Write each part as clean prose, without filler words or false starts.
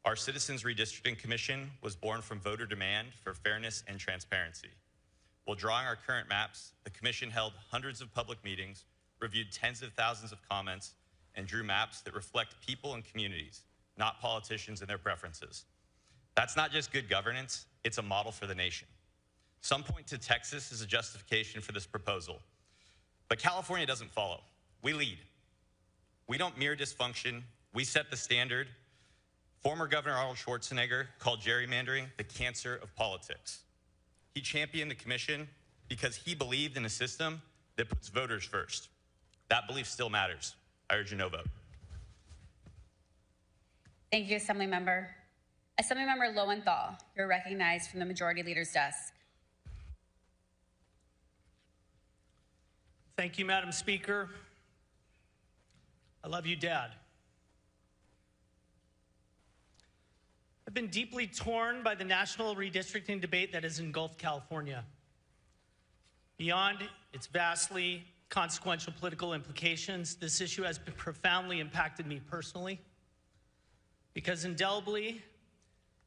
Our Citizens Redistricting Commission was born from voter demand for fairness and transparency. While drawing our current maps, the commission held hundreds of public meetings, reviewed tens of thousands of comments, and drew maps that reflect people and communities, not politicians and their preferences. That's not just good governance, it's a model for the nation. Some point to Texas as a justification for this proposal, but California doesn't follow. We lead. We don't mirror dysfunction, we set the standard. Former Governor Arnold Schwarzenegger called gerrymandering the cancer of politics. He championed the commission because he believed in a system that puts voters first. That belief still matters. I urge a no vote. Thank you, Assemblymember. Assemblymember Lowenthal, you're recognized from the Majority Leader's desk. Thank you, Madam Speaker. I love you, Dad. I've been deeply torn by the national redistricting debate that has engulfed California. Beyond its vastly consequential political implications, this issue has profoundly impacted me personally, because indelibly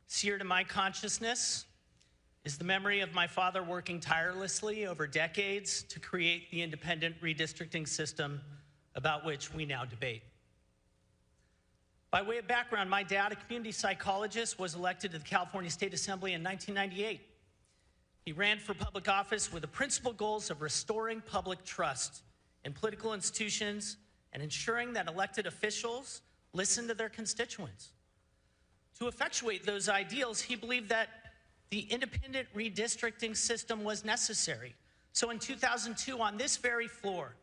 seared in my consciousness is the memory of my father working tirelessly over decades to create the independent redistricting system about which we now debate. By way of background, my dad, a community psychologist, was elected to the California State Assembly in 1998. He ran for public office with the principal goals of restoring public trust in political institutions and ensuring that elected officials listen to their constituents. To effectuate those ideals, he believed that the independent redistricting system was necessary. So in 2002, on this very floor,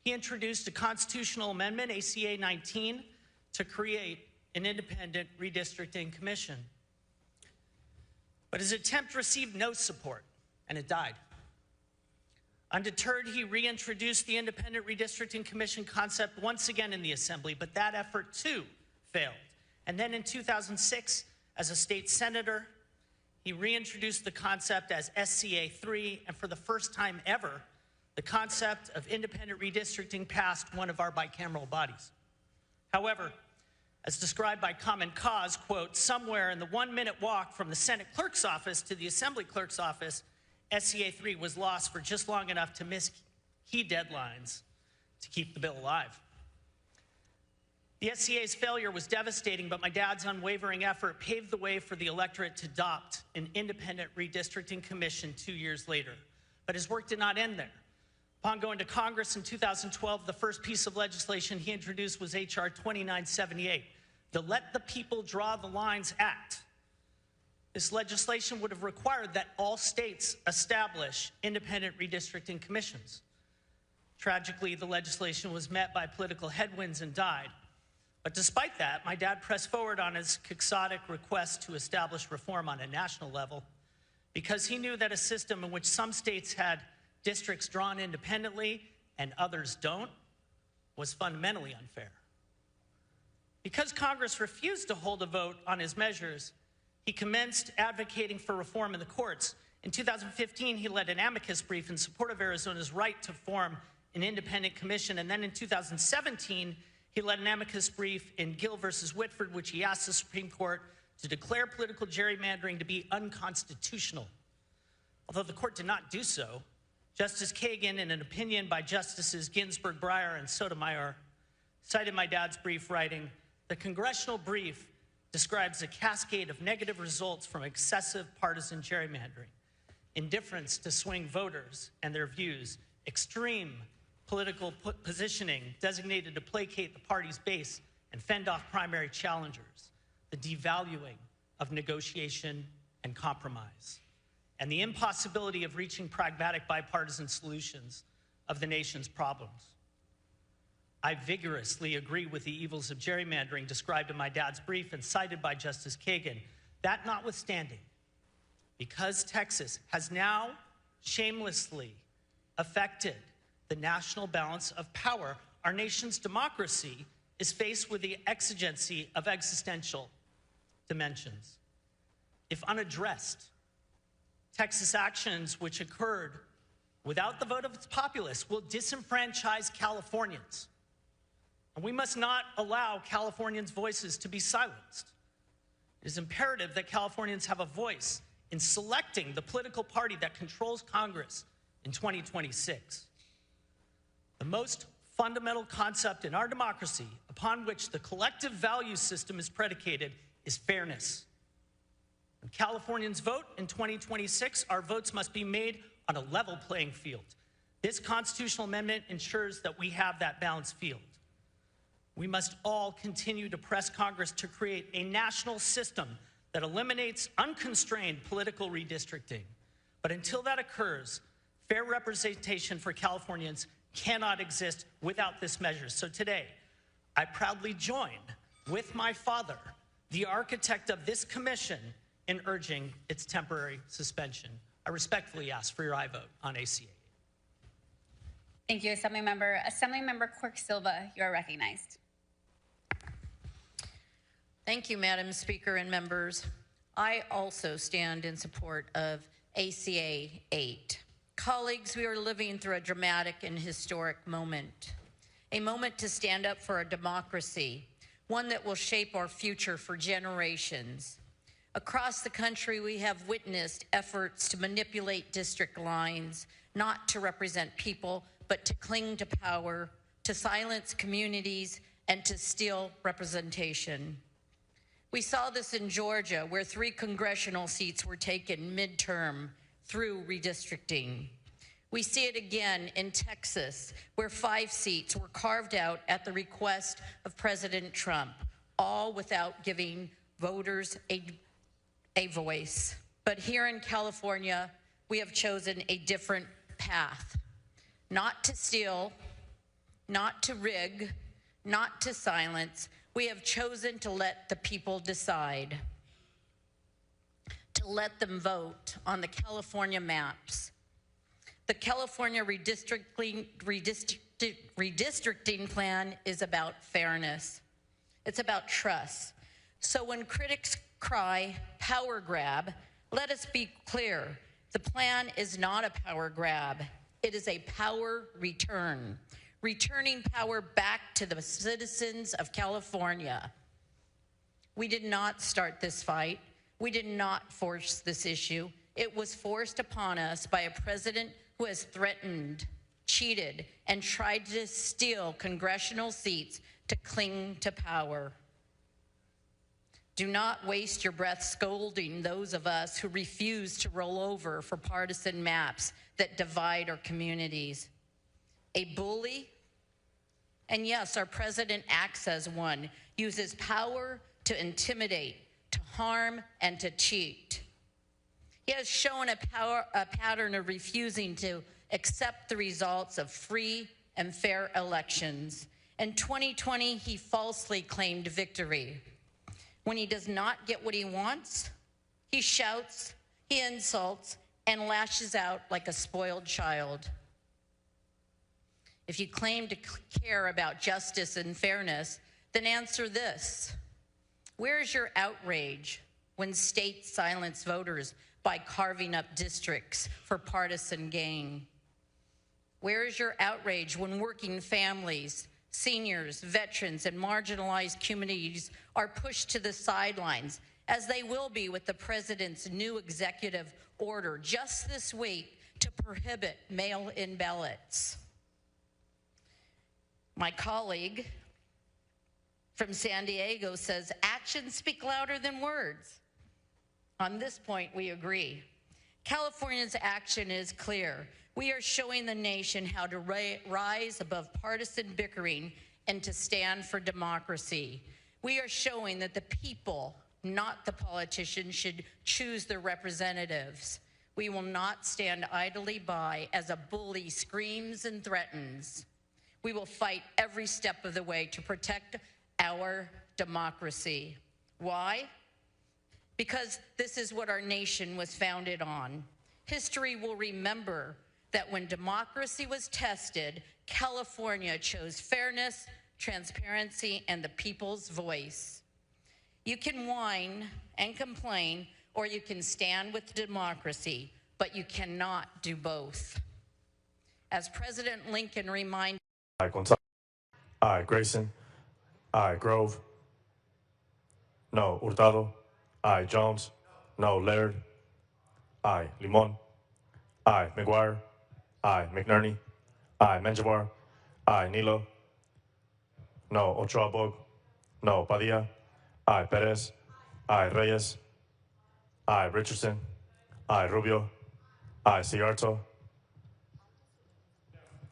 he introduced a constitutional amendment, ACA 19, to create an independent redistricting commission. But his attempt received no support, and it died. Undeterred, he reintroduced the independent redistricting commission concept once again in the Assembly, but that effort too failed. And then in 2006, as a state senator, he reintroduced the concept as SCA 3, and for the first time ever, the concept of independent redistricting passed one of our bicameral bodies. However, as described by Common Cause, quote, somewhere in the 1-minute walk from the Senate clerk's office to the Assembly clerk's office, SCA 3 was lost for just long enough to miss key deadlines to keep the bill alive. The SCA's failure was devastating, but my dad's unwavering effort paved the way for the electorate to adopt an independent redistricting commission 2 years later. But his work did not end there. Upon going to Congress in 2012, the first piece of legislation he introduced was H.R. 2978, the Let the People Draw the Lines Act. This legislation would have required that all states establish independent redistricting commissions. Tragically, the legislation was met by political headwinds and died. But despite that, my dad pressed forward on his quixotic request to establish reform on a national level because he knew that a system in which some states had districts drawn independently and others don't was fundamentally unfair. Because Congress refused to hold a vote on his measures, he commenced advocating for reform in the courts. In 2015, he led an amicus brief in support of Arizona's right to form an independent commission. And then in 2017, he led an amicus brief in Gill versus Whitford, which he asked the Supreme Court to declare political gerrymandering to be unconstitutional. Although the court did not do so, Justice Kagan, in an opinion by Justices Ginsburg, Breyer, and Sotomayor, cited my dad's brief, writing, "The congressional brief describes a cascade of negative results from excessive partisan gerrymandering, indifference to swing voters and their views, extreme political positioning designated to placate the party's base and fend off primary challengers, the devaluing of negotiation and compromise, and the impossibility of reaching pragmatic bipartisan solutions of the nation's problems." I vigorously agree with the evils of gerrymandering described in my dad's brief and cited by Justice Kagan. That notwithstanding, because Texas has now shamelessly affected the national balance of power, our nation's democracy is faced with the exigency of existential dimensions. If unaddressed, Texas actions which occurred without the vote of its populace will disenfranchise It is imperative that Californians have a voice in selecting the political party that controls Congress in 2026. The most fundamental concept in our democracy upon which the collective value system is predicated is fairness. When Californians vote in 2026, our votes must be made on a level playing field. This constitutional amendment ensures that we have that balanced field. We must all continue to press Congress to create a national system that eliminates unconstrained political redistricting. But until that occurs, fair representation for Californians cannot exist without this measure. So today, I proudly join with my father, the architect of this commission, in urging its temporary suspension. I respectfully ask for your aye vote on ACA. Thank you, Assemblymember Quirk Silva, you are recognized. Thank you, Madam Speaker and members. I also stand in support of ACA 8. Colleagues, we are living through a dramatic and historic moment, a moment to stand up for our democracy, one that will shape our future for generations. Across the country, we have witnessed efforts to manipulate district lines, not to represent people, but to cling to power, to silence communities, and to steal representation. We saw this in Georgia, where 3 congressional seats were taken midterm through redistricting. We see it again in Texas, where 5 seats were carved out at the request of President Trump, all without giving voters a voice. But here in California, we have chosen a different path. Not to steal, not to rig, not to silence. We have chosen to let the people decide, to let them vote on the California maps. The California redistricting plan is about fairness. It's about trust. So when critics cry power grab, let us be clear. The plan is not a power grab. It is a power return, returning power back to the citizens of California. We did not start this fight. We did not force this issue. It was forced upon us by a president who has threatened, cheated, and tried to steal congressional seats to cling to power. Do not waste your breath scolding those of us who refuse to roll over for partisan maps that divide our communities. A bully, and yes, our president acts as one, uses power to intimidate, to harm, and to cheat. He has shown a pattern of refusing to accept the results of free and fair elections. In 2020, he falsely claimed victory. When he does not get what he wants, he shouts, he insults, and lashes out like a spoiled child. If you claim to care about justice and fairness, then answer this. Where's your outrage when states silence voters by carving up districts for partisan gain? Where is your outrage when working families, seniors, veterans, and marginalized communities are pushed to the sidelines, as they will be with the president's new executive order just this week to prohibit mail-in ballots? My colleague from San Diego says actions speak louder than words. On this point, we agree. California's action is clear. We are showing the nation how to rise above partisan bickering and to stand for democracy. We are showing that the people, not the politicians, should choose their representatives. We will not stand idly by as a bully screams and threatens. We will fight every step of the way to protect our democracy. Why? Because this is what our nation was founded on. History will remember that when democracy was tested, California chose fairness, transparency, and the people's voice. You can whine and complain, or you can stand with democracy, but you cannot do both. As President Lincoln reminded— Aye, Gonzalez. Aye, Grayson. Aye, Grove. No, Hurtado. Aye. Jones. No. Laird. Aye. Limon. Aye. McGuire. Aye. McNerney. Aye. Menjivar. Aye. Nilo. No. Ochoa Bog. No. Padilla. Aye. Perez. Aye. Reyes. Aye. Richardson. Aye. Rubio. Aye. Cigarto.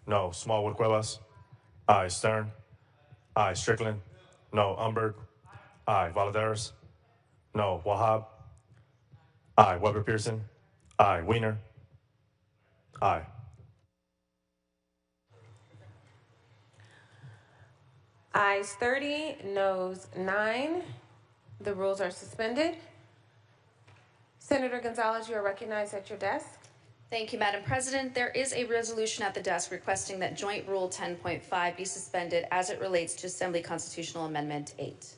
No. Smallwood Cuevas. Aye. Stern. Aye. Strickland. No. Umberg. Aye. Valadares. No. Wahab. Aye. Weber Pearson. Aye. Wiener. Aye. Ayes 30, noes 9. The rules are suspended. Senator Gonzalez, you are recognized at your desk. Thank you, Madam President. There is a resolution at the desk requesting that Joint Rule 10.5 be suspended as it relates to Assembly Constitutional Amendment 8.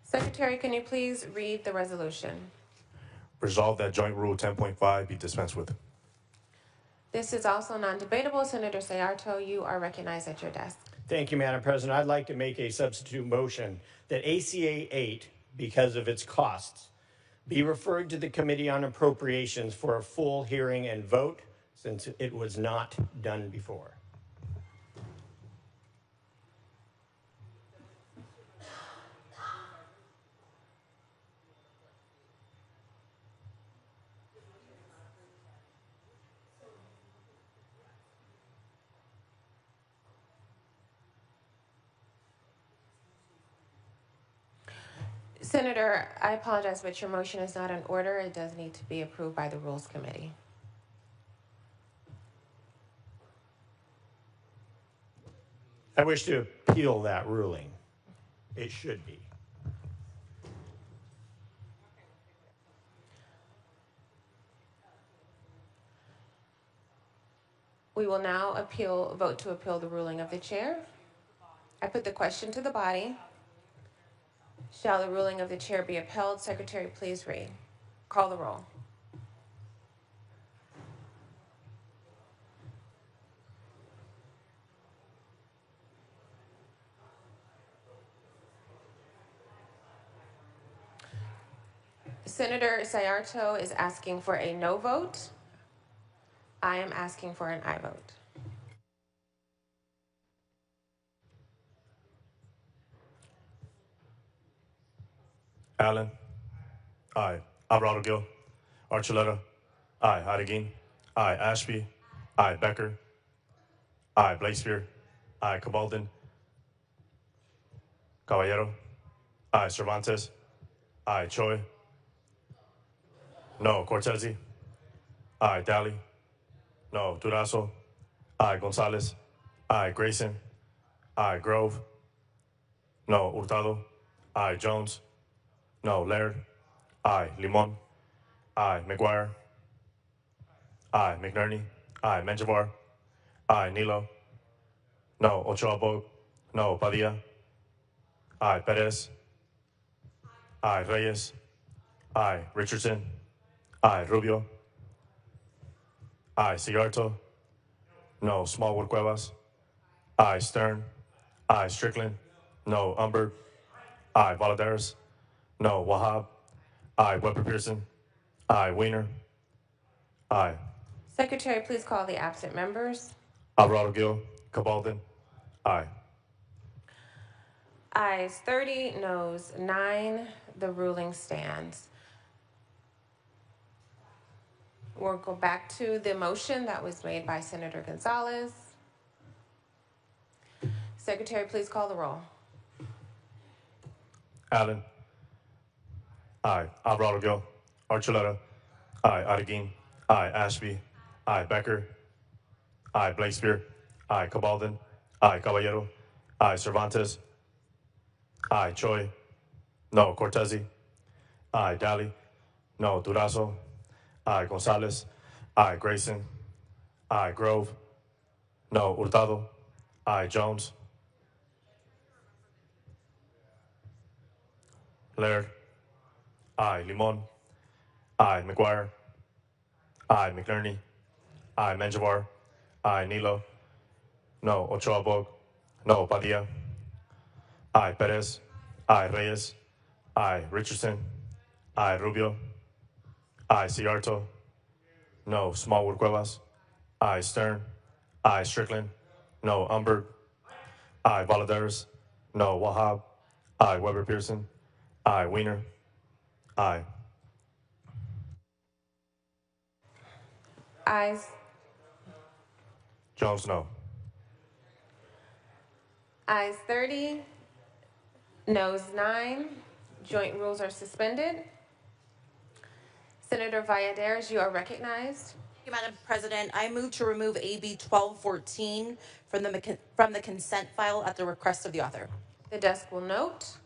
Secretary, can you please read the resolution? Resolved that Joint Rule 10.5 be dispensed with. This is also non-debatable. Senator Sayarto, you are recognized at your desk. Thank you, Madam President. I'd like to make a substitute motion that ACA 8, because of its costs, be referred to the Committee on Appropriations for a full hearing and vote, since it was not done before. Senator, I apologize, but your motion is not in order. It does need to be approved by the Rules Committee. I wish to appeal that ruling. It should be. We will now vote to appeal the ruling of the chair. I put the question to the body. Shall the ruling of the chair be upheld? Secretary, please read. Call the roll. Senator Sayarto is asking for a no vote. I am asking for an aye vote. Allen. Aye. Alvarado Gil. Archuleta. Aye. Adeguin. Aye. Ashby. Aye. Becker. Aye. Blakespear. Aye. Cabaldon. Caballero. Aye. Cervantes. Aye. Choi. No. Cortese. Aye. Daly. No. Durazo. Aye. Gonzalez. Aye. Grayson. Aye. Grove. No. Hurtado. Aye. Jones. No. Laird. Aye. Limon. Aye. McGuire. Aye. McNerney. Aye. Menjivar. Aye. Nilo. No. Ochoa Bog. No. Padilla. Aye. Perez. Aye. Reyes. Aye. Richardson. Aye. Rubio. Aye. Cigarto. No. Smallwood Cuevas. Aye. Stern. Aye. Strickland. No. Umberg. Aye. Valadares. No. Wahab. Aye. Weber Pearson. Aye. Wiener. Aye. Secretary, please call the absent members. Alvarado Gil. Cabaldon. Aye. Ayes 30, noes 9. The ruling stands. We'll go back to the motion that was made by Senator Gonzalez. Secretary, please call the roll. Allen. Aye. Alvarado Gil. Archuleta. Aye. Adeguin. Aye. Ashby. Aye. Becker. Aye. Blakespear. Aye. Cabaldon. Aye. Caballero. Aye. Cervantes. Aye. Choi. No. Cortese. Aye. Daly. No. Durazo. Aye. Gonzalez. Aye. Grayson. Aye. Grove. No. Hurtado. Aye. Jones. Laird. Aye. Limon. Aye. McGuire. Aye. McNerney. Aye. Menjivar. Aye. Nilo. No. Ochoa Bog. No. Padilla. Aye. Perez. Aye. Reyes. Aye. Richardson. Aye, Rubio. Aye, Ciarto. No, Smallwood Cuevas. Aye, Stern. Aye, Strickland. No, Umberg. Aye, Valadares. No, Wahab. Aye, Weber Pearson. Aye, Wiener. Aye. Ayes. Jones, no. Ayes 30, noes 9. Joint rules are suspended. Senator Valladares, you are recognized. Thank you, Madam President. I move to remove AB 1214 from the consent file at the request of the author. The desk will note.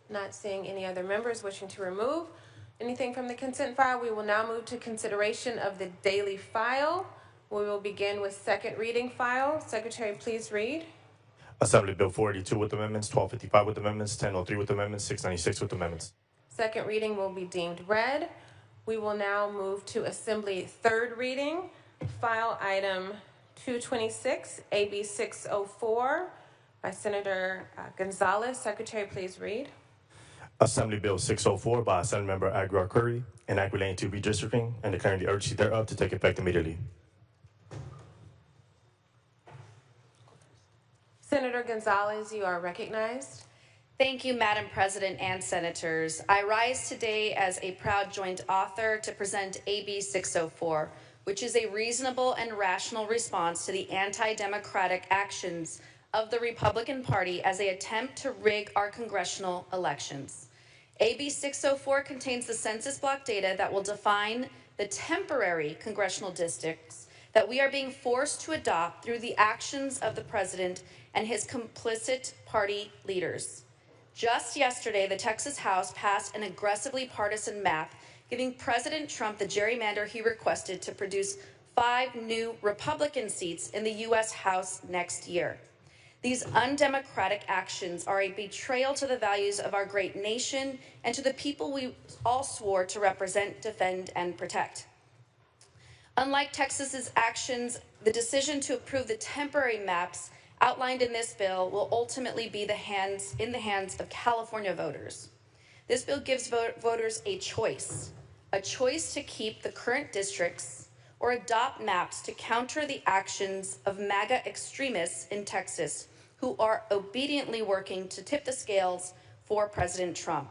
Not seeing any other members wishing to remove anything from the consent file, we will now move to consideration of the daily file. We will begin with second reading file. Secretary, please read. Assembly Bill 482 with amendments, 1255 with amendments, 1003 with amendments, 696 with amendments. Second reading will be deemed read. We will now move to Assembly third reading. File item 226, AB 604 by Senator Gonzalez. Secretary, please read. Assembly Bill 604 by Assemblymember Aguilar Curry, enact relating to redistricting and declaring the urgency thereof to take effect immediately. Senator Gonzalez, you are recognized. Thank you, Madam President and Senators. I rise today as a proud joint author to present AB 604, which is a reasonable and rational response to the anti-democratic actions of the Republican Party as they attempt to rig our congressional elections. AB 604 contains the census block data that will define the temporary congressional districts that we are being forced to adopt through the actions of the president and his complicit party leaders. Just yesterday, the Texas House passed an aggressively partisan map giving President Trump the gerrymander he requested to produce 5 new Republican seats in the U.S. House next year. These undemocratic actions are a betrayal to the values of our great nation and to the people we all swore to represent, defend, and protect. Unlike Texas's actions, the decision to approve the temporary maps outlined in this bill will ultimately be in the hands of California voters. This bill gives voters a choice to keep the current districts or adopt maps to counter the actions of MAGA extremists in Texas who are obediently working to tip the scales for President Trump.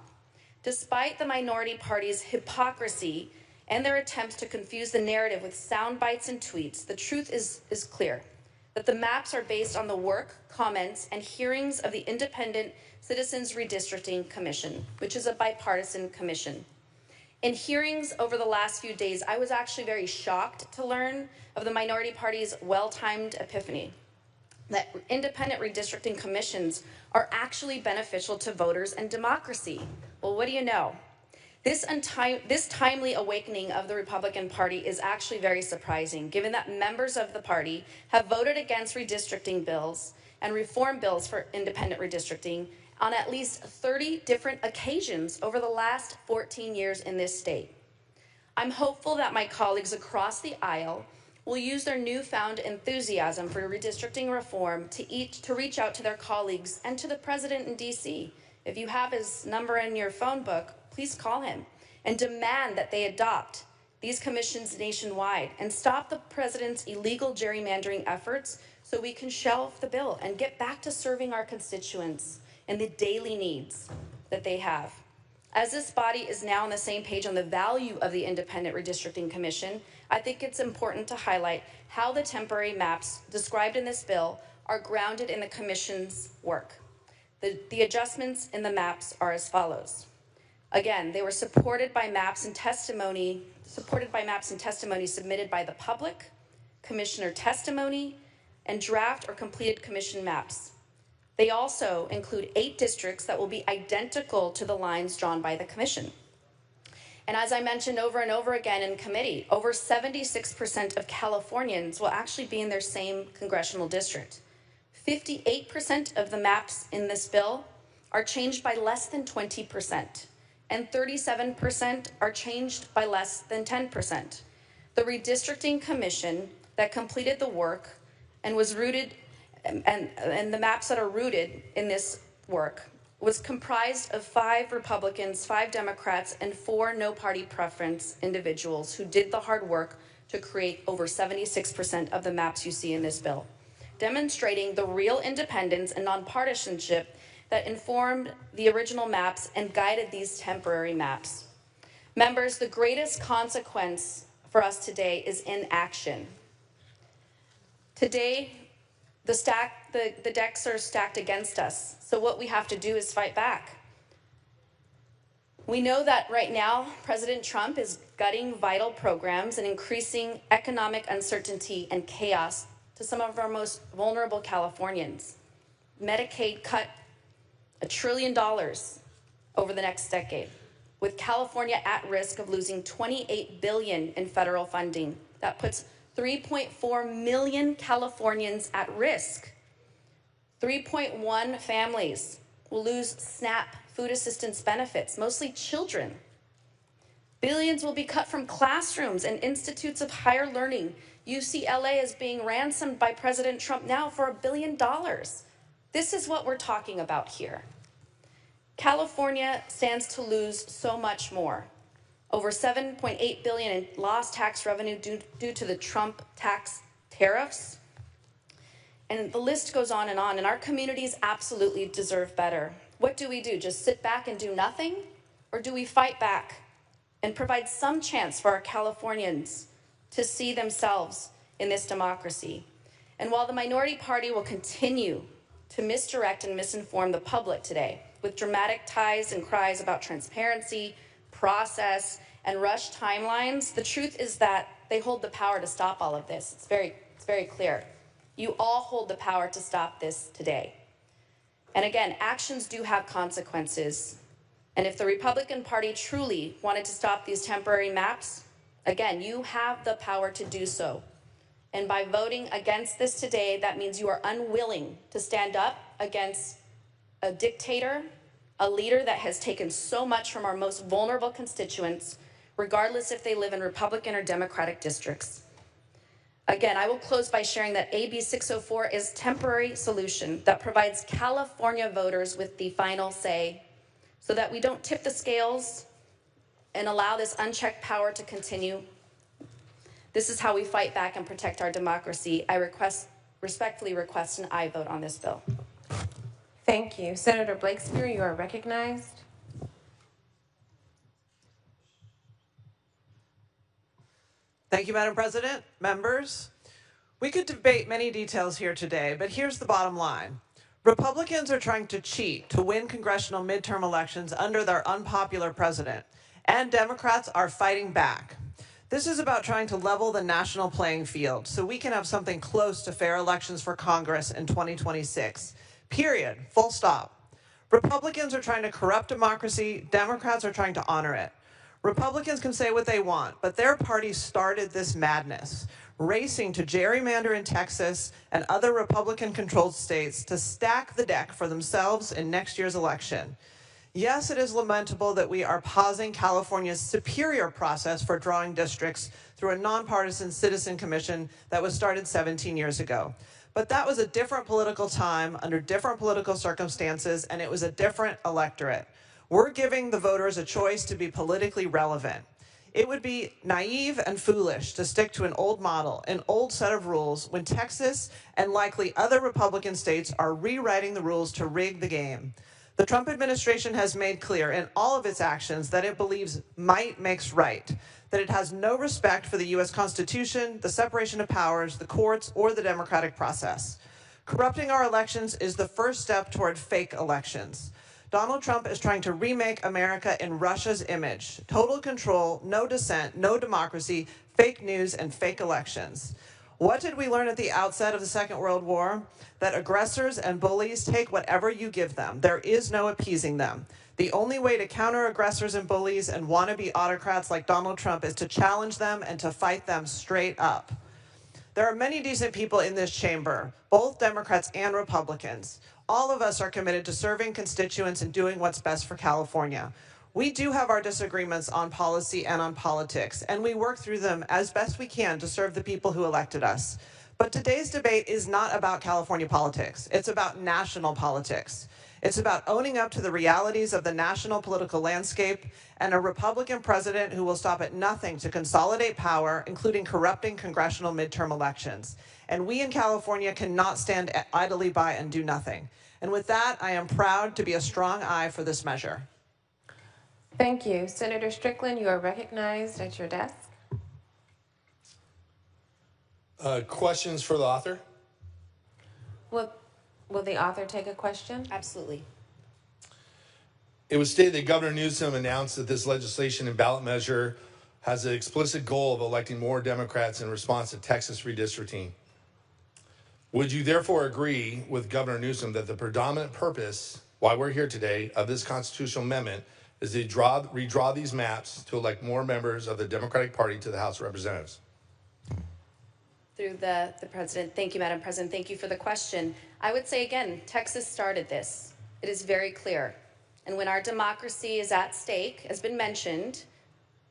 Despite the minority party's hypocrisy and their attempts to confuse the narrative with sound bites and tweets, the truth is clear, that the maps are based on the work, comments, and hearings of the Independent Citizens Redistricting Commission, which is a bipartisan commission. In hearings over the last few days, I was actually very shocked to learn of the minority party's well-timed epiphany that independent redistricting commissions are actually beneficial to voters and democracy. Well, what do you know? This timely awakening of the Republican Party is actually very surprising, given that members of the party have voted against redistricting bills and reform bills for independent redistricting on at least 30 different occasions over the last 14 years in this state. I'm hopeful that my colleagues across the aisle will use their newfound enthusiasm for redistricting reform to reach out to their colleagues and to the president in D.C. If you have his number in your phone book, please call him and demand that they adopt these commissions nationwide and stop the president's illegal gerrymandering efforts so we can shelve the bill and get back to serving our constituents and the daily needs that they have. As this body is now on the same page on the value of the Independent Redistricting Commission, I think it's important to highlight how the temporary maps described in this bill are grounded in the Commission's work. The adjustments in the maps are as follows. Again, they were supported by maps and testimony submitted by the public, commissioner testimony, and draft or completed commission maps. They also include 8 districts that will be identical to the lines drawn by the commission. And as I mentioned over and over again in committee, over 76% of Californians will actually be in their same congressional district. 58% of the maps in this bill are changed by less than 20%, and 37% are changed by less than 10%. The Redistricting Commission that completed the work and was rooted and the maps that are rooted in this work was comprised of 5 Republicans, 5 Democrats, and 4 no-party preference individuals who did the hard work to create over 76% of the maps you see in this bill, demonstrating the real independence and nonpartisanship that informed the original maps and guided these temporary maps. Members, the greatest consequence for us today is inaction. Today, the decks are stacked against us, so what we have to do is fight back. We know that right now, President Trump is gutting vital programs and increasing economic uncertainty and chaos to some of our most vulnerable Californians. Medicaid cut $1 trillion over the next decade, with California at risk of losing $28 billion in federal funding. That puts 3.4 million Californians at risk. 3.1 families will lose SNAP food assistance benefits, mostly children. Billions will be cut from classrooms and institutes of higher learning. UCLA is being ransomed by President Trump now for $1 billion. This is what we're talking about here. California stands to lose so much more. Over $7.8 billion in lost tax revenue due to the Trump tax tariffs. And the list goes on, and our communities absolutely deserve better. What do? Just sit back and do nothing? Or do we fight back and provide some chance for our Californians to see themselves in this democracy? And while the minority party will continue to misdirect and misinform the public today with dramatic ties and cries about transparency, process, and rushed timelines, the truth is that they hold the power to stop all of this. It's very clear. You all hold the power to stop this today. And again, actions do have consequences. And if the Republican Party truly wanted to stop these temporary maps, again, you have the power to do so. And by voting against this today, that means you are unwilling to stand up against a dictator, a leader that has taken so much from our most vulnerable constituents, regardless if they live in Republican or Democratic districts. Again, I will close by sharing that AB 604 is a temporary solution that provides California voters with the final say so that we don't tip the scales and allow this unchecked power to continue. This is how we fight back and protect our democracy. I respectfully request an aye vote on this bill. Thank you. Senator Blakespear, you are recognized. Thank you, Madam President. Members, we could debate many details here today, but here's the bottom line. Republicans are trying to cheat to win congressional midterm elections under their unpopular president, and Democrats are fighting back. This is about trying to level the national playing field so we can have something close to fair elections for Congress in 2026. Period. Full stop. Republicans are trying to corrupt democracy. Democrats are trying to honor it. Republicans can say what they want, but their party started this madness, racing to gerrymander in Texas and other Republican-controlled states to stack the deck for themselves in next year's election. Yes, it is lamentable that we are pausing California's superior process for drawing districts through a nonpartisan citizen commission that was started 17 years ago. But that was a different political time, under different political circumstances, and it was a different electorate. We're giving the voters a choice to be politically relevant. It would be naive and foolish to stick to an old model, an old set of rules, when Texas and likely other Republican states are rewriting the rules to rig the game. The Trump administration has made clear in all of its actions that it believes might makes right, that it has no respect for the U.S. Constitution, the separation of powers, the courts, or the democratic process. Corrupting our elections is the first step toward fake elections. Donald Trump is trying to remake America in Russia's image. Total control, no dissent, no democracy, fake news, and fake elections. What did we learn at the outset of the Second World War? That aggressors and bullies take whatever you give them. There is no appeasing them. The only way to counter aggressors and bullies and wannabe autocrats like Donald Trump is to challenge them and to fight them straight up. There are many decent people in this chamber, both Democrats and Republicans. All of us are committed to serving constituents and doing what's best for California. We do have our disagreements on policy and on politics, and we work through them as best we can to serve the people who elected us. But today's debate is not about California politics. It's about national politics. It's about owning up to the realities of the national political landscape and a Republican president who will stop at nothing to consolidate power, including corrupting congressional midterm elections. And we in California cannot stand idly by and do nothing. And with that, I am proud to be a strong aye for this measure. Thank you. Senator Strickland, you are recognized at your desk. Questions for the author? Will the author take a question? Absolutely. It was stated that Governor Newsom announced that this legislation and ballot measure has an explicit goal of electing more Democrats in response to Texas redistricting. Would you therefore agree with Governor Newsom that the predominant purpose, why we're here today, of this constitutional amendment is to redraw these maps to elect more members of the Democratic Party to the House of Representatives? Through the President. Thank you, Madam President. Thank you for the question. I would say again, Texas started this. It is very clear. And when our democracy is at stake, as been mentioned,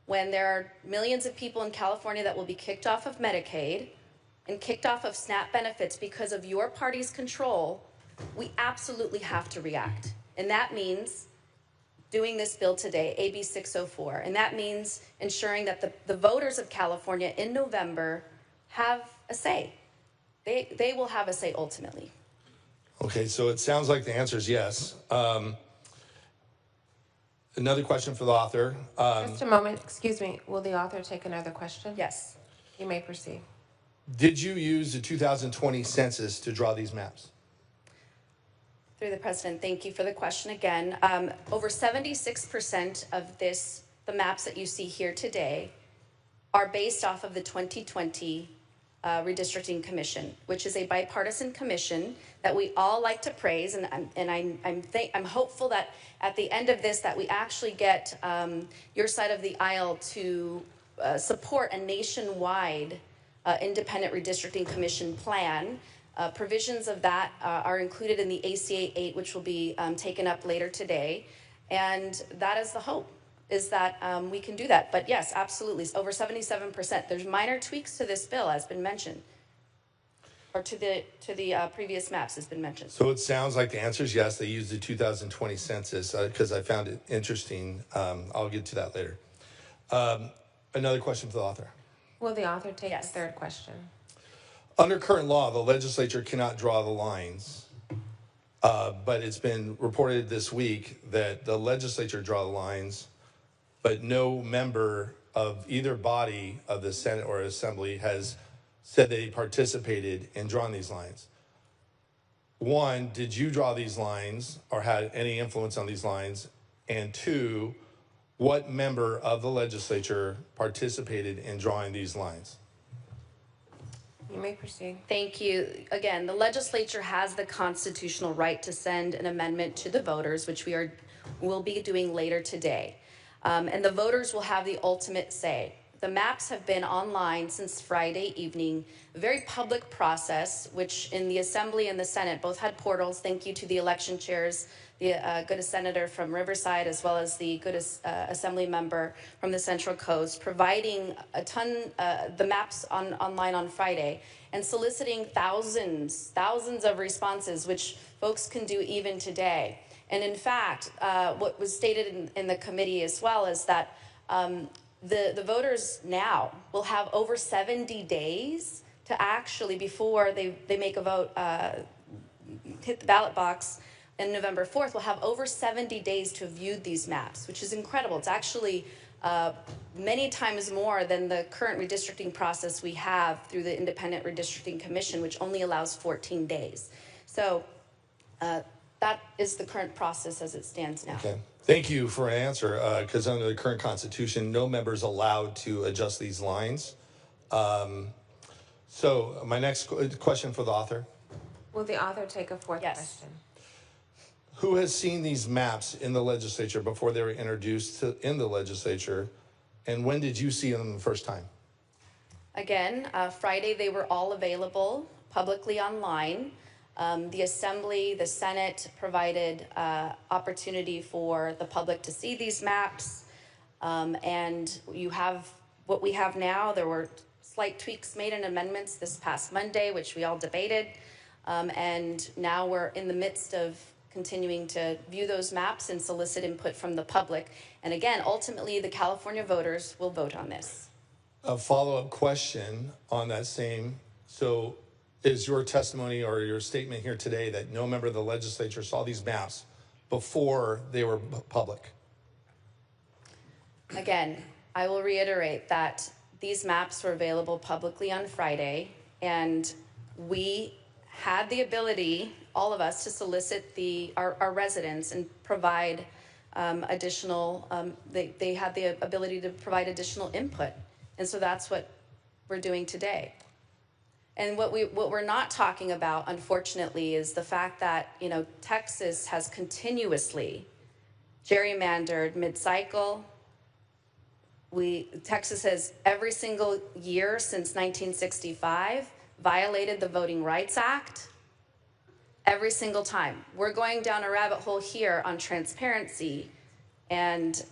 when there are millions of people in California that will be kicked off of Medicaid and kicked off of SNAP benefits because of your party's control, we absolutely have to react. And that means doing this bill today, AB 604. And that means ensuring that the voters of California in November have a say. They will have a say ultimately. Okay, so it sounds like the answer is yes. Another question for the author. Just a moment. Excuse me. Will the author take another question? Yes. You may proceed. Did you use the 2020 census to draw these maps? Through the President, thank you for the question again. Over 76% of the maps that you see here today are based off of the 2020 Redistricting Commission, which is a bipartisan commission that we all like to praise, and I'm hopeful that at the end of this that we actually get your side of the aisle to support a nationwide independent redistricting commission plan. Provisions of that are included in the ACA 8, which will be taken up later today, and that is the hope, is that we can do that. But yes, absolutely, it's over 77%. There's minor tweaks to this bill, as been mentioned, or to the previous maps, has been mentioned. So it sounds like the answer is yes. They used the 2020 census because I found it interesting. I'll get to that later. Another question for the author. Will the author take the third question? Under current law, the legislature cannot draw the lines, but it's been reported this week that the legislature draw the lines, but no member of either body of the Senate or Assembly has said they participated in drawing these lines. One, did you draw these lines or had any influence on these lines? And two, what member of the legislature participated in drawing these lines? You may proceed. Thank you. Again, the legislature has the constitutional right to send an amendment to the voters, which will be doing later today. And the voters will have the ultimate say. The maps have been online since Friday evening, a very public process, which in the Assembly and the Senate both had portals. Thank you to the election chairs, the good senator from Riverside, as well as the good Assembly member from the Central Coast, providing the maps online on Friday and soliciting thousands of responses, which folks can do even today. And in fact, what was stated in the committee as well is that the voters now will have over 70 days to actually, before they make a vote, hit the ballot box on November 4th, will have over 70 days to view these maps, which is incredible. It's actually many times more than the current redistricting process we have through the Independent Redistricting Commission, which only allows 14 days. So that is the current process as it stands now. Okay. Thank you for an answer, because under the current Constitution, no member is allowed to adjust these lines. So my next question for the author. Will the author take a fourth question? Who has seen these maps in the legislature before they were introduced in the legislature, and when did you see them the first time? Again, Friday they were all available publicly online. The Assembly, the Senate provided opportunity for the public to see these maps, and you have what we have now. There were slight tweaks made and amendments this past Monday, which we all debated. And now we're in the midst of continuing to view those maps and solicit input from the public. And again, ultimately, the California voters will vote on this. A follow-up question on that same. So is your testimony or your statement here today that no member of the legislature saw these maps before they were public? Again, I will reiterate that these maps were available publicly on Friday, and we had the ability, all of us, to solicit our residents and provide additional, they had the ability to provide additional input. And so that's what we're doing today. And what we're not talking about, unfortunately, is the fact that, you know, Texas has continuously gerrymandered mid-cycle. Texas has every single year since 1965 violated the Voting Rights Act. Every single time. We're going down a rabbit hole here on transparency and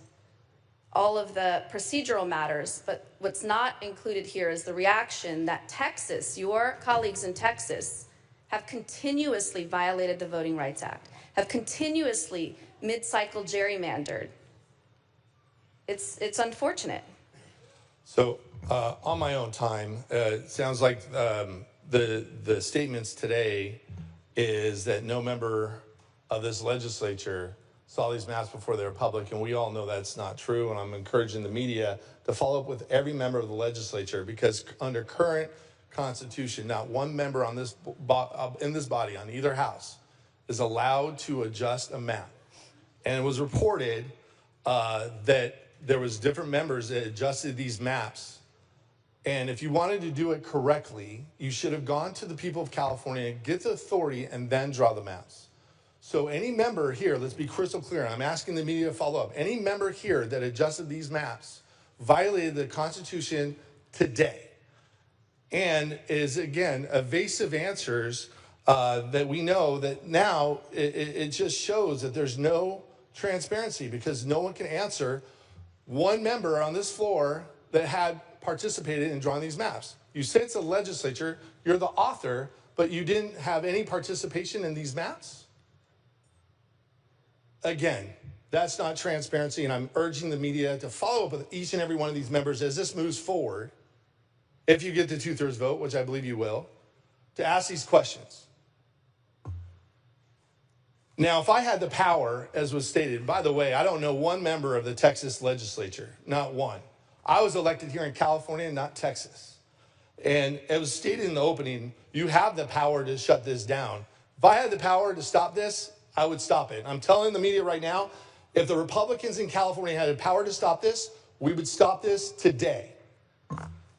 all of the procedural matters, but what's not included here is the reaction that Texas, your colleagues in Texas, have continuously violated the Voting Rights Act, have continuously mid-cycle gerrymandered. It's unfortunate. So on my own time, it sounds like the statements today is that no member of this legislature saw these maps before they were public, and we all know that's not true, and I'm encouraging the media to follow up with every member of the legislature, because under current Constitution, not one member on this in this body on either house is allowed to adjust a map. And it was reported that there was different members that adjusted these maps. And if you wanted to do it correctly, you should have gone to the people of California, get the authority, and then draw the maps. So any member here, let's be crystal clear, and I'm asking the media to follow up, any member here that adjusted these maps violated the Constitution today, and is, again, evasive answers that we know that now it just shows that there's no transparency, because no one can answer one member on this floor that had participated in drawing these maps. You say it's the legislature, you're the author, but you didn't have any participation in these maps? Again, that's not transparency, and I'm urging the media to follow up with each and every one of these members as this moves forward, if you get the 2/3 vote, which I believe you will, to ask these questions. Now, if I had the power, as was stated, by the way, I don't know one member of the Texas legislature, not one. I was elected here in California, not Texas. And it was stated in the opening, you have the power to shut this down. If I had the power to stop this, I would stop it. I'm telling the media right now, if the Republicans in California had the power to stop this, we would stop this today.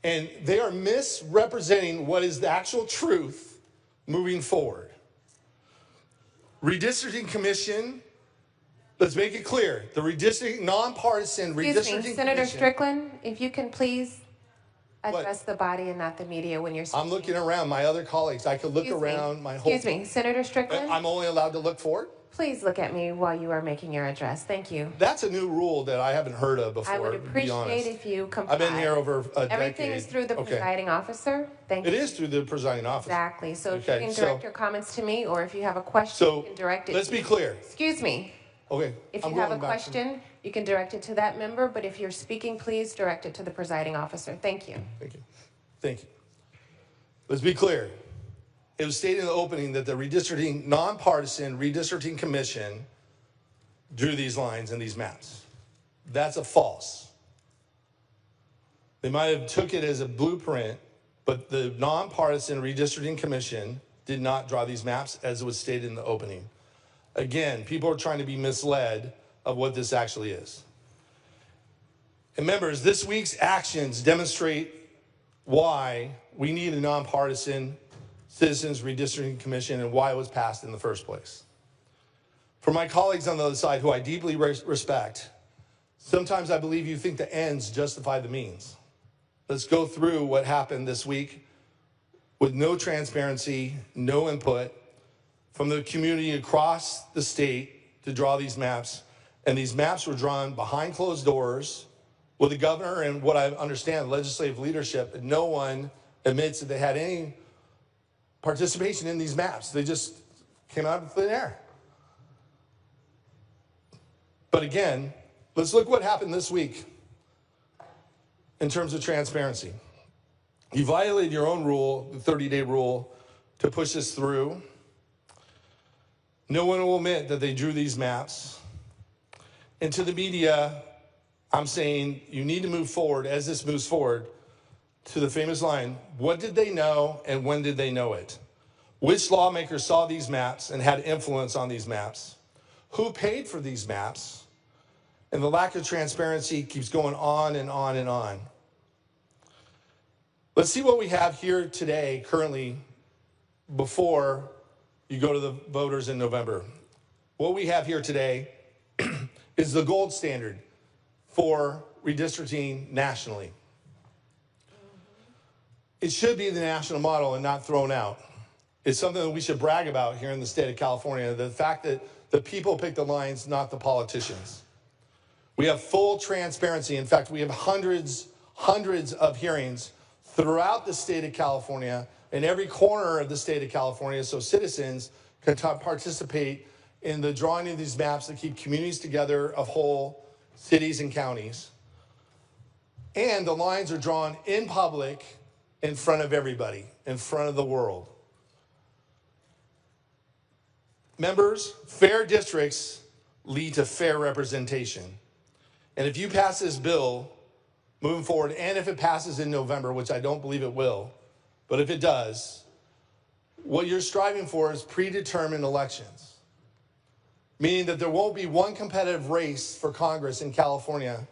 And they are misrepresenting what is the actual truth moving forward. Redistricting Commission, let's make it clear, the redistricting, nonpartisan redistricting commission. Senator Strickland, if you can please address the body and not the media when you're speaking. I'm looking around my other colleagues. I could look around my whole. Excuse me, Senator Strickland. I'm only allowed to look forward? Please look at me while you are making your address. Thank you. That's a new rule that I haven't heard of before. I would appreciate if you comply. I've been here over a decade. Everything is through the presiding officer. Thank you. It is through the presiding officer. Exactly. So if you can direct your comments to me, or if you have a question, you can direct it. Let's be clear. Excuse me. Okay. If you have a question, you can direct it to that member, but if you're speaking, please direct it to the presiding officer. Thank you. Thank you. Thank you. Let's be clear. It was stated in the opening that the redistricting, nonpartisan redistricting commission drew these lines and these maps. That's a false. They might have took it as a blueprint, but the nonpartisan redistricting commission did not draw these maps as was stated in the opening. Again, people are trying to be misled of what this actually is. And members, this week's actions demonstrate why we need a nonpartisan Citizens Redistricting Commission and why it was passed in the first place. For my colleagues on the other side, who I deeply respect, sometimes I believe you think the ends justify the means. Let's go through what happened this week with no transparency, no input from the community across the state to draw these maps. And these maps were drawn behind closed doors Well, the governor and what I understand, legislative leadership, no one admits that they had any participation in these maps. They just came out of thin air. But again, let's look what happened this week in terms of transparency. You violated your own rule, the 30-day rule, to push this through. No one will admit that they drew these maps. And to the media, I'm saying you need to move forward, as this moves forward, to the famous line, what did they know and when did they know it? Which lawmakers saw these maps and had influence on these maps? Who paid for these maps? And the lack of transparency keeps going on and on and on. Let's see what we have here today, currently, before you go to the voters in November. What we have here today is the gold standard for redistricting nationally. It should be the national model and not thrown out. It's something that we should brag about here in the state of California, the fact that the people pick the lines, not the politicians. We have full transparency. In fact, we have hundreds of hearings throughout the state of California, in every corner of the state of California, so citizens can participate in the drawing of these maps that keep communities together of whole cities and counties. And the lines are drawn in public, in front of everybody, in front of the world. Members, fair districts lead to fair representation. And if you pass this bill moving forward, and if it passes in November, which I don't believe it will, but if it does, what you're striving for is predetermined elections, meaning that there won't be one competitive race for Congress in California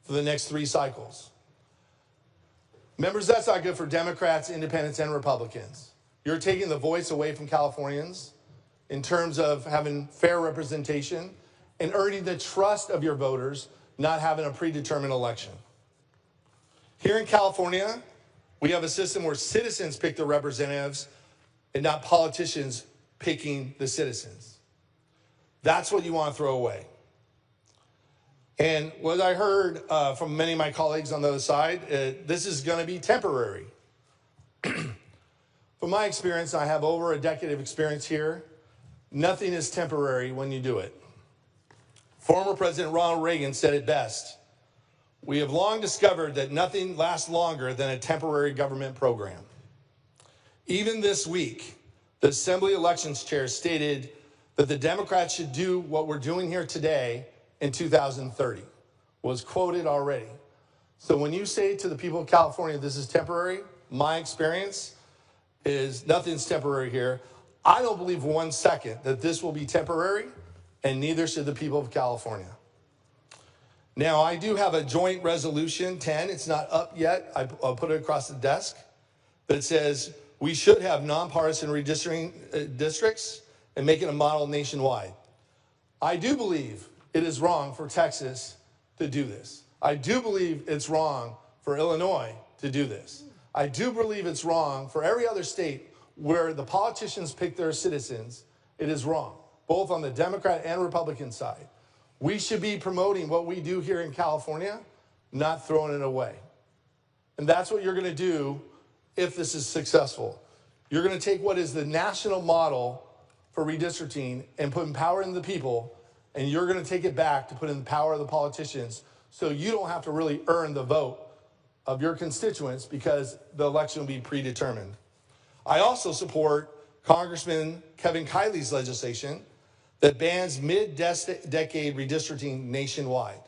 for the next 3 cycles. Members, that's not good for Democrats, independents, and Republicans. You're taking the voice away from Californians in terms of having fair representation and earning the trust of your voters, not having a predetermined election. Here in California, we have a system where citizens pick the representatives and not politicians picking the citizens. That's what you want to throw away. And what I heard from many of my colleagues on the other side, this is going to be temporary. From my experience, I have over a decade of experience here, nothing is temporary when you do it. Former President Ronald Reagan said it best. We have long discovered that nothing lasts longer than a temporary government program. Even this week, the Assembly Elections Chair stated that the Democrats should do what we're doing here today in 2030, was quoted already. So when you say to the people of California, this is temporary, my experience is nothing's temporary here. I don't believe 1 second that this will be temporary, and neither should the people of California. Now, I do have a joint resolution 10. It's not up yet. I'll put it across the desk. But it says we should have nonpartisan redistricting districts and make it a model nationwide. I do believe it is wrong for Texas to do this. I do believe it's wrong for Illinois to do this. I do believe it's wrong for every other state where the politicians pick their citizens. It is wrong, both on the Democrat and Republican side. We should be promoting what we do here in California, not throwing it away. And that's what you're going to do if this is successful. You're going to take what is the national model for redistricting and put power in the people, and you're going to take it back to put in the power of the politicians so you don't have to really earn the vote of your constituents because the election will be predetermined. I also support Congressman Kevin Kiley's legislation that bans mid-decade redistricting nationwide.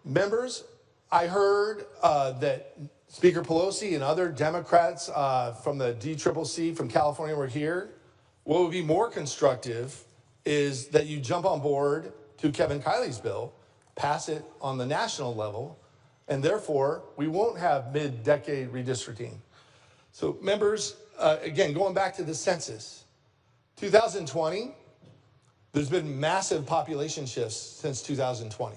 Members, I heard that Speaker Pelosi and other Democrats from the DCCC from California were here. What would be more constructive is that you jump on board to Kevin Kiley's bill, pass it on the national level, and therefore we won't have mid-decade redistricting. So members, again, going back to the census, 2020, there's been massive population shifts since 2020.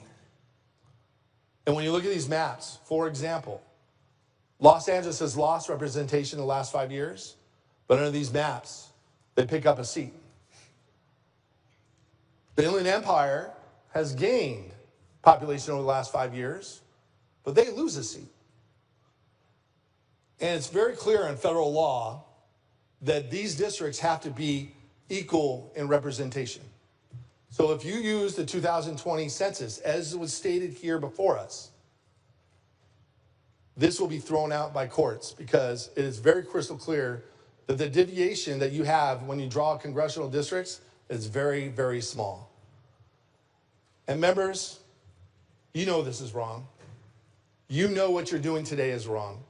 And when you look at these maps, for example, Los Angeles has lost representation in the last 5 years, but under these maps, they pick up a seat. The Inland Empire has gained population over the last 5 years, but they lose a seat. And it's very clear in federal law that these districts have to be equal in representation. So if you use the 2020 census, as was stated here before us, this will be thrown out by courts because it is very crystal clear that the deviation that you have when you draw congressional districts is very, very small. And members, you know this is wrong. You know what you're doing today is wrong.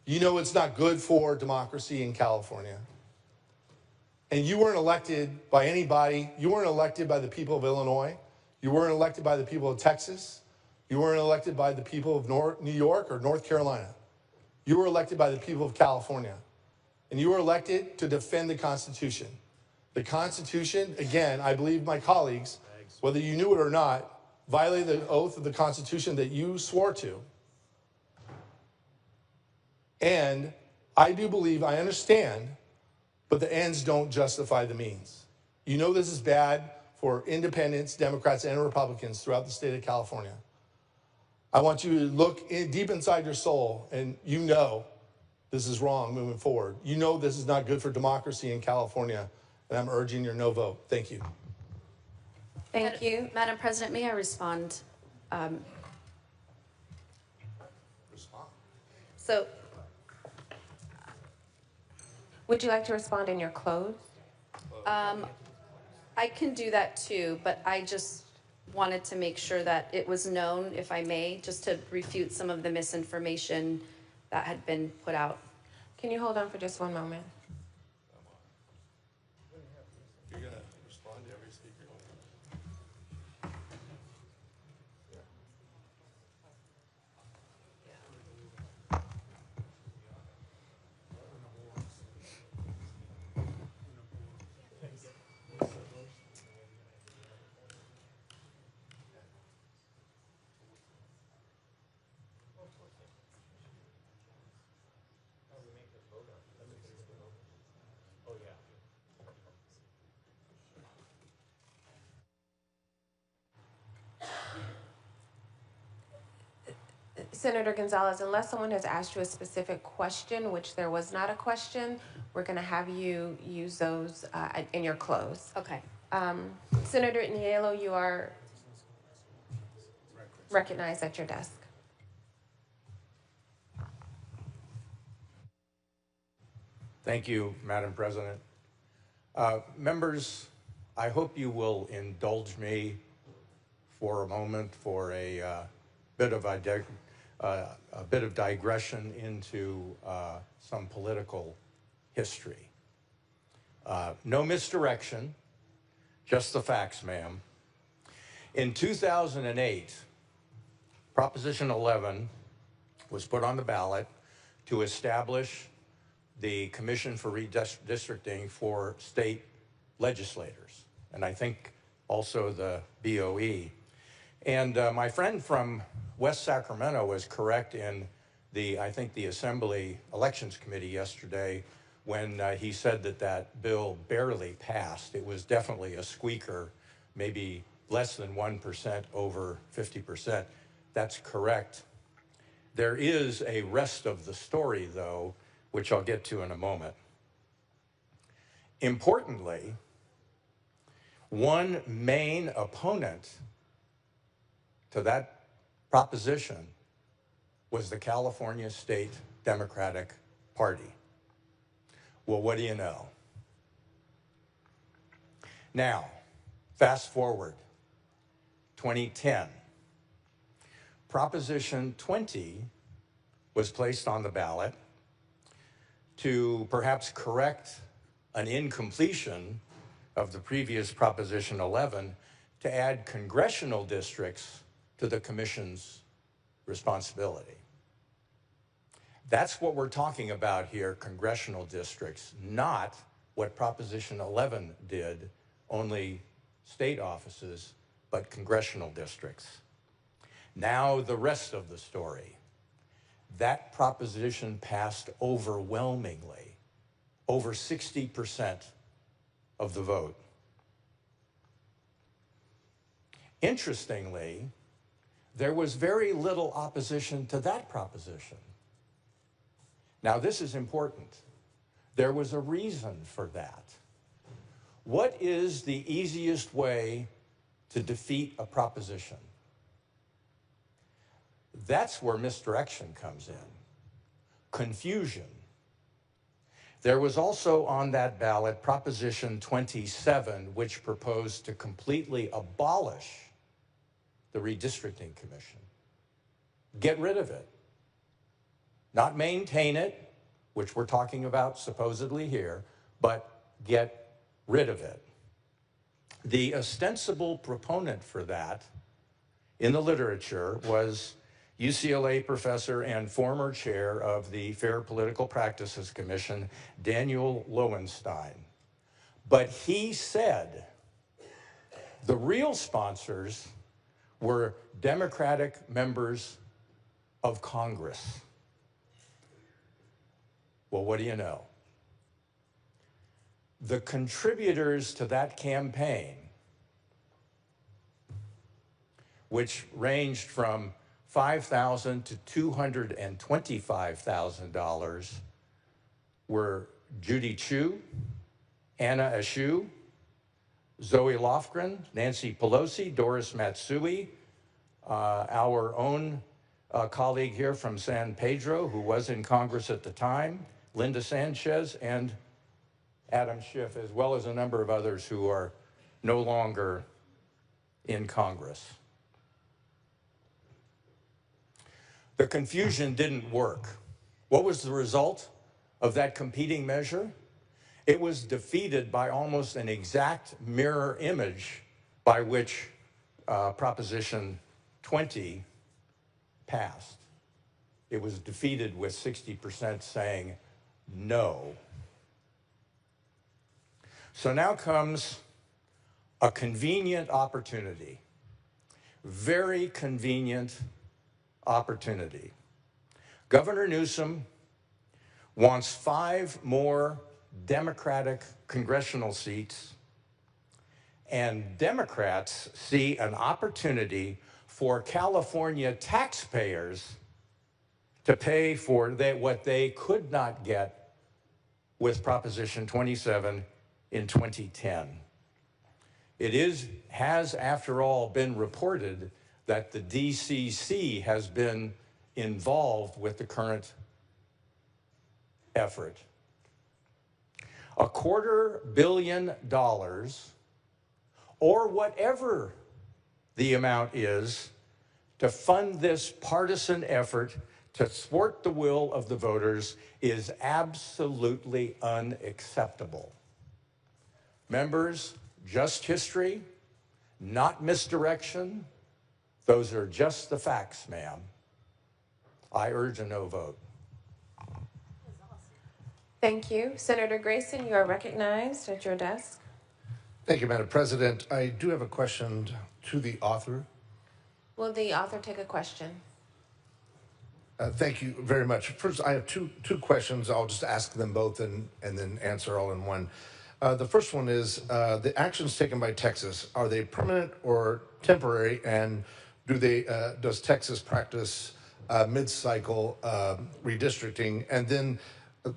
You know it's not good for democracy in California. And you weren't elected by anybody. You weren't elected by the people of Illinois. You weren't elected by the people of Texas. You weren't elected by the people of New York or North Carolina. You were elected by the people of California. And you were elected to defend the Constitution. The Constitution, again, I believe my colleagues, whether you knew it or not, violated the oath of the Constitution that you swore to. And I do believe, I understand, but the ends don't justify the means. You know this is bad for independents, Democrats, and Republicans throughout the state of California. I want you to look deep inside your soul, and you know this is wrong moving forward. You know this is not good for democracy in California, and I'm urging your no vote. Thank you. Thank you. Madam President, may I respond? So, Would you like to respond in your close? I can do that too, but I just wanted to make sure that it was known, if I may, just to refute some of the misinformation that had been put out. Can you hold on for just one moment? You're going to respond to every speaker? Senator Gonzalez, unless someone has asked you a specific question, which there was not a question, we're going to have you use those in your close. Okay. Senator Nielo, you are recognized at your desk. Thank you, Madam President. Members, I hope you will indulge me for a moment for a bit of digression into some political history. No misdirection, just the facts, ma'am. In 2008, Proposition 11 was put on the ballot to establish the Commission for Redistricting for state legislators, and I think also the BOE. And my friend from West Sacramento was correct in I think the Assembly Elections Committee yesterday when he said that that bill barely passed. It was definitely a squeaker, maybe less than 1% over 50%. That's correct. There is a rest of the story, though, which I'll get to in a moment. Importantly, one main opponent to that proposition was the California State Democratic Party. Well, what do you know? Now, fast forward, 2010. Proposition 20 was placed on the ballot to perhaps correct an incompletion of the previous Proposition 11 to add congressional districts to the Commission's responsibility. That's what we're talking about here, congressional districts, not what Proposition 11 did, only state offices, but congressional districts. Now the rest of the story. That proposition passed overwhelmingly, over 60% of the vote. Interestingly, there was very little opposition to that proposition. Now, this is important. There was a reason for that. What is the easiest way to defeat a proposition? That's where misdirection comes in. Confusion. There was also on that ballot Proposition 27, which proposed to completely abolish the Redistricting Commission. Get rid of it. Not maintain it, which we're talking about supposedly here, but get rid of it. The ostensible proponent for that in the literature was UCLA professor and former chair of the Fair Political Practices Commission, Daniel Lowenstein. But he said the real sponsors were Democratic members of Congress. Well, what do you know? The contributors to that campaign, which ranged from $5,000 to $225,000, were Judy Chu, Anna Eshoo, Zoe Lofgren, Nancy Pelosi, Doris Matsui, our own colleague here from San Pedro, who was in Congress at the time, Linda Sanchez, and Adam Schiff, as well as a number of others who are no longer in Congress. The confusion didn't work. What was the result of that competing measure? It was defeated by almost an exact mirror image by which Proposition 20 passed. It was defeated with 60% saying no. So now comes a convenient opportunity, very convenient opportunity. Governor Newsom wants 5 more Democratic congressional seats, and Democrats see an opportunity for California taxpayers to pay for what they could not get with Proposition 27 in 2010. It has, after all, been reported that the DCC has been involved with the current effort. $250 million, or whatever the amount is, to fund this partisan effort to thwart the will of the voters is absolutely unacceptable. Members, just history, not misdirection. Those are just the facts, ma'am. I urge a no vote. Thank you. Senator Grayson, you are recognized at your desk. Thank you, Madam President. I do have a question to the author. Will the author take a question? Thank you very much. First, I have two questions. I'll just ask them both and then answer all in one. The first one is, the actions taken by Texas, are they permanent or temporary? And does Texas practice mid-cycle redistricting? And then,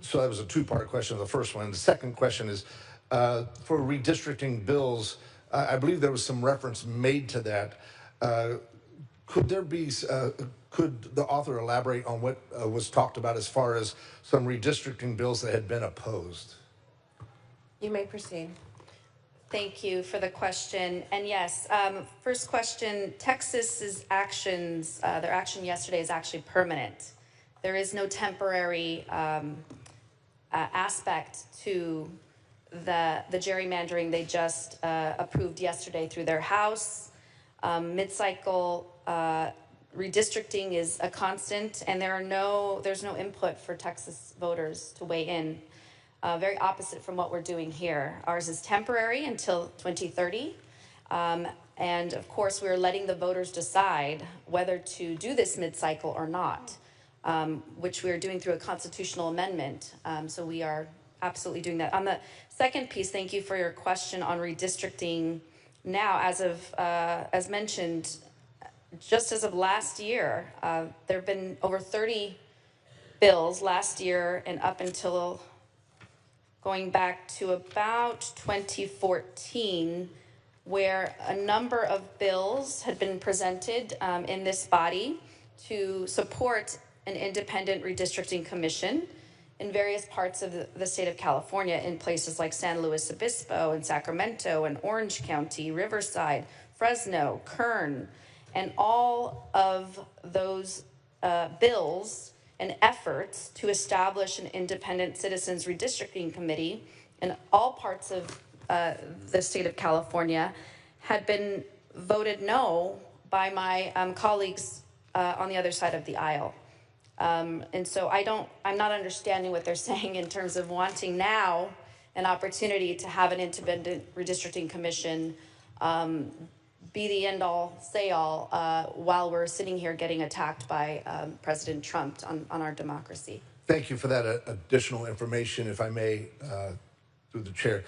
so that was a two-part question, the first one. The second question is, for redistricting bills, I believe there was some reference made to that. Could the author elaborate on what was talked about as far as some redistricting bills that had been opposed? You may proceed. Thank you for the question. And yes, first question, Texas's actions, their action yesterday is actually permanent. There is no temporary aspect to the gerrymandering they just approved yesterday through their House. Mid-cycle redistricting is a constant, and there's no input for Texas voters to weigh in. Very opposite from what we're doing here. Ours is temporary until 2030. And of course, we're letting the voters decide whether to do this mid-cycle or not, which we're doing through a constitutional amendment. So we are absolutely doing that. On the second piece, thank you for your question on redistricting. Now, as mentioned, just as of last year, there have been over 30 bills last year and up until going back to about 2014, where a number of bills had been presented in this body to support an independent redistricting commission in various parts of the state of California, in places like San Luis Obispo and Sacramento and Orange County, Riverside, Fresno, Kern, and all of those bills and efforts to establish an independent citizens redistricting committee in all parts of the state of California had been voted no by my colleagues on the other side of the aisle. And so I'm not understanding what they're saying in terms of wanting now an opportunity to have an independent redistricting commission be the end all, say all, while we're sitting here getting attacked by President Trump on our democracy. Thank you for that additional information, if I may, through the chair.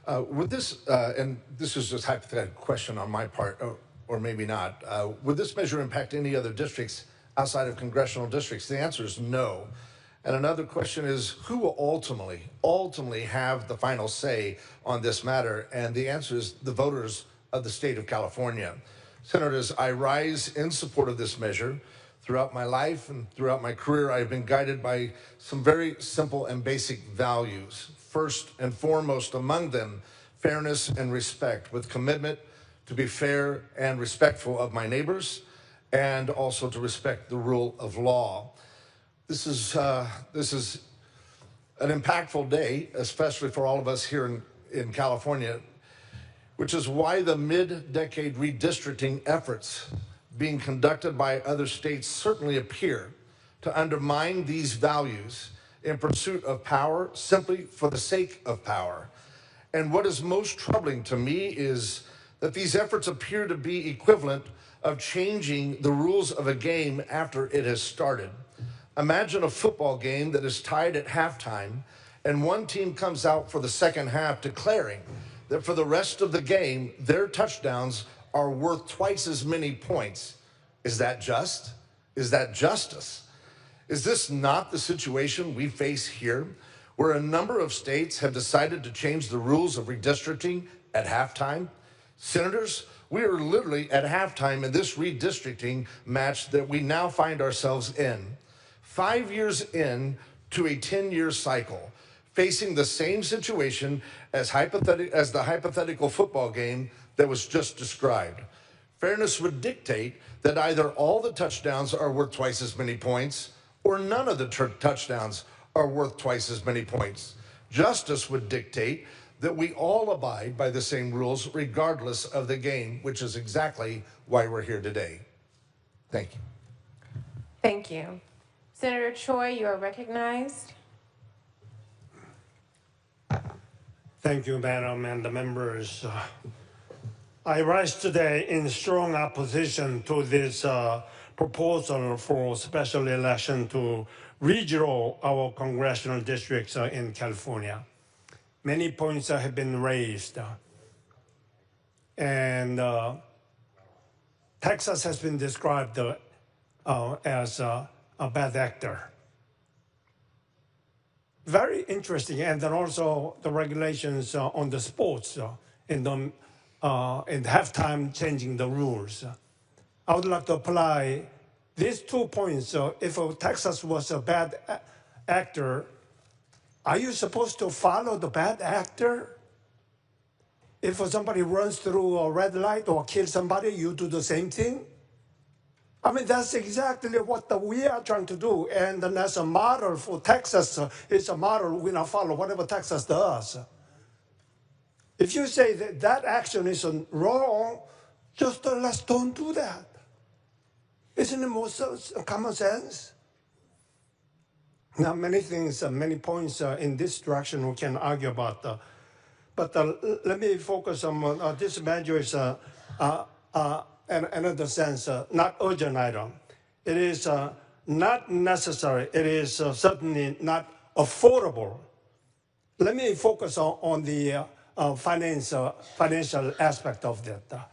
Would this, and this is just a hypothetical question on my part, or maybe not, would this measure impact any other districts outside of congressional districts? The answer is no. And another question is, who will ultimately have the final say on this matter? And the answer is the voters of the state of California. Senators, I rise in support of this measure. Throughout my life and throughout my career, I've been guided by some very simple and basic values. First and foremost among them, fairness and respect, with commitment to be fair and respectful of my neighbors, and also to respect the rule of law. This is an impactful day, especially for all of us here in California, which is why the mid-decade redistricting efforts being conducted by other states certainly appear to undermine these values in pursuit of power simply for the sake of power. And what is most troubling to me is that these efforts appear to be equivalent of changing the rules of a game after it has started. Imagine a football game that is tied at halftime, and one team comes out for the second half declaring that for the rest of the game, their touchdowns are worth twice as many points. Is that just? Is that justice? Is this not the situation we face here, where a number of states have decided to change the rules of redistricting at halftime? Senators, we are literally at halftime in this redistricting match that we now find ourselves in. 5 years in to a 10-year cycle, facing the same situation as the hypothetical football game that was just described. Fairness would dictate that either all the touchdowns are worth twice as many points, or none of the touchdowns are worth twice as many points. Justice would dictate that we all abide by the same rules regardless of the game, which is exactly why we're here today. Thank you. Thank you. Senator Choi, you are recognized. Thank you, Madam, and the members. I rise today in strong opposition to this proposal for special election to redraw our congressional districts in California. Many points have been raised. And Texas has been described as a bad actor. Very interesting, and then also the regulations on the sports in halftime changing the rules. I would like to apply these 2 points. If Texas was a bad actor, are you supposed to follow the bad actor? If somebody runs through a red light or kills somebody, you do the same thing? I mean, that's exactly what we are trying to do. And then as a model for Texas, it's a model we're going to follow, whatever Texas does. If you say that action is wrong, just let's don't do that. Isn't it more common sense? Now, many things, many points in this direction we can argue about. But let me focus on this measure is in another sense, not urgent item. It is not necessary. It is certainly not affordable. Let me focus on the financial aspect of that.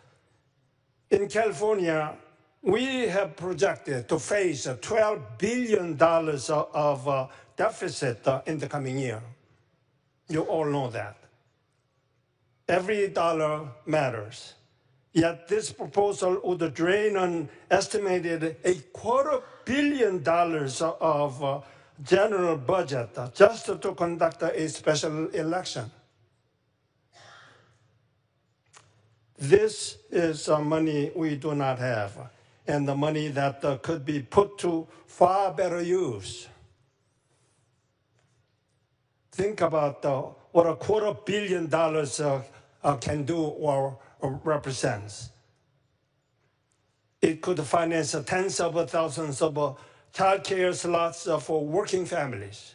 In California, We have projected to face $12 billion of deficit in the coming year. You all know that. Every dollar matters. Yet this proposal would drain an estimated $250 million of general budget just to conduct a special election. This is money we do not have, and the money that could be put to far better use. Think about what $250 million can do or represents. It could finance tens of thousands of child care slots for working families.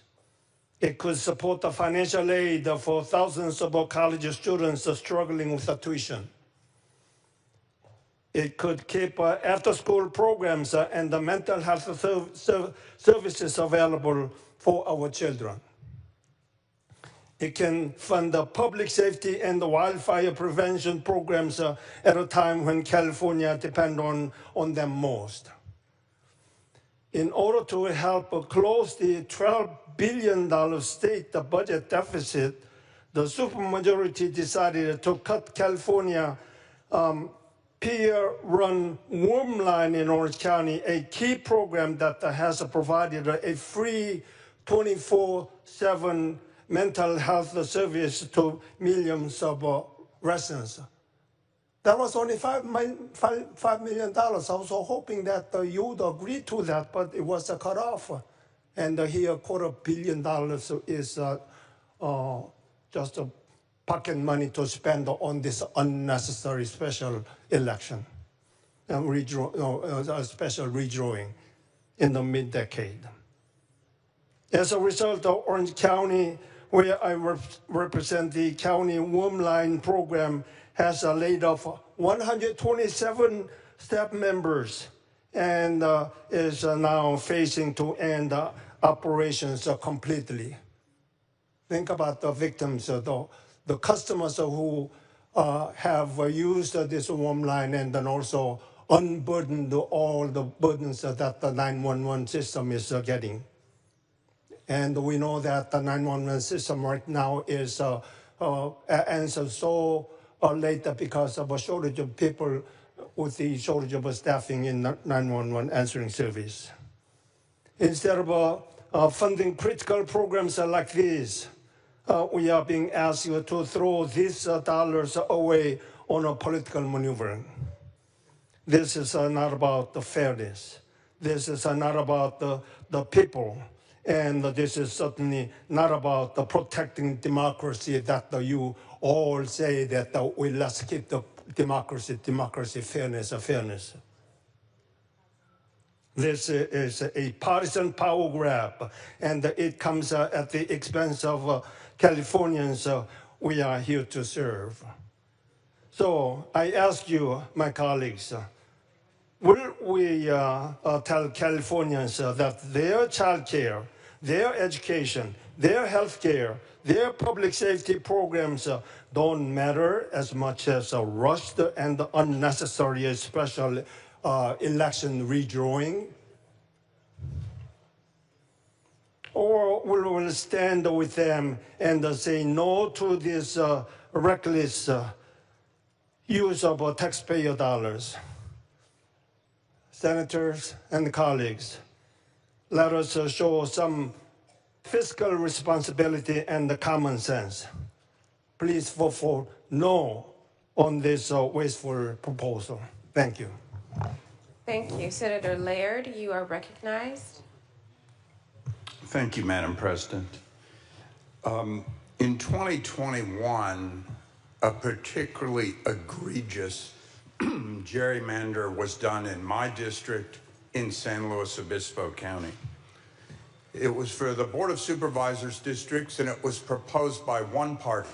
It could support the financial aid for thousands of college students struggling with tuition. It could keep after-school programs and the mental health services available for our children. It can fund the public safety and the wildfire prevention programs at a time when California depends on them most. In order to help close the $12 billion state budget deficit, the supermajority decided to cut California peer-run womb line in Orange County, a key program that has provided a free 24/7 mental health service to millions of residents. That was only $5 million. I was hoping that you would agree to that, but it was cut off. And here, $250 million is just pocket money to spend on this unnecessary special election and a special redrawing in the mid-decade. As a result, Orange County, where I represent the county womb line program, has laid off 127 staff members and is now facing to end operations completely. Think about the victims, the customers who have used this womb line and then also unburdened all the burdens that the 911 system is getting. And we know that the 911 system right now is answered so late because of a shortage of people with the shortage of staffing in 911 answering service. Instead of funding critical programs like these, we are being asked to throw these dollars away on a political maneuvering. This is not about the fairness. This is not about the people. And this is certainly not about protecting democracy that you all say that we let's keep the democracy, fairness. This is a partisan power grab, and it comes at the expense of Californians we are here to serve. So I ask you, my colleagues, will we tell Californians that their child care, their education, their health care, their public safety programs don't matter as much as a rushed and unnecessary special election redrawing? Or will we stand with them and say no to this reckless use of taxpayer dollars? Senators and colleagues, let us show some fiscal responsibility and common sense. Please vote for no on this wasteful proposal. Thank you. Thank you. Senator Laird, you are recognized. Thank you, Madam President. In 2021, a particularly egregious gerrymander was done in my district in San Luis Obispo County. It was for the Board of Supervisors districts, and it was proposed by one party,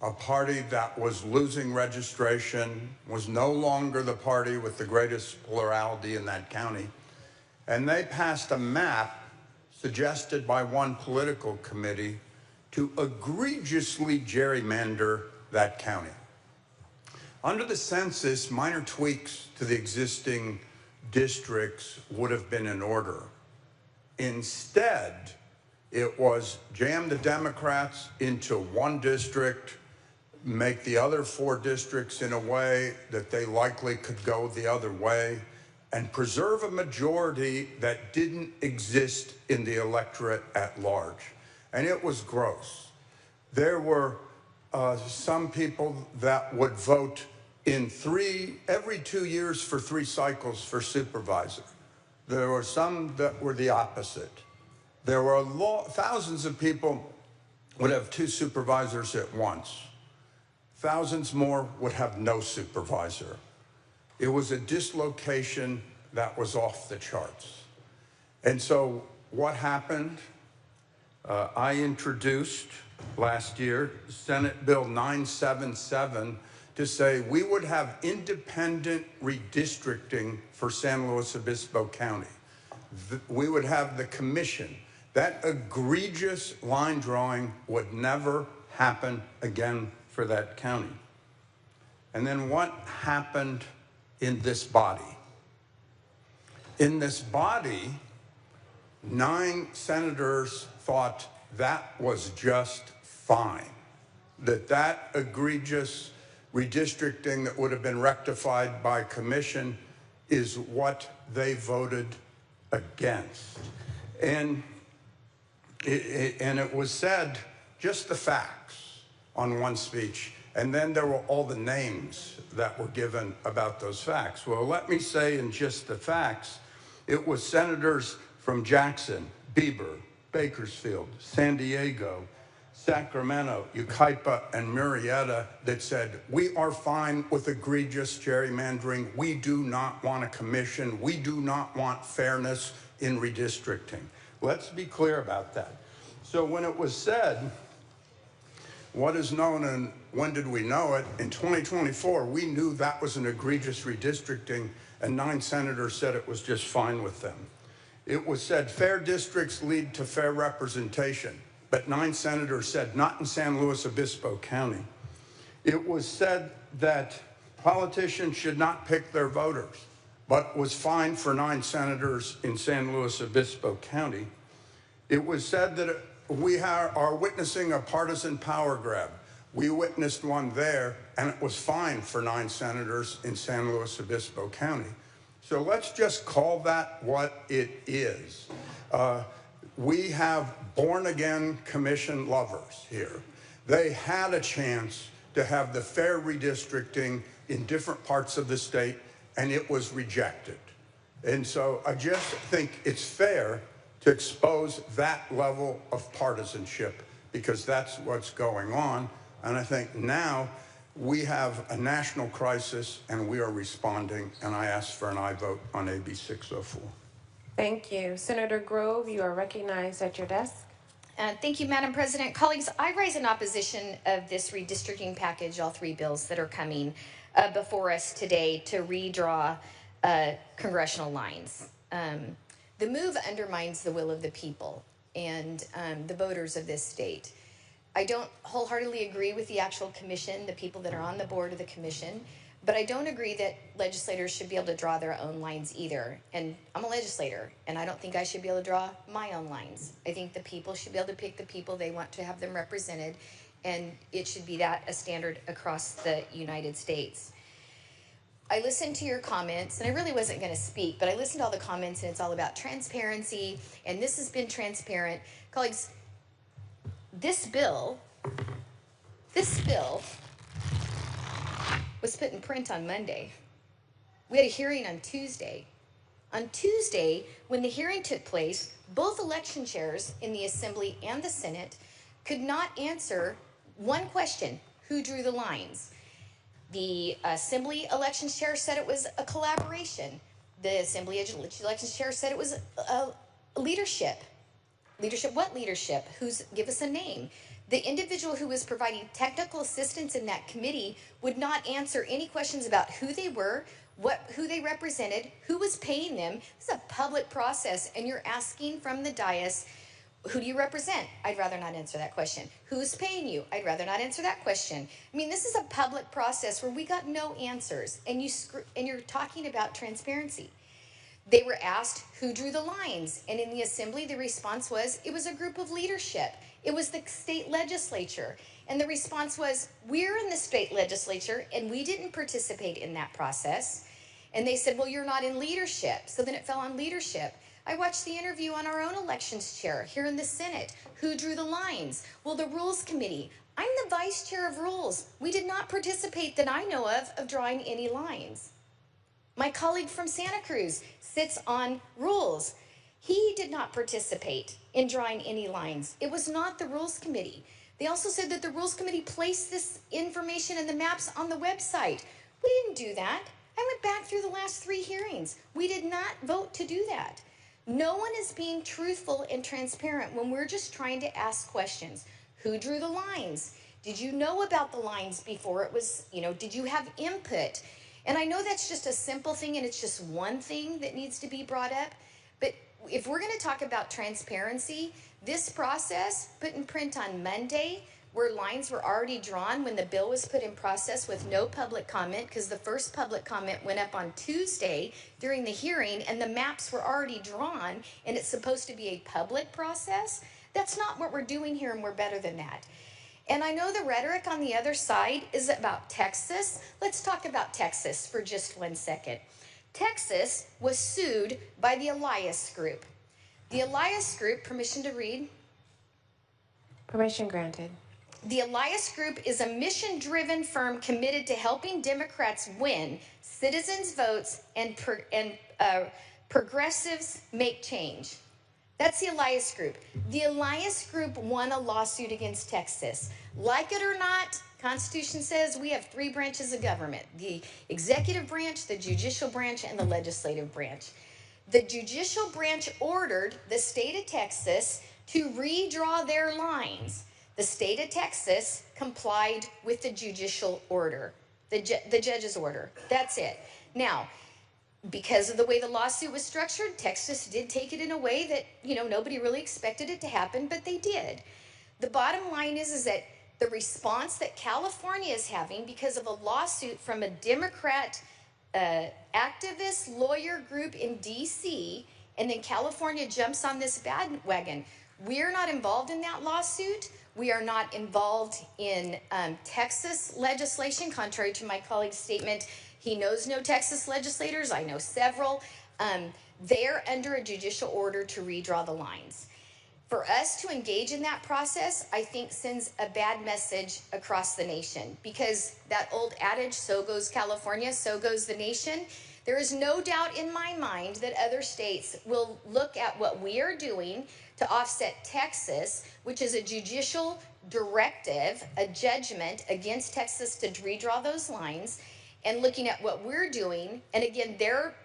a party that was losing registration, was no longer the party with the greatest plurality in that county. And they passed a map suggested by one political committee to egregiously gerrymander that county. Under the census, minor tweaks to the existing districts would have been in order. Instead, it was jam the Democrats into one district, make the other 4 districts in a way that they likely could go the other way, and preserve a majority that didn't exist in the electorate at large. And it was gross. There were some people that would vote in every 2 years for 3 cycles for supervisor. There were some that were the opposite. There were thousands of people would have 2 supervisors at once. Thousands more would have no supervisor. It was a dislocation that was off the charts. And so what happened? I introduced last year Senate Bill 977 to say we would have independent redistricting for San Luis Obispo County. We would have the commission. That egregious line drawing would never happen again for that county. And then what happened in this body? In this body, 9 senators thought that was just fine, that egregious redistricting that would have been rectified by commission is what they voted against. And it was said, just the facts on one speech, and then there were all the names that were given about those facts. Well, let me say in just the facts, it was senators from Jackson, Beaver, Bakersfield, San Diego, Sacramento, Yucaipa, and Murrieta that said, we are fine with egregious gerrymandering. We do not want a commission. We do not want fairness in redistricting. Let's be clear about that. So when it was said, what is known and when did we know it? In 2024, we knew that was an egregious redistricting, and 9 senators said it was just fine with them. It was said fair districts lead to fair representation, but 9 senators said not in San Luis Obispo County. It was said that politicians should not pick their voters, but was fine for 9 senators in San Luis Obispo County. It was said that we are witnessing a partisan power grab. We witnessed one there, and it was fine for 9 senators in San Luis Obispo County. So let's just call that what it is. We have born-again commission lovers here. They had a chance to have the fair redistricting in different parts of the state, and it was rejected. And so I just think it's fair to expose that level of partisanship, because that's what's going on. And I think now we have a national crisis and we are responding, and I ask for an aye vote on AB 604. Thank you. Senator Grove, you are recognized at your desk. Thank you, Madam President. Colleagues, I rise in opposition of this redistricting package, all 3 bills that are coming before us today to redraw congressional lines. The move undermines the will of the people and the voters of this state. I don't wholeheartedly agree with the actual commission, the people that are on the board of the commission, but I don't agree that legislators should be able to draw their own lines either. And I'm a legislator, and I don't think I should be able to draw my own lines. I think the people should be able to pick the people they want to have them represented, and it should be that a standard across the United States. I listened to your comments, and I really wasn't going to speak, but I listened to all the comments, and it's all about transparency, and this has been transparent. Colleagues, this bill was put in print on Monday. We had a hearing on Tuesday. On Tuesday, when the hearing took place, both election chairs in the Assembly and the Senate could not answer one question: who drew the lines? The Assembly Elections Chair said it was a collaboration. The Assembly Elections Chair said it was leadership. Leadership, what leadership? Give us a name. The individual who was providing technical assistance in that committee would not answer any questions about who they were, who they represented, who was paying them. This is a public process, and you're asking from the dais Who do you represent? I'd rather not answer that question. Who's paying you? I'd rather not answer that question. I mean, this is a public process where we got no answers, and you're talking about transparency. They were asked who drew the lines, and in the assembly, the response was it was a group of leadership. It was the state legislature, and the response was we're in the state legislature, and we didn't participate in that process. And they said, well, you're not in leadership. So then it fell on leadership. I watched the interview on our own elections chair here in the Senate. Who drew the lines? Well, the Rules Committee. I'm the vice chair of Rules. We did not participate that I know of drawing any lines. My colleague from Santa Cruz sits on Rules. He did not participate in drawing any lines. It was not the Rules Committee. They also said that the Rules Committee placed this information and the maps on the website. We didn't do that. I went back through the last 3 hearings. We did not vote to do that. No one is being truthful and transparent when we're just trying to ask questions. Who drew the lines? Did you know about the lines before it was, did you have input? And I know that's just a simple thing and it's just one thing that needs to be brought up. But if we're going to talk about transparency, this process put in print on Monday, where lines were already drawn when the bill was put in process with no public comment, because the first public comment went up on Tuesday during the hearing and the maps were already drawn and it's supposed to be a public process. That's not what we're doing here, and we're better than that. And I know the rhetoric on the other side is about Texas. Let's talk about Texas for just 1 second. Texas was sued by the Elias Group. The Elias Group, permission to read? Permission granted. The Elias Group is a mission-driven firm committed to helping Democrats win citizens' votes and progressives make change. That's the Elias Group. The Elias Group won a lawsuit against Texas. Like it or not, Constitution says we have 3 branches of government: the executive branch, the judicial branch, and the legislative branch. The judicial branch ordered the state of Texas to redraw their lines. The state of Texas complied with the judicial order, the judge's order. That's it. Now, because of the way the lawsuit was structured, Texas did take it in a way that, nobody really expected it to happen, but they did. The bottom line is that the response that California is having because of a lawsuit from a Democrat activist lawyer group in D.C., and then California jumps on this bandwagon. We're not involved in that lawsuit. We are not involved in Texas legislation, contrary to my colleague's statement. He knows no Texas legislators. I know several. They're under a judicial order to redraw the lines. For us to engage in that process, I think sends a bad message across the nation, because that old adage, so goes California, so goes the nation. There is no doubt in my mind that other states will look at what we are doing to offset Texas, which is a judicial directive, a judgment against Texas to redraw those lines, and looking at what we're doing. And again, their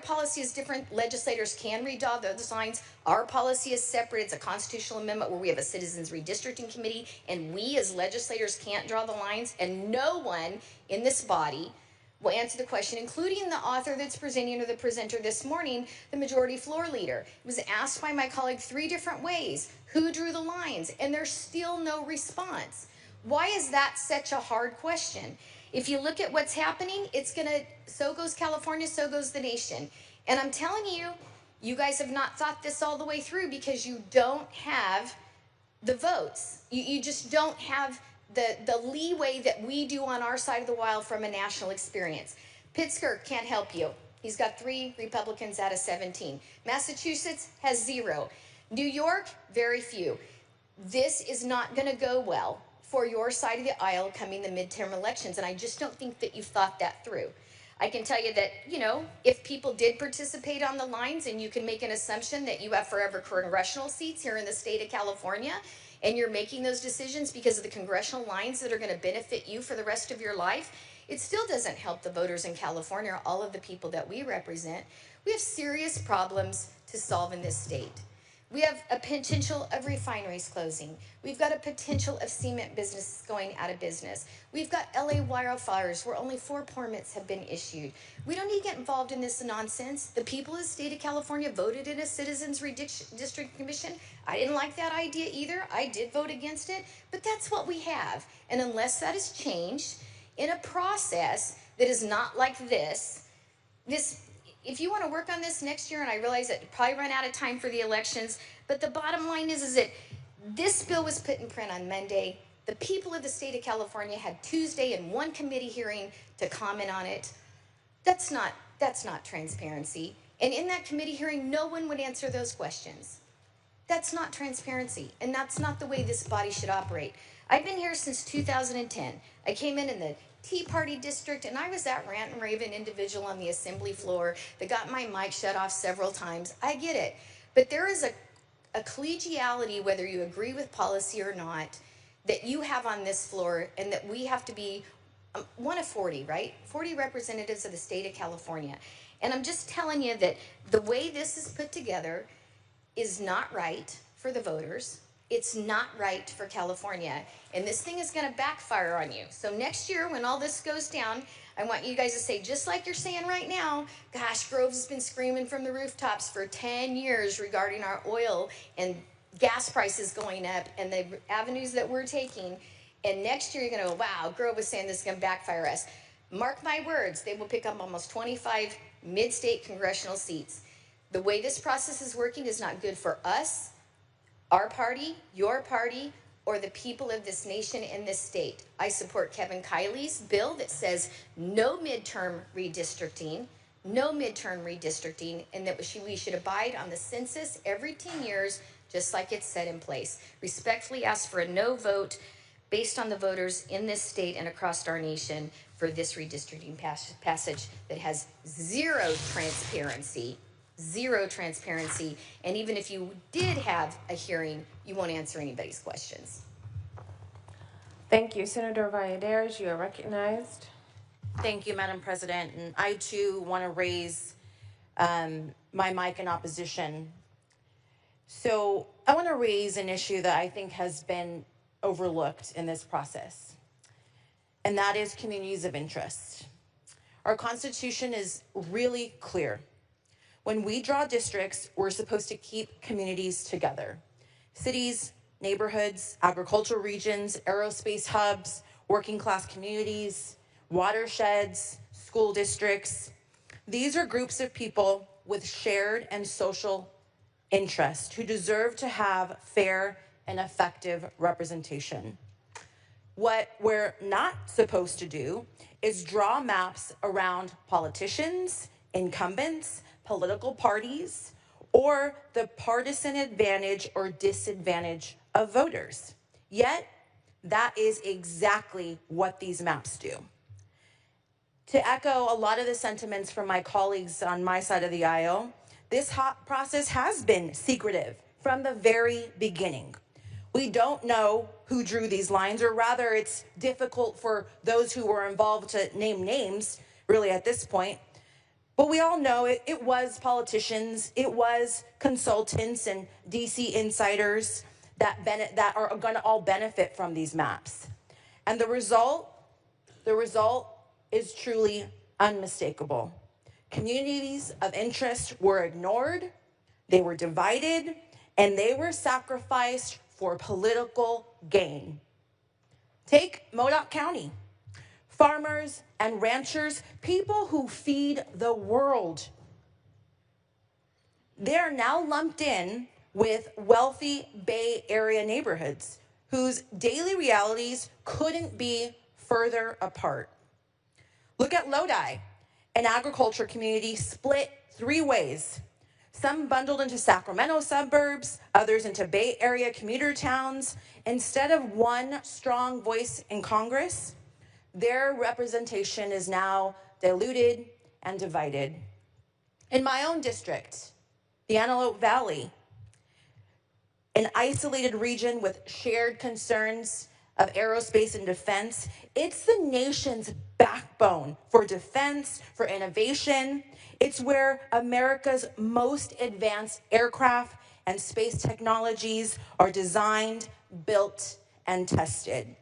policy is different. Legislators can redraw those lines. Our policy is separate. It's a constitutional amendment where we have a citizens redistricting committee, and we as legislators can't draw the lines, and no one in this body will answer the question, including the author that's presenting, or the presenter this morning, the majority floor leader. It was asked by my colleague 3 different ways. Who drew the lines? And there's still no response. Why is that such a hard question? If you look at what's happening, so goes California, so goes the nation. And I'm telling you, you guys have not thought this all the way through, because you don't have the votes. You just don't have the leeway that we do on our side of the aisle from a national experience. Pittsburgh can't help you. He's got 3 Republicans out of 17. Massachusetts has 0. New York, very few. This is not going to go well for your side of the aisle coming the midterm elections, and I just don't think that you've thought that through. I can tell you that, if people did participate on the lines, and you can make an assumption that you have forever congressional seats here in the state of California, and you're making those decisions because of the congressional lines that are going to benefit you for the rest of your life, it still doesn't help the voters in California, or all of the people that we represent. We have serious problems to solve in this state. We have a potential of refineries closing. We've got a potential of cement businesses going out of business. We've got LA wildfires where only 4 permits have been issued. We don't need to get involved in this nonsense. The people of the state of California voted in a citizens redistricting commission. I didn't like that idea either. I did vote against it, but that's what we have. And unless that is changed in a process that is not like this, if you want to work on this next year, and I realize that you probably run out of time for the elections, but the bottom line is that this bill was put in print on Monday. The people of the state of California had Tuesday and 1 committee hearing to comment on it. That's not transparency. And in that committee hearing, no one would answer those questions. That's not transparency, and that's not the way this body should operate. I've been here since 2010. I came in the Tea Party district, and I was that rant and raving individual on the assembly floor that got my mic shut off several times. I get it. But there is a collegiality, whether you agree with policy or not, that you have on this floor, and that we have to be one of 40, right? 40 representatives of the state of California. And I'm just telling you that the way this is put together is not right for the voters. It's not right for California. And this thing is going to backfire on you. So next year, when all this goes down, I want you guys to say, just like you're saying right now, gosh, Groves has been screaming from the rooftops for 10 years regarding our oil and gas prices going up and the avenues that we're taking. And next year, you're going to go, wow, Grove was saying this is going to backfire us. Mark my words, they will pick up almost 25 mid-state congressional seats. The way this process is working is not good for us, our party, your party, or the people of this nation and this state. I support Kevin Kiley's bill that says no midterm redistricting, and that we should abide on the census every 10 years, just like it's set in place. Respectfully ask for a no vote based on the voters in this state and across our nation for this redistricting passage that has zero transparency, and even if you did have a hearing, you won't answer anybody's questions. Thank you. Senator Valladares, you are recognized. Thank you, Madam President. And I, too, want to raise my mic in opposition. So I want to raise an issue that I think has been overlooked in this process, and that is communities of interest. Our Constitution is really clear. When we draw districts, we're supposed to keep communities together. Cities, neighborhoods, agricultural regions, aerospace hubs, working class communities, watersheds, school districts. These are groups of people with shared and social interest who deserve to have fair and effective representation. What we're not supposed to do is draw maps around politicians, incumbents, political parties, or the partisan advantage or disadvantage of voters. Yet, that is exactly what these maps do. To echo a lot of the sentiments from my colleagues on my side of the aisle, this process has been secretive from the very beginning. We don't know who drew these lines, or rather it's difficult for those who were involved to name names, really at this point. But we all know it was politicians, it was consultants and DC insiders that are going to all benefit from these maps. And the result is truly unmistakable. Communities of interest were ignored, they were divided, and they were sacrificed for political gain. Take Modoc County. Farmers and ranchers, people who feed the world. They're now lumped in with wealthy Bay Area neighborhoods whose daily realities couldn't be further apart. Look at Lodi, an agriculture community split 3 ways. Some bundled into Sacramento suburbs, others into Bay Area commuter towns. Instead of one strong voice in Congress, their representation is now diluted and divided. In my own district, the Antelope Valley, an isolated region with shared concerns of aerospace and defense, it's the nation's backbone for defense, for innovation. It's where America's most advanced aircraft and space technologies are designed, built, and tested.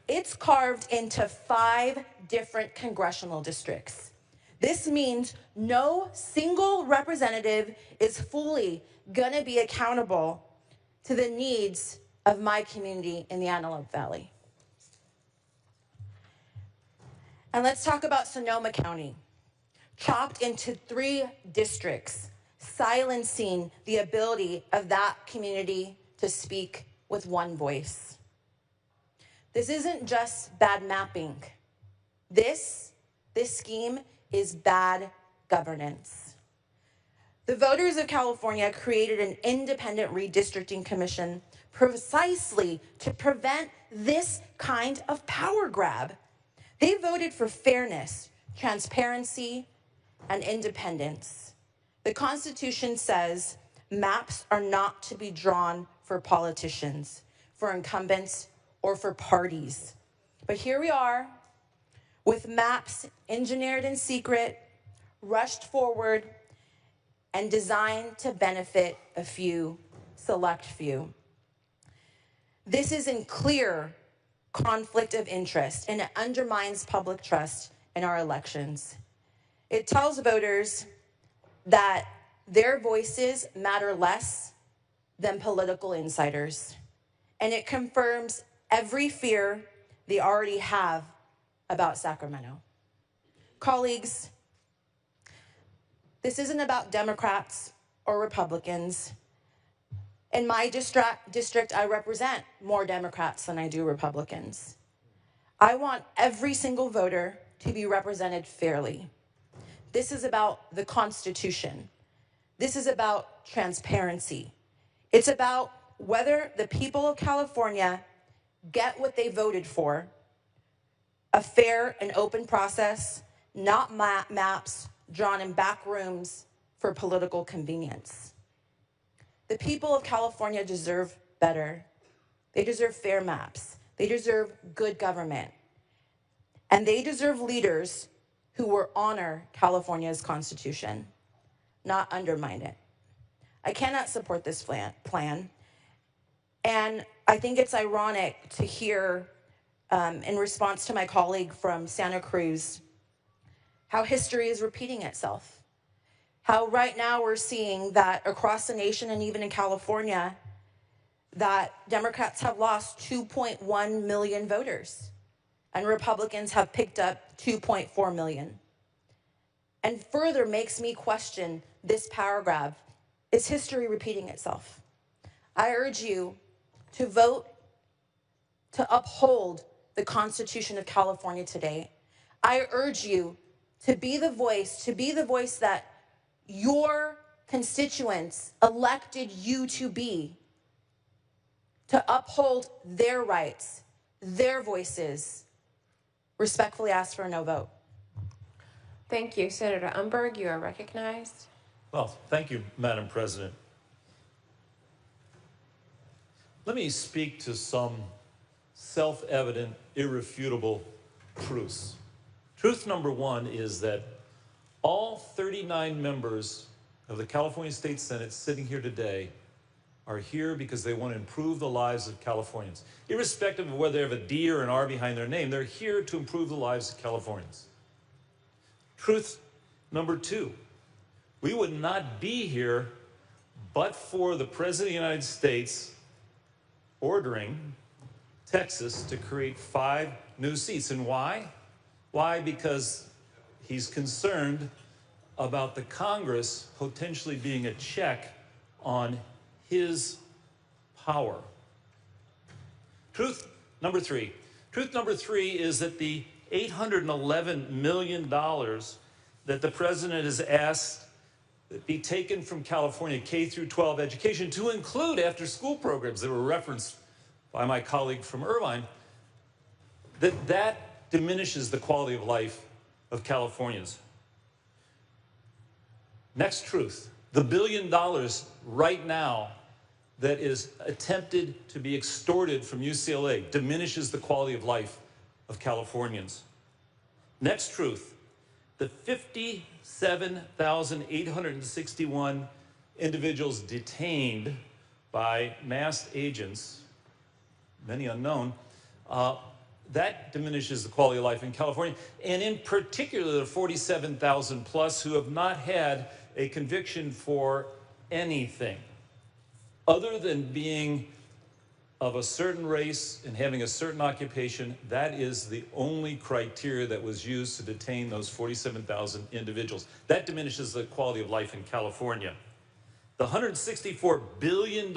It's carved into 5 different congressional districts. This means no single representative is fully gonna be accountable to the needs of my community in the Antelope Valley. And let's talk about Sonoma County, chopped into 3 districts, silencing the ability of that community to speak with one voice. This isn't just bad mapping. This scheme is bad governance. The voters of California created an independent redistricting commission precisely to prevent this kind of power grab. They voted for fairness, transparency, and independence. The Constitution says maps are not to be drawn for politicians, for incumbents, or for parties. But here we are, with maps engineered in secret, rushed forward, and designed to benefit a few, select few. This is in clear conflict of interest, and it undermines public trust in our elections. It tells voters that their voices matter less than political insiders, and it confirms every fear they already have about Sacramento. Colleagues, this isn't about Democrats or Republicans. In my district, I represent more Democrats than I do Republicans. I want every single voter to be represented fairly. This is about the Constitution. This is about transparency. It's about whether the people of California get what they voted for, a fair and open process, not maps drawn in back rooms for political convenience. The people of California deserve better. They deserve fair maps. They deserve good government. And they deserve leaders who will honor California's Constitution, not undermine it. I cannot support this plan. And I think it's ironic to hear, in response to my colleague from Santa Cruz, how history is repeating itself. How right now we're seeing that across the nation and even in California, that Democrats have lost 2.1 million voters and Republicans have picked up 2.4 million. And further makes me question this power grab. Is history repeating itself? I urge you to vote to uphold the Constitution of California today. I urge you to be the voice that your constituents elected you to be, to uphold their rights, their voices. Respectfully ask for a no vote. Thank you. Senator Umberg, you are recognized. Well, thank you, Madam President. Let me speak to some self-evident, irrefutable truths. Truth number 1 is that all 39 members of the California State Senate sitting here today are here because they want to improve the lives of Californians. Irrespective of whether they have a D or an R behind their name, they're here to improve the lives of Californians. Truth number 2, we would not be here but for the President of the United States ordering Texas to create 5 new seats. And why? Why? Because he's concerned about the Congress potentially being a check on his power. Truth number 3. Truth number 3 is that the $811 million that the president has asked that be taken from California K through 12 education to include after-school programs that were referenced by my colleague from Irvine, that diminishes the quality of life of Californians. Next truth, the $1 billion right now that is attempted to be extorted from UCLA diminishes the quality of life of Californians. Next truth, the 57,861 individuals detained by masked agents, many unknown, that diminishes the quality of life in California. And in particular, the 47,000 plus who have not had a conviction for anything other than being of a certain race and having a certain occupation. That is the only criteria that was used to detain those 47,000 individuals. That diminishes the quality of life in California. The $164 billion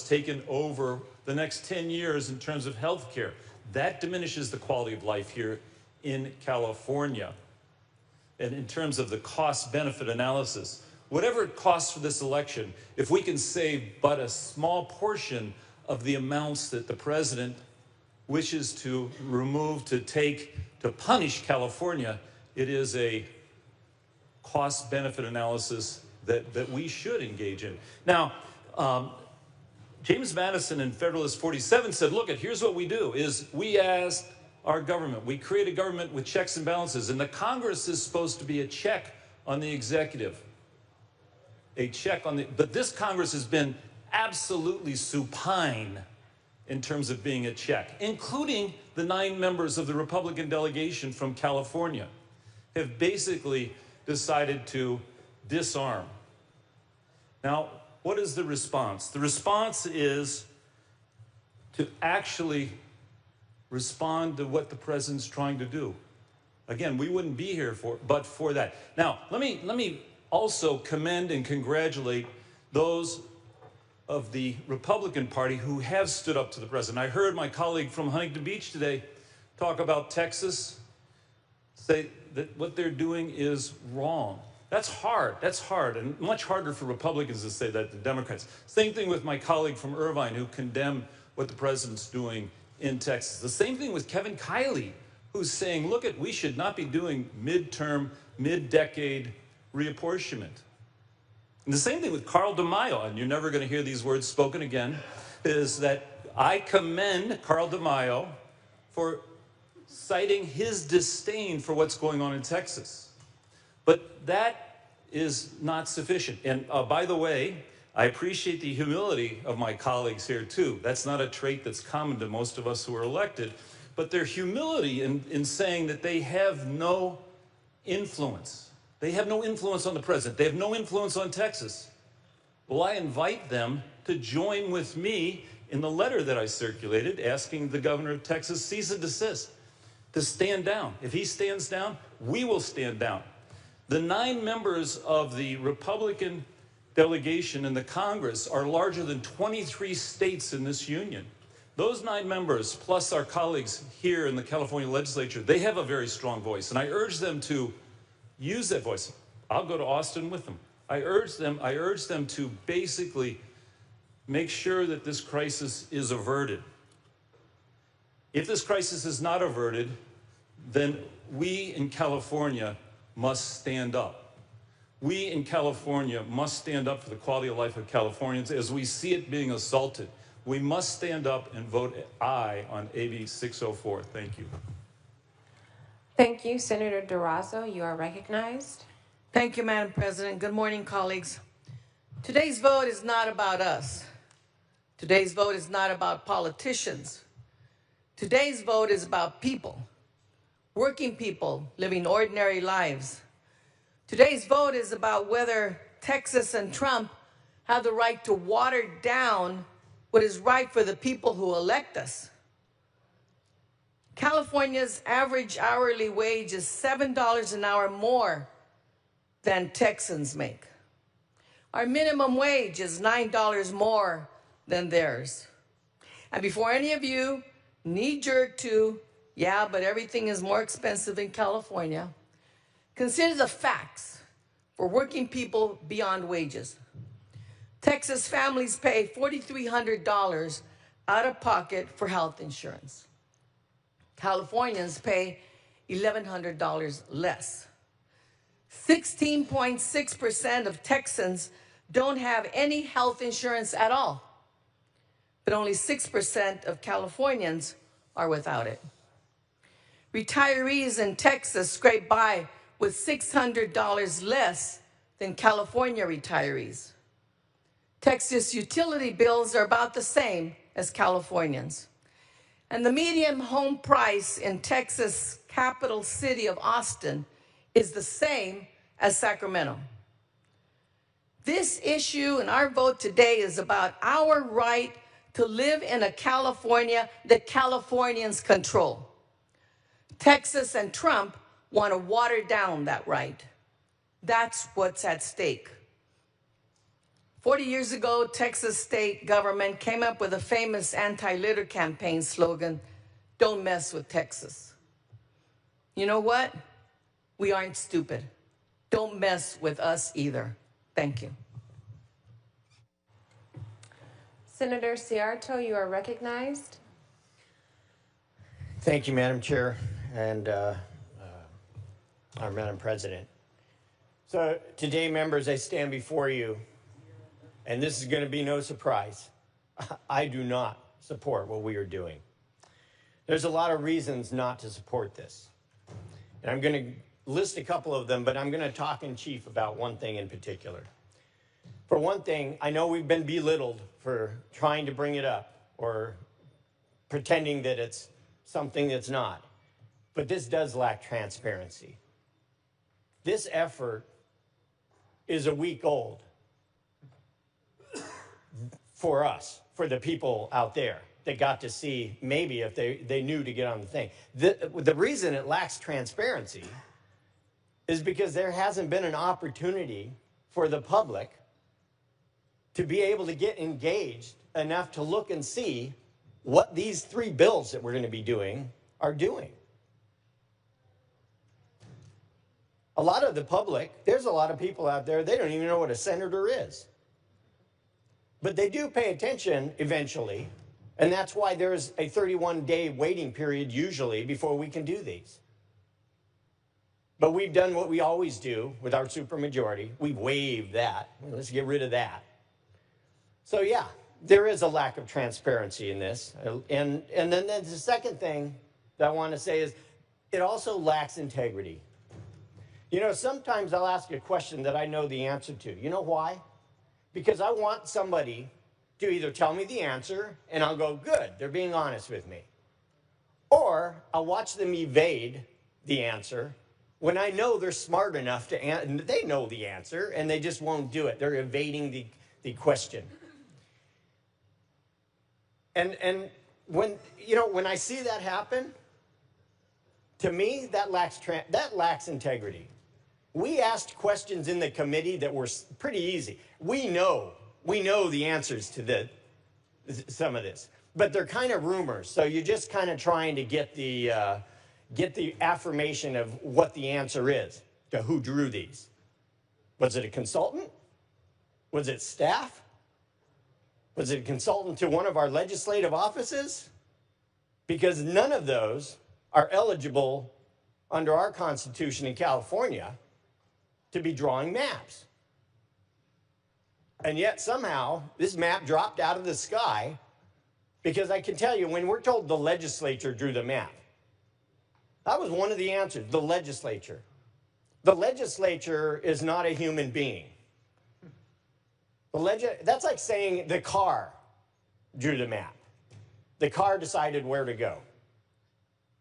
taken over the next 10 years in terms of health care, that diminishes the quality of life here in California. And in terms of the cost-benefit analysis, whatever it costs for this election, if we can save but a small portion of the amounts that the president wishes to remove to punish California, it is a cost-benefit analysis that we should engage in. Now, James Madison in Federalist 47 said, look, here's what we do, is we as our government, we create a government with checks and balances, and the Congress is supposed to be a check on the executive. But this Congress has been absolutely supine in terms of being a check, including the 9 members of the Republican delegation from California have basically decided to disarm. Now, what is the response? The response is to actually respond to what the president's trying to do. Again, we wouldn't be here but for that. Now, let me also commend and congratulate those of the Republican Party who have stood up to the president. I heard my colleague from Huntington Beach today talk about Texas, say that what they're doing is wrong. That's hard, and much harder for Republicans to say that than Democrats. Same thing with my colleague from Irvine who condemned what the president's doing in Texas. The same thing with Kevin Kiley, who's saying, look, we should not be doing midterm, mid-decade reapportionment. And the same thing with Carl DeMaio, and you're never going to hear these words spoken again, is that I commend Carl DeMaio for citing his disdain for what's going on in Texas. But that is not sufficient. And by the way, I appreciate the humility of my colleagues here too. That's not a trait that's common to most of us who are elected, but their humility in saying that they have no influence. They have no influence on the president. They have no influence on Texas. Well, I invite them to join with me in the letter that I circulated asking the governor of Texas, cease and desist, to stand down. If he stands down, we will stand down. The 9 members of the Republican delegation in the Congress are larger than 23 states in this union. Those 9 members, plus our colleagues here in the California legislature, they have a very strong voice, and I urge them to use that voice. I'll go to Austin with them. I urge them to basically make sure that this crisis is averted. If this crisis is not averted, then we in California must stand up. We in California must stand up for the quality of life of Californians as we see it being assaulted. We must stand up and vote aye on AB 604. Thank you. Thank you. Senator Durazo, you are recognized. Thank you, Madam President. Good morning, colleagues. Today's vote is not about us. Today's vote is not about politicians. Today's vote is about people, working people living ordinary lives. Today's vote is about whether Texas and Trump have the right to water down what is right for the people who elect us. California's average hourly wage is $7 an hour more than Texans make. Our minimum wage is $9 more than theirs. And before any of you knee-jerk to, yeah, but everything is more expensive in California, consider the facts for working people beyond wages. Texas families pay $4,300 out of pocket for health insurance. Californians pay $1,100 less. 16.6% of Texans don't have any health insurance at all, but only 6% of Californians are without it. Retirees in Texas scrape by with $600 less than California retirees. Texas utility bills are about the same as Californians. And the median home price in Texas' capital city of Austin is the same as Sacramento. This issue and our vote today is about our right to live in a California that Californians control. Texas and Trump want to water down that right. That's what's at stake. 40 years ago, Texas state government came up with a famous anti-litter campaign slogan, "Don't mess with Texas." You know what? We aren't stupid. Don't mess with us either. Thank you. Senator Ciarto, you are recognized. Thank you, Madam Chair and our Madam President. So today, members, I stand before you, and this is going to be no surprise. I do not support what we are doing. There's a lot of reasons not to support this. And I'm going to list a couple of them, but I'm going to talk in chief about one thing in particular. For one thing, I know we've been belittled for trying to bring it up or pretending that it's something that's not. But this does lack transparency. This effort is a week old for us, for the people out there that got to see maybe if they knew to get on the thing. The reason it lacks transparency is because there hasn't been an opportunity for the public to be able to get engaged enough to look and see what these 3 bills that we're going to be doing are doing. A lot of the public, there's a lot of people out there, they don't even know what a senator is. But they do pay attention eventually, and that's why there's a 31-day waiting period usually before we can do these. But we've done what we always do with our supermajority. We've waived that. Let's get rid of that. So yeah, there is a lack of transparency in this. And then the second thing that I want to say is it also lacks integrity. You know, sometimes I'll ask a question that I know the answer to. You know why? Because I want somebody to either tell me the answer and I'll go, good, they're being honest with me. Or I'll watch them evade the answer when I know they're smart enough to answer, they know the answer and they just won't do it. They're evading the question. And when I see that happen, to me, that lacks integrity. We asked questions in the committee that were pretty easy. We know the answers to some of this, but they're kind of rumors. So you're just kind of trying to get the affirmation of what the answer is to who drew these. Was it a consultant? Was it staff? Was it a consultant to one of our legislative offices? Because none of those are eligible under our Constitution in California to be drawing maps. And yet somehow this map dropped out of the sky, because I can tell you, when we're told the legislature drew the map, that was one of the answers, the legislature. The legislature is not a human being. That's like saying the car drew the map. The car decided where to go.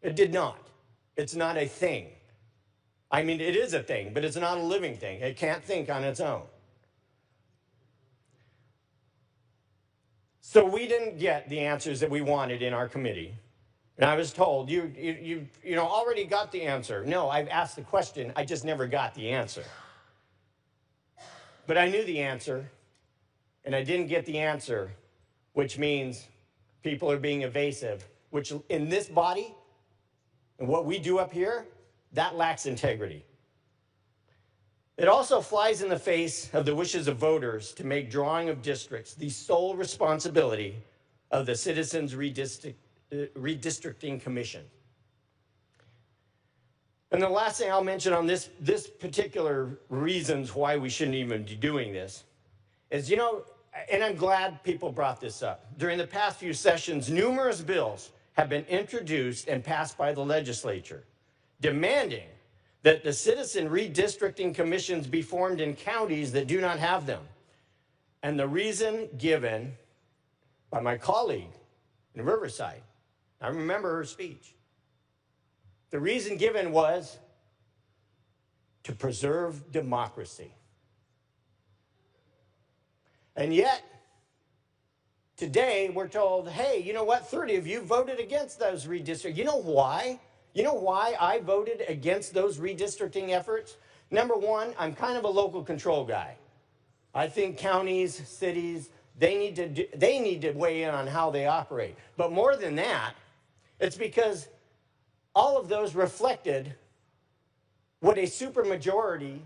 It did not. It's not a thing. I mean, it is a thing, but it's not a living thing. It can't think on its own. So we didn't get the answers that we wanted in our committee. And I was told, you already got the answer. No, I've asked the question, I just never got the answer. But I knew the answer, and I didn't get the answer, which means people are being evasive, which in this body, and what we do up here, that lacks integrity. It also flies in the face of the wishes of voters to make drawing of districts the sole responsibility of the Citizens Redistricting Commission. And the last thing I'll mention on this particular reasons why we shouldn't even be doing this is, and I'm glad people brought this up. During the past few sessions, numerous bills have been introduced and passed by the legislature demanding that the citizen redistricting commissions be formed in counties that do not have them. And the reason given by my colleague in Riverside, I remember her speech. The reason given was to preserve democracy. And yet, today we're told, hey, you know what? 30 of you voted against those redistricting. You know why? You know why I voted against those redistricting efforts? Number one, I'm kind of a local control guy. I think counties, cities, they need to weigh in on how they operate. But more than that, it's because all of those reflected what a supermajority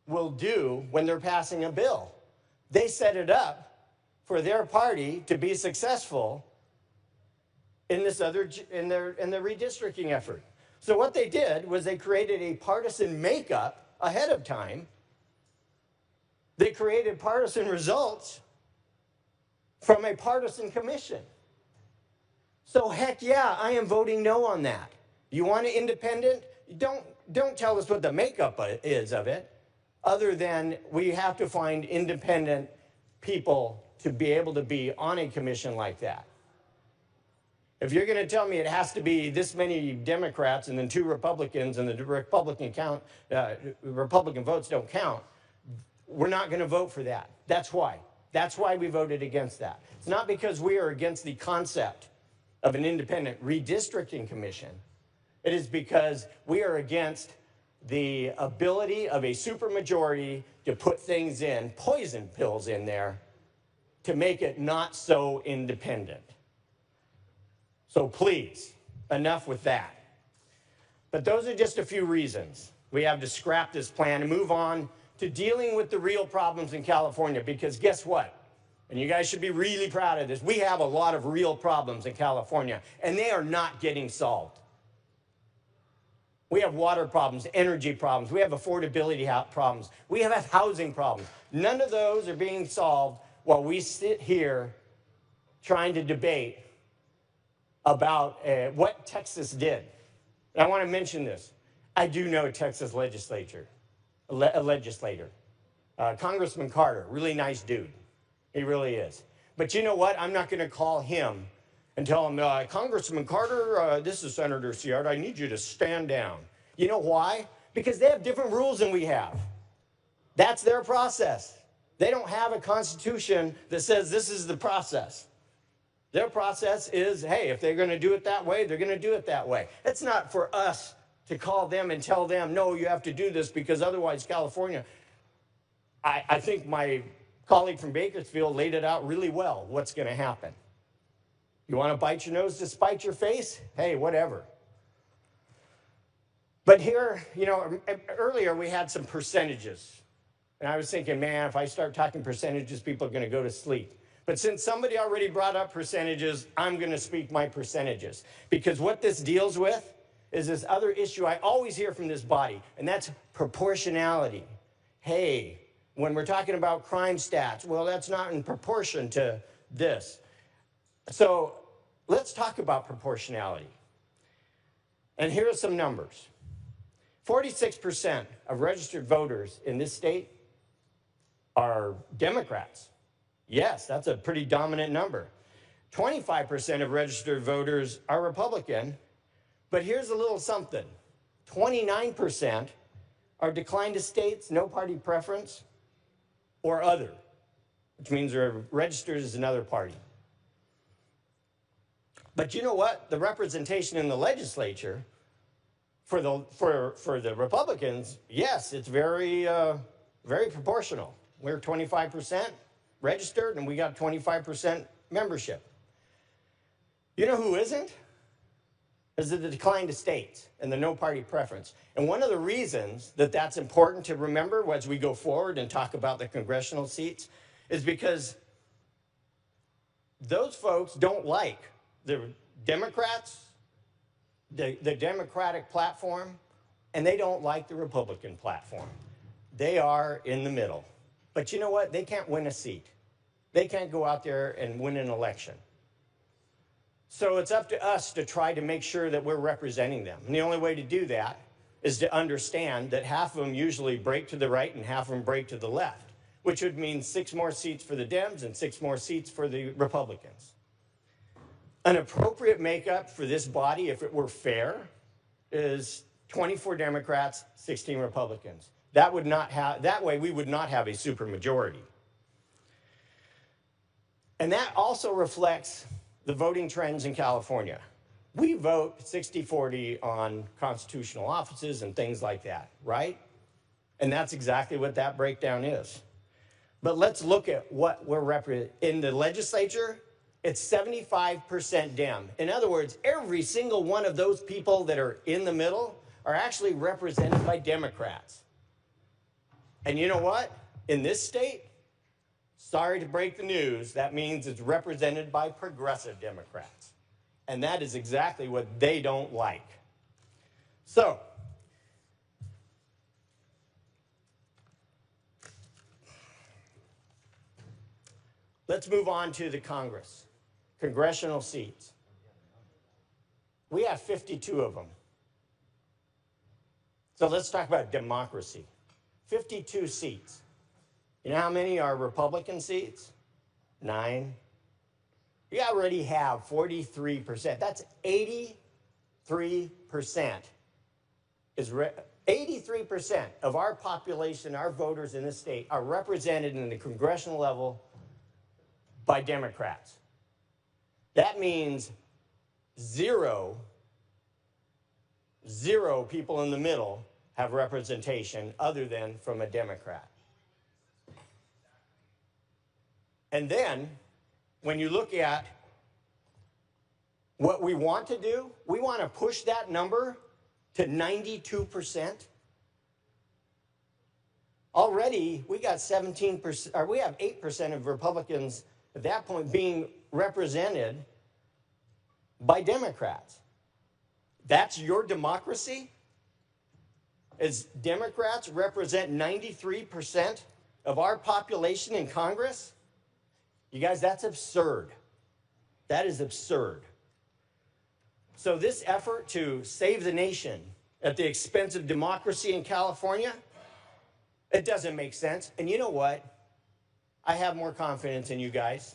will do when they're passing a bill. They set it up for their party to be successful in this in their redistricting effort. So what they did was they created a partisan makeup ahead of time. They created partisan results from a partisan commission. So heck yeah, I am voting no on that. You want an independent? Don't tell us what the makeup is of it, other than we have to find independent people to be able to be on a commission like that. If you're going to tell me it has to be this many Democrats and then 2 Republicans and the Republican votes don't count, we're not going to vote for that. That's why. That's why we voted against that. It's not because we are against the concept of an independent redistricting commission. It is because we are against the ability of a supermajority to put things in, poison pills in there, to make it not so independent. So please, enough with that. But those are just a few reasons we have to scrap this plan and move on to dealing with the real problems in California, because guess what? And you guys should be really proud of this. We have a lot of real problems in California, and they are not getting solved. We have water problems, energy problems. We have affordability problems. We have housing problems. None of those are being solved while we sit here trying to debate about what Texas did. And I want to mention this. I do know a Texas legislator. Congressman Carter, really nice dude. He really is. But you know what? I'm not going to call him and tell him, Congressman Carter, this is Senator Ciard, I need you to stand down. You know why? Because they have different rules than we have. That's their process. They don't have a constitution that says this is the process. Their process is, hey, if they're going to do it that way, they're going to do it that way. It's not for us to call them and tell them, no, you have to do this because otherwise California. I think my colleague from Bakersfield laid it out really well, what's going to happen. You want to bite your nose to spite your face? Hey, whatever. But here, you know, earlier we had some percentages. And I was thinking, man, if I start talking percentages, people are going to go to sleep. But since somebody already brought up percentages, I'm going to speak my percentages. Because what this deals with is this other issue I always hear from this body, and that's proportionality. Hey, when we're talking about crime stats, well, that's not in proportion to this. So let's talk about proportionality. And here are some numbers. 46% of registered voters in this state are Democrats. Yes, that's a pretty dominant number. 25% of registered voters are Republican, but here's a little something. 29% are declined to states, no party preference, or other, which means they're registered as another party. But you know what? The representation in the legislature for the Republicans, yes, it's very proportional. We're 25% registered, and we got 25% membership. You know who isn't? Is the decline to states and the no party preference. And one of the reasons that that's important to remember as we go forward and talk about the congressional seats is because those folks don't like the Democrats, the Democratic platform, and they don't like the Republican platform. They are in the middle. But you know what? They can't win a seat. They can't go out there and win an election. So it's up to us to try to make sure that we're representing them. And the only way to do that is to understand that half of them usually break to the right and half of them break to the left. which would mean 6 more seats for the Dems and 6 more seats for the Republicans. An appropriate makeup for this body, if it were fair, is 24 Democrats, 16 Republicans. That way we would not have a supermajority. And that also reflects the voting trends in California. We vote 60-40 on constitutional offices and things like that, right? And that's exactly what that breakdown is. But let's look at what we're representing. In the legislature, it's 75% Dem. In other words, every single one of those people that are in the middle are actually represented by Democrats. And you know what? In this state, sorry to break the news, that means it's represented by progressive Democrats. And that is exactly what they don't like. So, let's move on to the Congress, congressional seats. We have 52 of them. So let's talk about democracy. 52 seats. You know how many are Republican seats? 9. You already have 43%. That's 83%. 83% of our population, our voters in this state, are represented in the congressional level by Democrats. That means zero people in the middle have representation other than from a Democrat. And then, when you look at what we want to do, we want to push that number to 92%. Already, we got 17%, or we have 8% of Republicans at that point being represented by Democrats. That's your democracy? As Democrats represent 93% of our population in Congress? You guys, that's absurd. That is absurd. So this effort to save the nation at the expense of democracy in California, it doesn't make sense. And you know what? I have more confidence in you guys.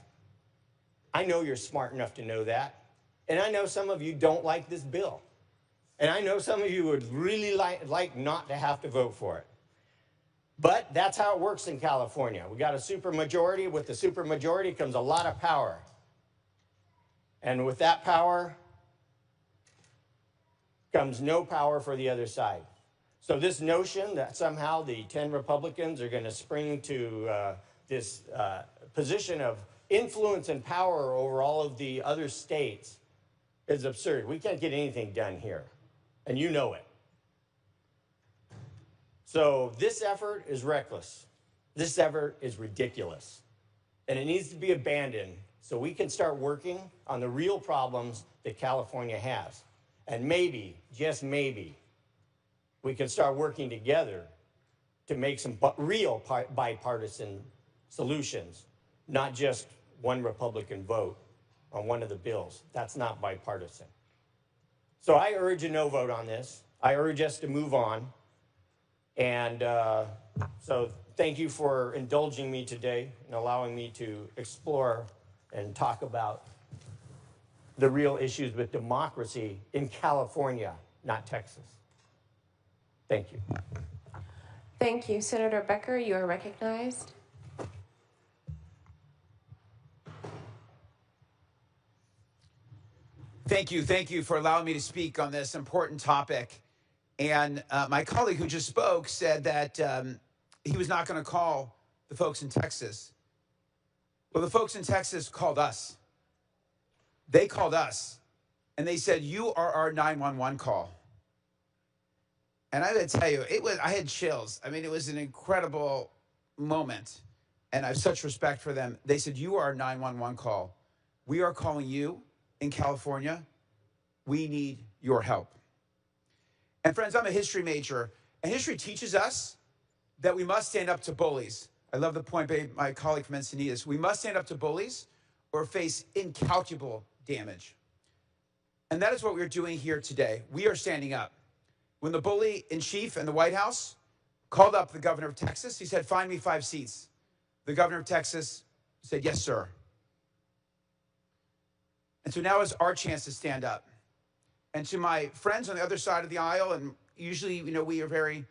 I know you're smart enough to know that. And I know some of you don't like this bill. And I know some of you would really like not to have to vote for it. But that's how it works in California. We got a supermajority. With the supermajority comes a lot of power. And with that power comes no power for the other side. So this notion that somehow the 10 Republicans are going to spring to this position of influence and power over all of the other states is absurd. We can't get anything done here. And you know it. So this effort is reckless. This effort is ridiculous. And it needs to be abandoned so we can start working on the real problems that California has. And maybe, just maybe, we can start working together to make some real bipartisan solutions, not just one Republican vote on one of the bills. That's not bipartisan. So I urge a no vote on this. I urge us to move on. And so thank you for indulging me today and allowing me to explore and talk about the real issues with democracy in California, not Texas. Thank you. Thank you. Senator Becker, you are recognized. Thank you for allowing me to speak on this important topic. And my colleague who just spoke said that he was not going to call the folks in Texas. Well, the folks in Texas called us. They called us, and they said, "You are our 911 call." And I got to tell you, I had chills. I mean, it was an incredible moment, and I have such respect for them. They said, "You are our 911 call. We are calling you in California. We need your help." And friends, I'm a history major, and history teaches us that we must stand up to bullies. I love the point made by my colleague from Encinitas. We must stand up to bullies or face incalculable damage. And that is what we're doing here today. We are standing up. When the bully in chief in the White House called up the governor of Texas, he said, "Find me 5 seats." the governor of Texas said, yes, sir. And so now is our chance to stand up. And to my friends on the other side of the aisle, and usually, we are very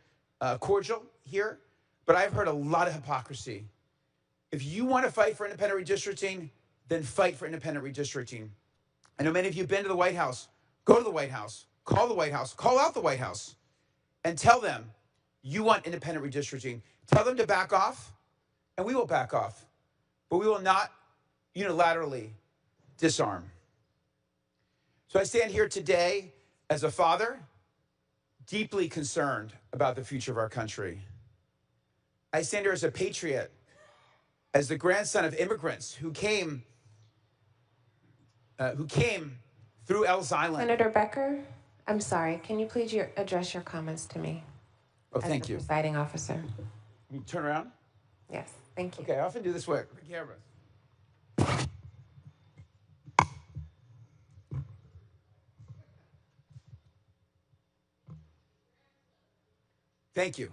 cordial here, but I've heard a lot of hypocrisy. If you want to fight for independent redistricting, then fight for independent redistricting. I know many of you have been to the White House. Go to the White House, call the White House, call out the White House, and tell them you want independent redistricting. Tell them to back off, and we will back off. But we will not unilaterally disarm. So I stand here today as a father, deeply concerned about the future of our country. I stand here as a patriot, as the grandson of immigrants who came through Ellis Island. Senator Becker, I'm sorry. Can you please address your comments to me? Oh, thank you. Presiding officer. You turn around? Yes, thank you. Okay, I often do this way. The camera. Thank you.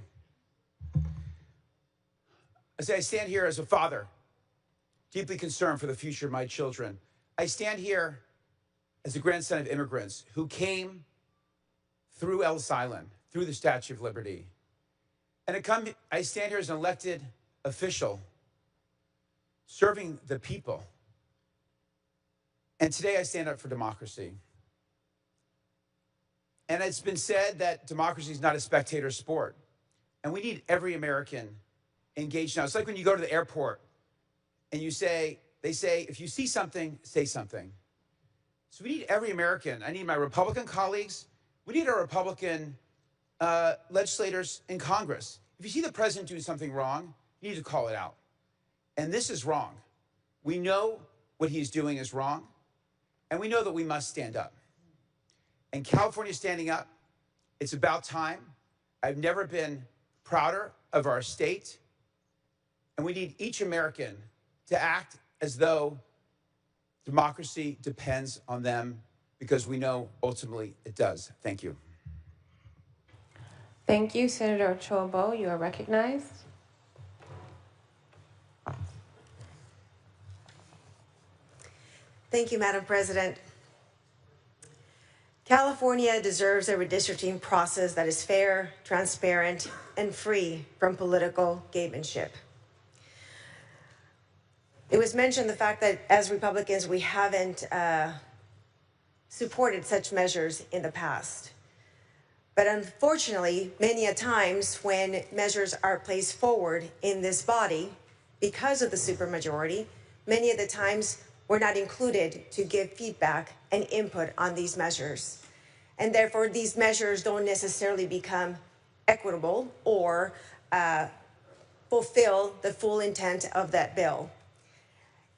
I stand here as a father, deeply concerned for the future of my children. I stand here as a grandson of immigrants who came through Ellis Island, through the Statue of Liberty. And I stand here as an elected official, serving the people. And today I stand up for democracy. And it's been said that democracy is not a spectator sport. And we need every American engaged now. It's like when you go to the airport and they say, if you see something, say something. So we need every American. I need my Republican colleagues. We need our Republican legislators in Congress. If you see the president doing something wrong, you need to call it out. And this is wrong. We know what he's doing is wrong, and we know that we must stand up. And California is standing up. It's about time. I've never been prouder of our state. And we need each American to act as though democracy depends on them, because we know ultimately it does. Thank you. Thank you, Senator Chobo. You are recognized. Thank you, Madam President. California deserves a redistricting process that is fair, transparent, and free from political gamemanship. It was mentioned the fact that as Republicans, we haven't supported such measures in the past. But unfortunately, many a times when measures are placed forward in this body, because of the supermajority, many of the times we're not included to give feedback and input on these measures. And therefore, these measures don't necessarily become equitable or fulfill the full intent of that bill.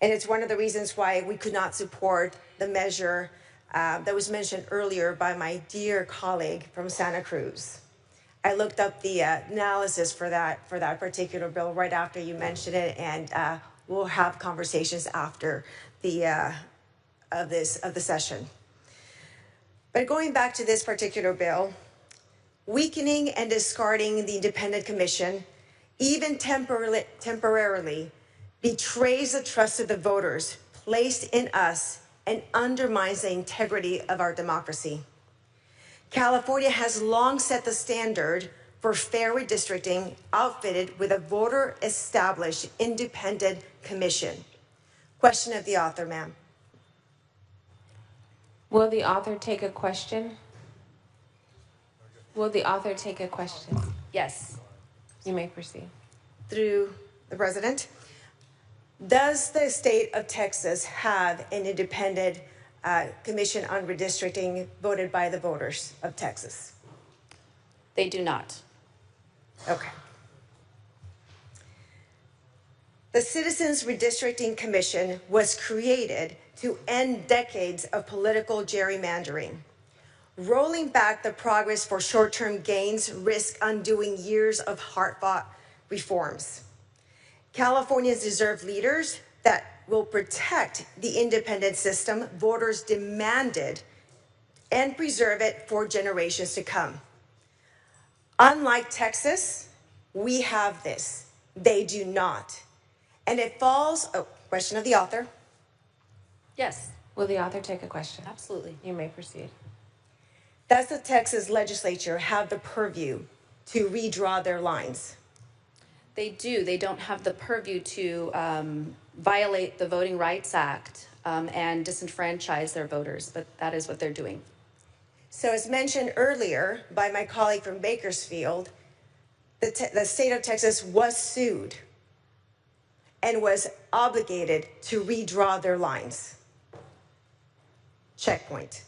And it's one of the reasons why we could not support the measure that was mentioned earlier by my dear colleague from Santa Cruz. I looked up the analysis for that particular bill right after you mentioned it, and we'll have conversations after of the session. But going back to this particular bill, weakening and discarding the independent commission, even temporarily, betrays the trust of the voters placed in us and undermines the integrity of our democracy. California has long set the standard for fair redistricting, outfitted with a voter-established independent commission. Question of the author, ma'am. Will the author take a question? Will the author take a question? Yes. You may proceed. Through the president. Does the state of Texas have an independent commission on redistricting voted by the voters of Texas? They do not. Okay. The Citizens Redistricting Commission was created to end decades of political gerrymandering. Rolling back the progress for short-term gains risk undoing years of hard-fought reforms. Californians deserve leaders that will protect the independent system voters demanded and preserve it for generations to come. Unlike Texas, we have this. They do not. And it falls, oh, question of the author. Yes. Will the author take a question? Absolutely. You may proceed. Does the Texas legislature have the purview to redraw their lines? They do. They don't have the purview to violate the Voting Rights Act and disenfranchise their voters, but that is what they're doing. So as mentioned earlier by my colleague from Bakersfield, the state of Texas was sued and was obligated to redraw their lines. Checkpoint.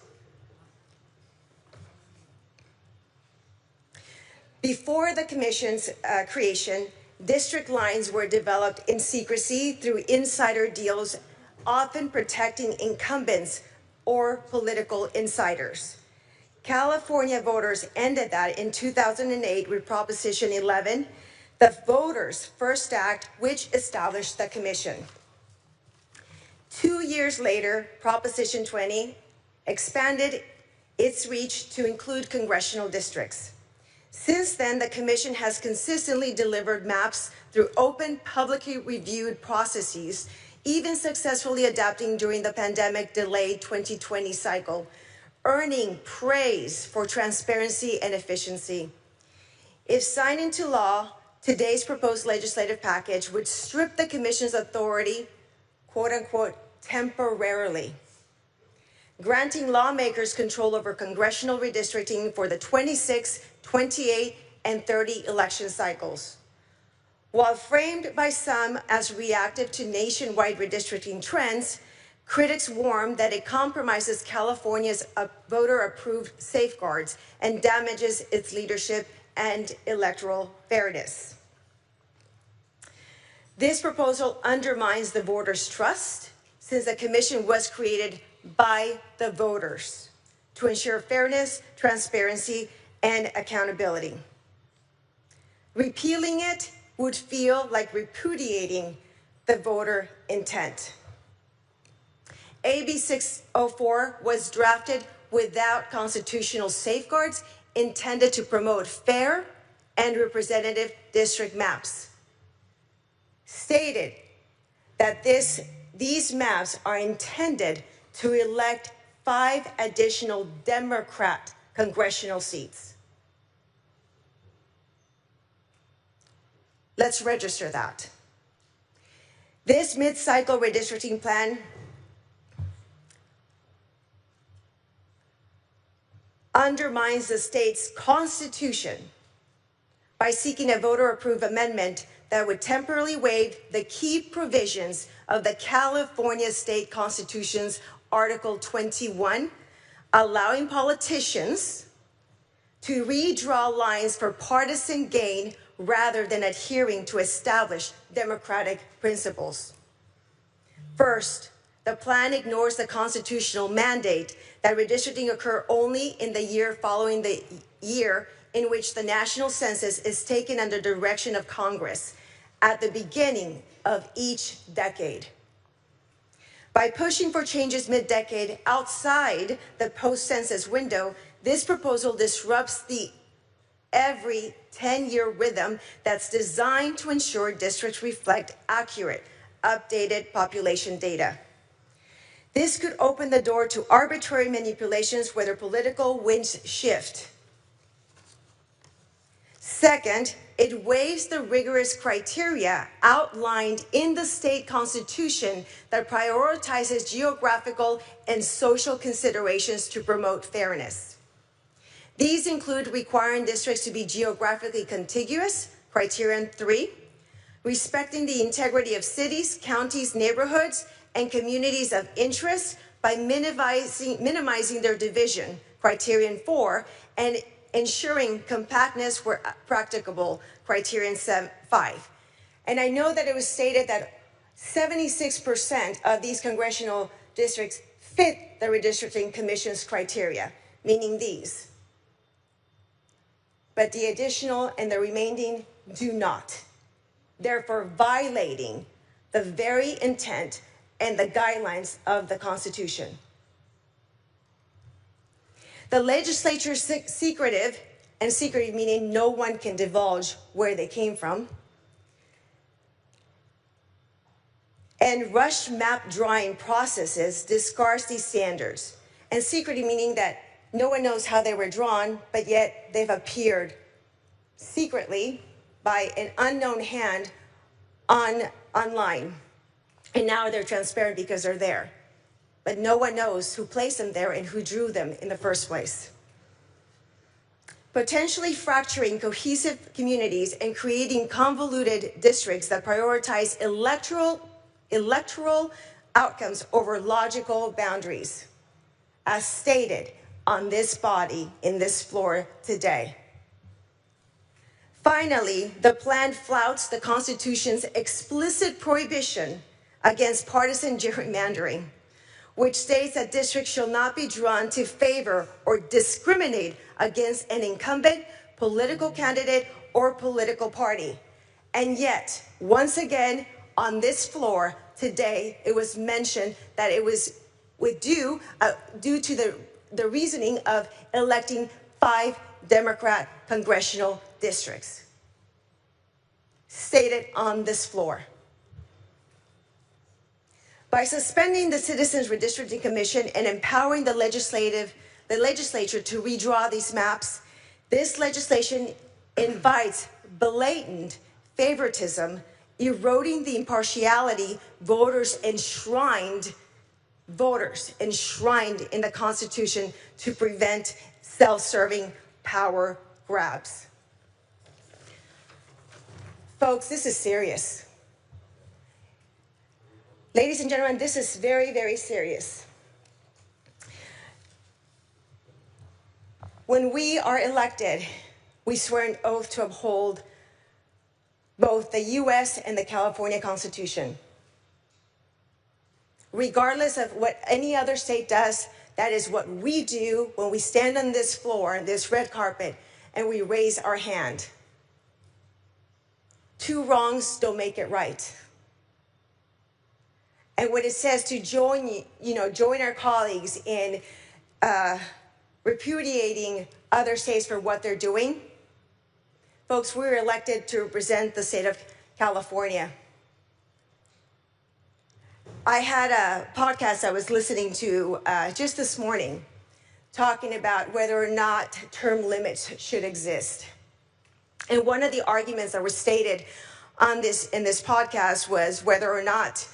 Before the commission's creation, district lines were developed in secrecy through insider deals, often protecting incumbents or political insiders. California voters ended that in 2008 with Proposition 11, the Voters' First Act, which established the commission. 2 years later, Proposition 20 expanded its reach to include congressional districts. Since then, the commission has consistently delivered maps through open, publicly reviewed processes, even successfully adapting during the pandemic-delayed 2020 cycle, earning praise for transparency and efficiency. If signed into law, today's proposed legislative package would strip the commission's authority, quote unquote, temporarily, granting lawmakers control over congressional redistricting for the 26, 28, and 30 election cycles. While framed by some as reactive to nationwide redistricting trends, critics warn that it compromises California's voter-approved safeguards and damages its leadership and electoral fairness. This proposal undermines the voters' trust, since the commission was created by the voters to ensure fairness, transparency, and accountability. Repealing it would feel like repudiating the voter intent. AB 604 was drafted without constitutional safeguards intended to promote fair and representative district maps. Stated that these maps are intended to elect 5 additional Democrat congressional seats. Let's register that. This mid-cycle redistricting plan undermines the state's constitution by seeking a voter-approved amendment that would temporarily waive the key provisions of the California State Constitution's Article 21, allowing politicians to redraw lines for partisan gain rather than adhering to established democratic principles. First, the plan ignores the constitutional mandate that redistricting occur only in the year following the year in which the national census is taken under direction of Congress at the beginning of each decade. By pushing for changes mid-decade outside the post-census window, this proposal disrupts the every 10-year rhythm that's designed to ensure districts reflect accurate, updated population data. This could open the door to arbitrary manipulations whether political winds shift. Second, it waives the rigorous criteria outlined in the state constitution that prioritizes geographical and social considerations to promote fairness. These include requiring districts to be geographically contiguous, criterion 3, respecting the integrity of cities, counties, neighborhoods, and communities of interest by minimizing their division, criterion 4, and ensuring compactness where practicable, criterion 5. And I know that it was stated that 76% of these congressional districts fit the Redistricting Commission's criteria, meaning these. But the additional and the remaining do not, therefore violating the very intent and the guidelines of the Constitution. The legislature's secretive, and secretive meaning no one can divulge where they came from, and rush map drawing processes discards these standards. And secretly meaning that no one knows how they were drawn, but yet they've appeared secretly by an unknown hand online. And now they're transparent because they're there. But no one knows who placed them there and who drew them in the first place. Potentially fracturing cohesive communities and creating convoluted districts that prioritize electoral outcomes over logical boundaries, as stated on this body in this floor today. Finally, the plan flouts the Constitution's explicit prohibition against partisan gerrymandering, which states that districts shall not be drawn to favor or discriminate against an incumbent political candidate or political party. And yet, once again, on this floor today, it was mentioned that it was due to the reasoning of electing 5 Democrat congressional districts, stated on this floor. By suspending the Citizens Redistricting Commission and empowering the legislature to redraw these maps, this legislation invites blatant favoritism, eroding the impartiality voters enshrined in the Constitution to prevent self-serving power grabs. Folks, this is serious. Ladies and gentlemen, this is very, very serious. When we are elected, we swear an oath to uphold both the US and the California Constitution. Regardless of what any other state does, that is what we do when we stand on this floor, this red carpet, and we raise our hand. 2 wrongs don't make it right. And when it says to join our colleagues in repudiating other states for what they're doing, folks, we were elected to represent the state of California. I had a podcast I was listening to just this morning talking about whether or not term limits should exist. And one of the arguments that were stated in this podcast was whether or not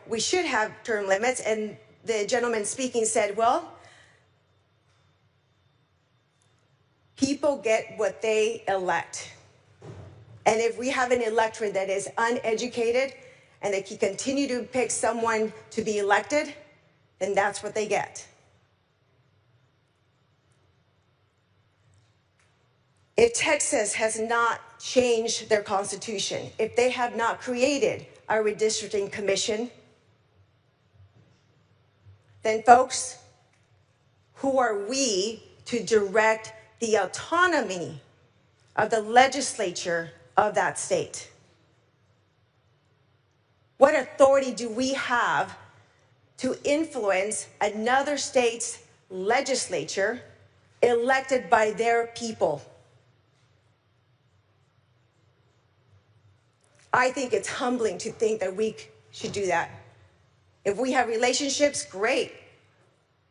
we should have term limits. And the gentleman speaking said, well, people get what they elect. And if we have an electorate that is uneducated and they can continue to pick someone to be elected, then that's what they get. If Texas has not changed their constitution, if they have not created a redistricting commission, then folks, who are we to direct the autonomy of the legislature of that state? What authority do we have to influence another state's legislature elected by their people? I think it's humbling to think that we should do that. If we have relationships, great.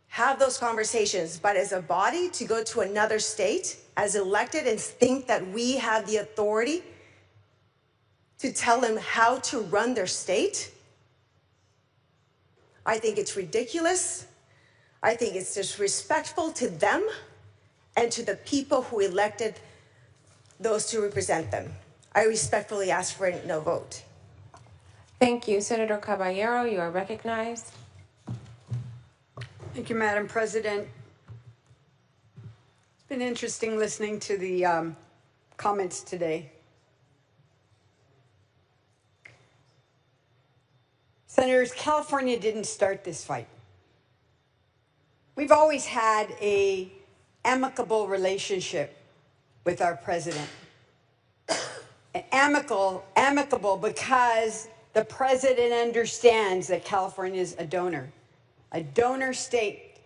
Have those conversations. But as a body, to go to another state as elected and think that we have the authority to tell them how to run their state, I think it's ridiculous. I think it's disrespectful to them and to the people who elected those to represent them. I respectfully ask for a no vote. Thank you. Senator Caballero, you are recognized. Thank you, Madam President. It's been interesting listening to the comments today. Senators, California didn't start this fight. We've always had an amicable relationship with our president. Amicable because the president understands that California is a donor state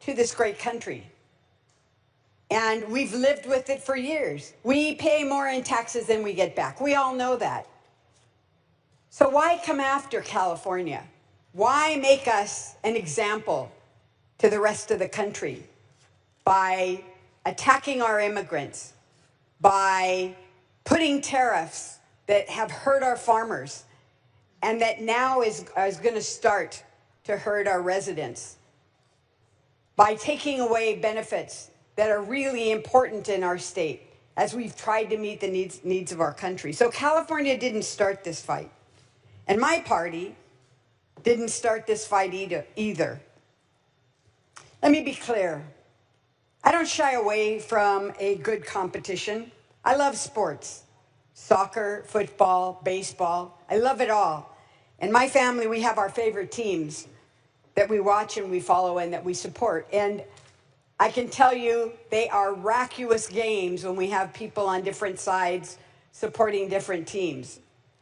to this great country. And we've lived with it for years. We pay more in taxes than we get back. We all know that. So why come after California? Why make us an example to the rest of the country by attacking our immigrants, by putting tariffs that have hurt our farmers and that now is going to start to hurt our residents, by taking away benefits that are really important in our state as we've tried to meet the needs of our country. So California didn't start this fight. And my party didn't start this fight either. Let me be clear. I don't shy away from a good competition. I love sports. Soccer, football, baseball. I love it all. In my family, we have our favorite teams that we watch and we follow and that we support. And I can tell you they are raucous games when we have people on different sides supporting different teams.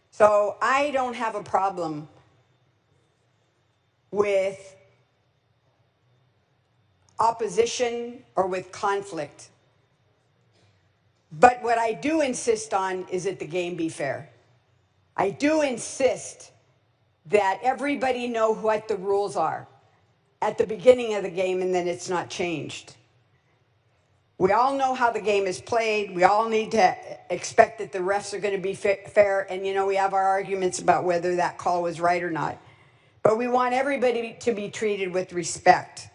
So I don't have a problem with opposition or with conflict. But what I do insist on is that the game be fair. I do insist that everybody know what the rules are at the beginning of the game and then it's not changed. We all know how the game is played. We all need to expect that the refs are going to be fair. And, you know, we have our arguments about whether that call was right or not. But we want everybody to be treated with respect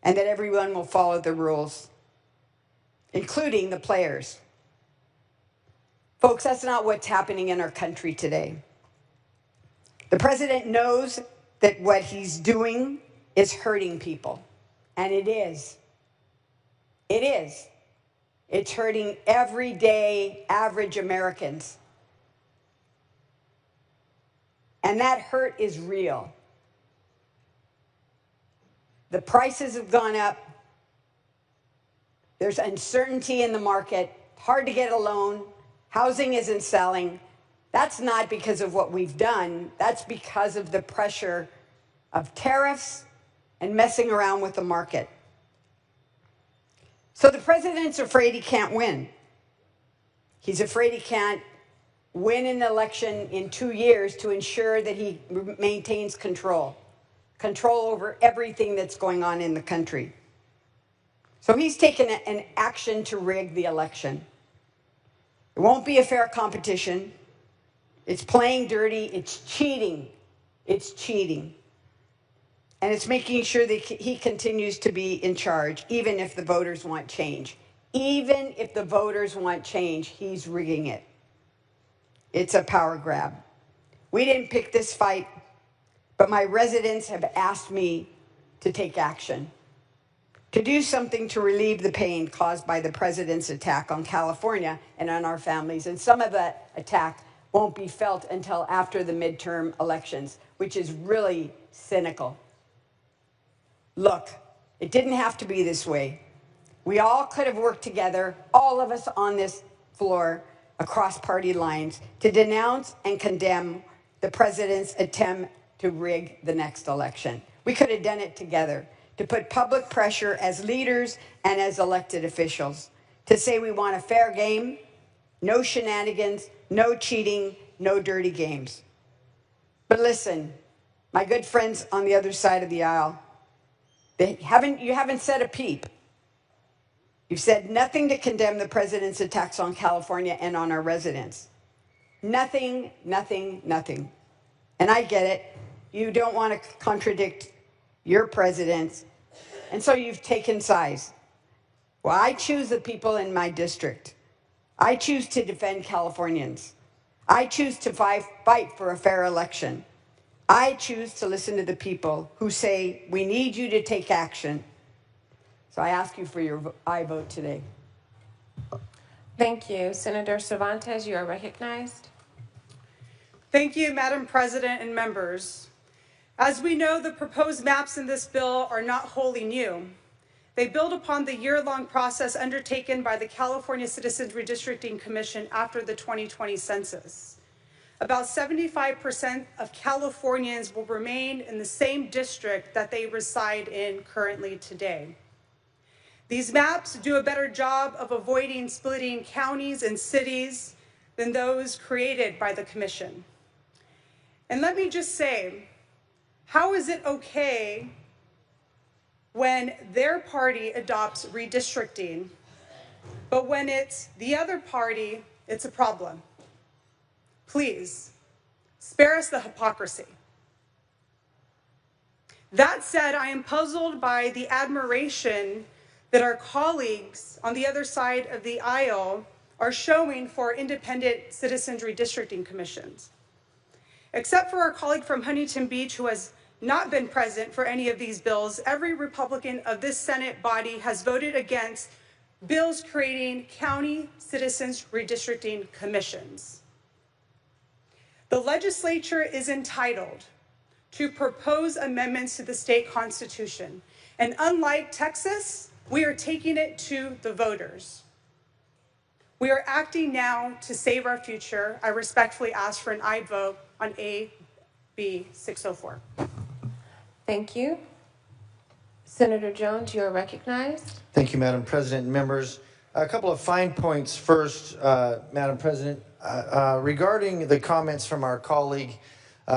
and that everyone will follow the rules, including the players. Folks, that's not what's happening in our country today. The president knows that what he's doing is hurting people, and it is. It is. It's hurting everyday average Americans. And that hurt is real. The prices have gone up. There's uncertainty in the market, hard to get a loan, housing isn't selling. That's not because of what we've done. That's because of the pressure of tariffs and messing around with the market. So the president's afraid he can't win. He's afraid he can't win an election in 2 years to ensure that he maintains control over everything that's going on in the country. So he's taken an action to rig the election. It won't be a fair competition. It's playing dirty. It's cheating. It's cheating. And it's making sure that he continues to be in charge, even if the voters want change. Even if the voters want change, he's rigging it. It's a power grab. We didn't pick this fight, but my residents have asked me to take action, to do something to relieve the pain caused by the president's attack on California and on our families. And some of that attack won't be felt until after the midterm elections, which is really cynical. Look, it didn't have to be this way. We all could have worked together, all of us on this floor, across party lines, to denounce and condemn the president's attempt to rig the next election. We could have done it together, to put public pressure as leaders and as elected officials, to say we want a fair game, no shenanigans, no cheating, no dirty games. But listen, my good friends on the other side of the aisle, you haven't said a peep. You've said nothing to condemn the president's attacks on California and on our residents. Nothing, nothing, nothing. And I get it. You don't want to contradict your presidents, and so you've taken sides. Well, I choose the people in my district. I choose to defend Californians. I choose to fight for a fair election. I choose to listen to the people who say, we need you to take action. So I ask you for your aye vote today. Thank you. Senator Cervantes, you are recognized. Thank you, Madam President and members. As we know, the proposed maps in this bill are not wholly new. They build upon the year-long process undertaken by the California Citizens Redistricting Commission after the 2020 census. About 75% of Californians will remain in the same district that they reside in currently today. These maps do a better job of avoiding splitting counties and cities than those created by the commission. And let me just say, how is it okay when their party adopts redistricting, but when it's the other party, it's a problem? Please, spare us the hypocrisy. That said, I am puzzled by the admiration that our colleagues on the other side of the aisle are showing for independent citizens redistricting commissions. Except for our colleague from Huntington Beach, who has not been present for any of these bills, every Republican of this Senate body has voted against bills creating county citizens redistricting commissions. The legislature is entitled to propose amendments to the state constitution. And unlike Texas, we are taking it to the voters. We are acting now to save our future. I respectfully ask for an aye vote on AB 604. Thank you. Senator Jones, you are recognized. Thank you, Madam President and members. A couple of fine points first, Madam President. Regarding the comments from our colleague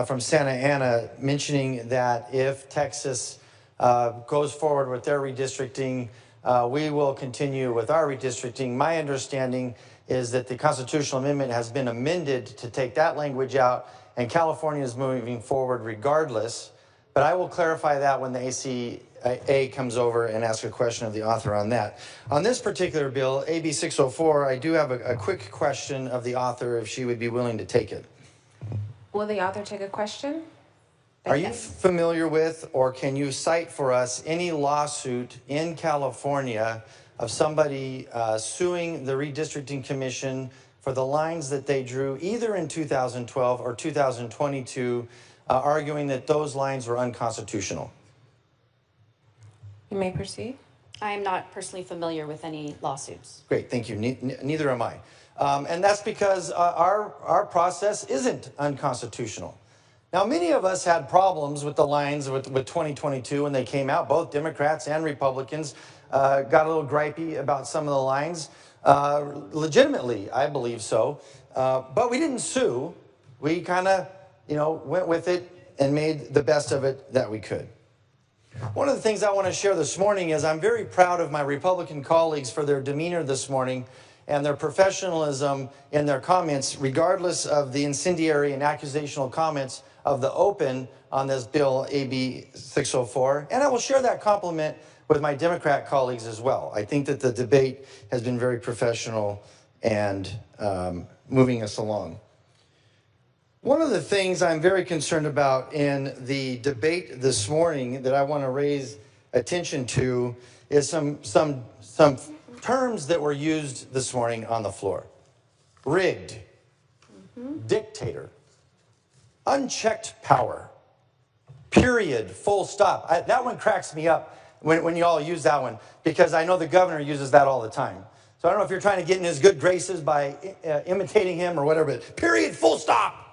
from Santa Ana mentioning that if Texas goes forward with their redistricting, we will continue with our redistricting. My understanding is that the constitutional amendment has been amended to take that language out, and California is moving forward regardless. But I will clarify that when the ACA comes over and ask a question of the author on that. On this particular bill, AB 604, I do have a quick question of the author if she would be willing to take it. Will the author take a question? Are you familiar with, or can you cite for us any lawsuit in California of somebody suing the Redistricting Commission for the lines that they drew either in 2012 or 2022, arguing that those lines were unconstitutional? You may proceed. I am not personally familiar with any lawsuits. Great, thank you. Neither am I. And that's because our process isn't unconstitutional. Now, many of us had problems with the lines with 2022 when they came out. Both Democrats and Republicans got a little gripey about some of the lines. Legitimately, I believe so. But we didn't sue. We kind of, went with it and made the best of it that we could. One of the things I want to share this morning is I'm very proud of my Republican colleagues for their demeanor this morning and their professionalism in their comments, regardless of the incendiary and accusational comments of the open on this bill, AB 604. And I will share that compliment with my Democrat colleagues as well. I think that the debate has been very professional and moving us along. One of the things I'm very concerned about in the debate this morning that I want to raise attention to is some terms that were used this morning on the floor. Rigged, dictator, unchecked power, period, full stop. That one cracks me up when you all use that one, because I know the governor uses that all the time. So I don't know if you're trying to get in his good graces by imitating him or whatever, but period, full stop.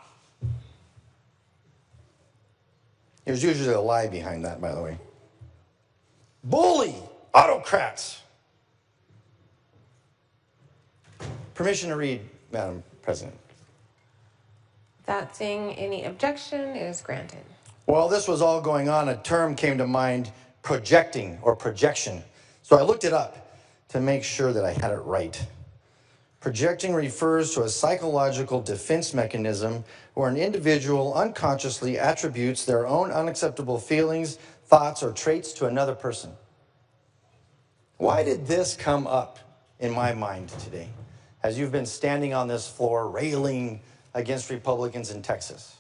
There's usually a lie behind that, by the way. Bully, autocrats. Permission to read, Madam President. Without seeing any objection, it is granted. While this was all going on, a term came to mind, projecting or projection. So I looked it up to make sure that I had it right. Projecting refers to a psychological defense mechanism where an individual unconsciously attributes their own unacceptable feelings, thoughts, or traits to another person. Why did this come up in my mind today as you've been standing on this floor railing against Republicans in Texas,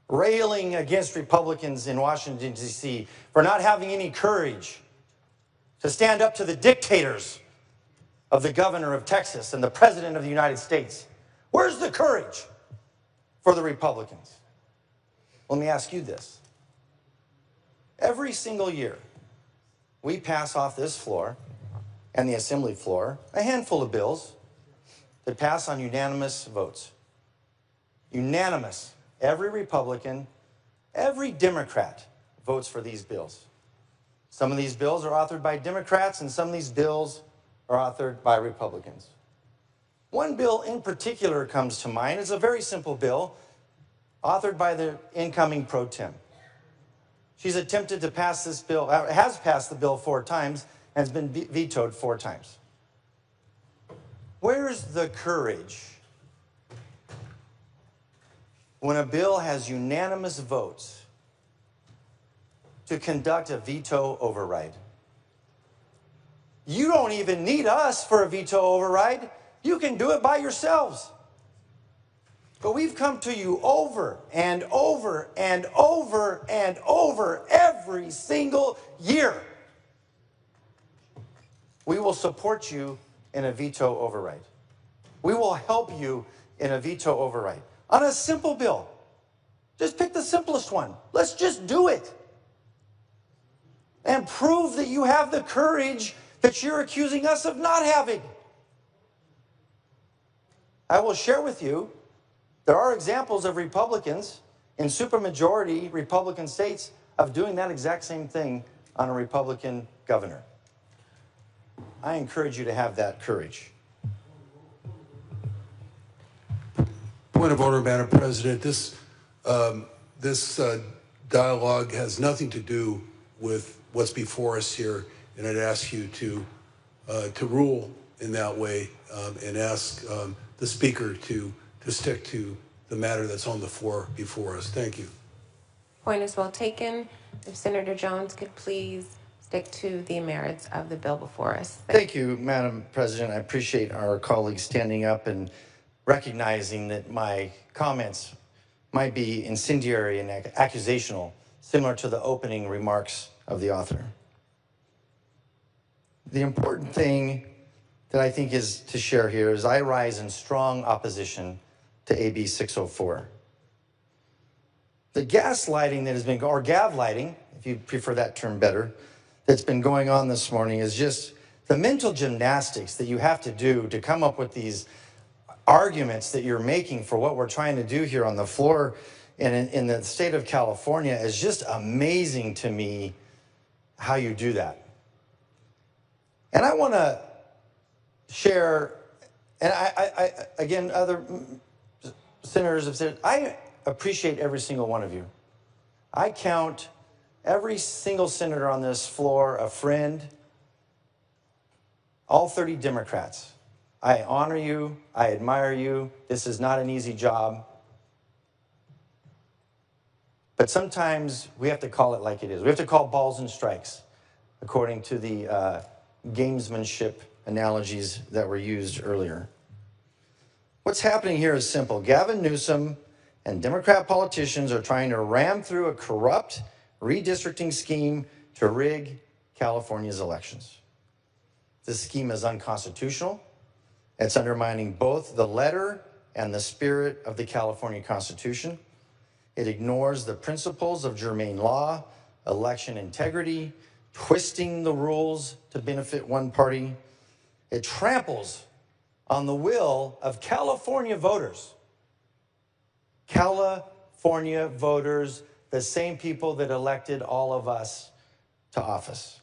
railing against Republicans in Washington, D.C. for not having any courage to stand up to the dictators of the governor of Texas and the president of the United States? Where's the courage for the Republicans? Let me ask you this. Every single year, we pass off this floor and the assembly floor a handful of bills that pass on unanimous votes. Unanimous. Every Republican, every Democrat votes for these bills. Some of these bills are authored by Democrats and some of these bills are authored by Republicans. One bill in particular comes to mind. It's a very simple bill. authored by the incoming pro tem. She's attempted to pass this bill, has passed the bill 4 times, and has been vetoed 4 times. Where's the courage when a bill has unanimous votes to conduct a veto override? You don't even need us for a veto override. You can do it by yourselves. But we've come to you over and over and over and over every single year. We will support you in a veto override. We will help you in a veto override on a simple bill. Just pick the simplest one. Let's just do it. And prove that you have the courage that you're accusing us of not having. I will share with you, there are examples of Republicans in supermajority Republican states of doing that exact same thing on a Republican governor. I encourage you to have that courage. Point of order, Madam President. This dialogue has nothing to do with what's before us here, and I'd ask you to rule in that way and ask the Speaker to stick to the matter that's on the floor before us. Thank you. Point is well taken. If Senator Jones could please stick to the merits of the bill before us. Thank you, Madam President. I appreciate our colleagues standing up and recognizing that my comments might be incendiary and accusational, similar to the opening remarks of the author. The important thing that I think is to share here is I rise in strong opposition to AB 604. The gaslighting that has been, or gavlighting, if you prefer that term better, that's been going on this morning is just the mental gymnastics that you have to do to come up with these arguments that you're making for what we're trying to do here on the floor in the state of California is just amazing to me how you do that. And I want to share, and I again, other senators have said, I appreciate every single one of you. I count every single senator on this floor a friend, all 30 Democrats. I honor you. I admire you. This is not an easy job. But sometimes we have to call it like it is. We have to call balls and strikes, according to the gamesmanship analogies that were used earlier. What's happening here is simple. Gavin Newsom and Democrat politicians are trying to ram through a corrupt redistricting scheme to rig California's elections. This scheme is unconstitutional. It's undermining both the letter and the spirit of the California Constitution. It ignores the principles of germane law, election integrity, twisting the rules to benefit one party. It tramples on the will of California voters. California voters, the same people that elected all of us to office.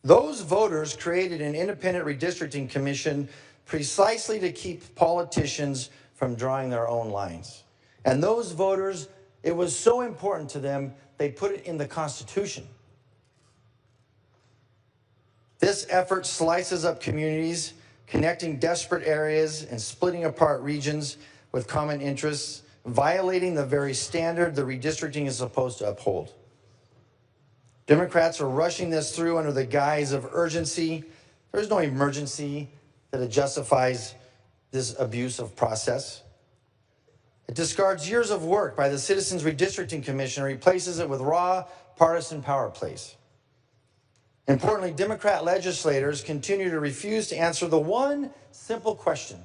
Those voters created an independent redistricting commission precisely to keep politicians from drawing their own lines. And those voters, it was so important to them, they put it in the Constitution. This effort slices up communities, connecting desperate areas and splitting apart regions with common interests, violating the very standard the redistricting is supposed to uphold. Democrats are rushing this through under the guise of urgency. There's no emergency that justifies this abuse of process. It discards years of work by the Citizens Redistricting Commission and replaces it with raw partisan power plays. Importantly, Democrat legislators continue to refuse to answer the one simple question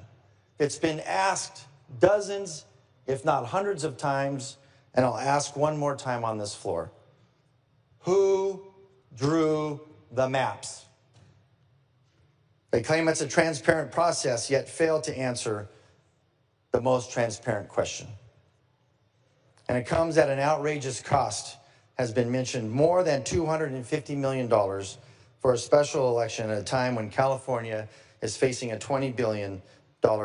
that's been asked dozens, if not hundreds of times, and I'll ask one more time on this floor. Who drew the maps? They claim it's a transparent process, yet fail to answer the most transparent question. And it comes at an outrageous cost, has been mentioned, more than $250 million for a special election at a time when California is facing a $20 billion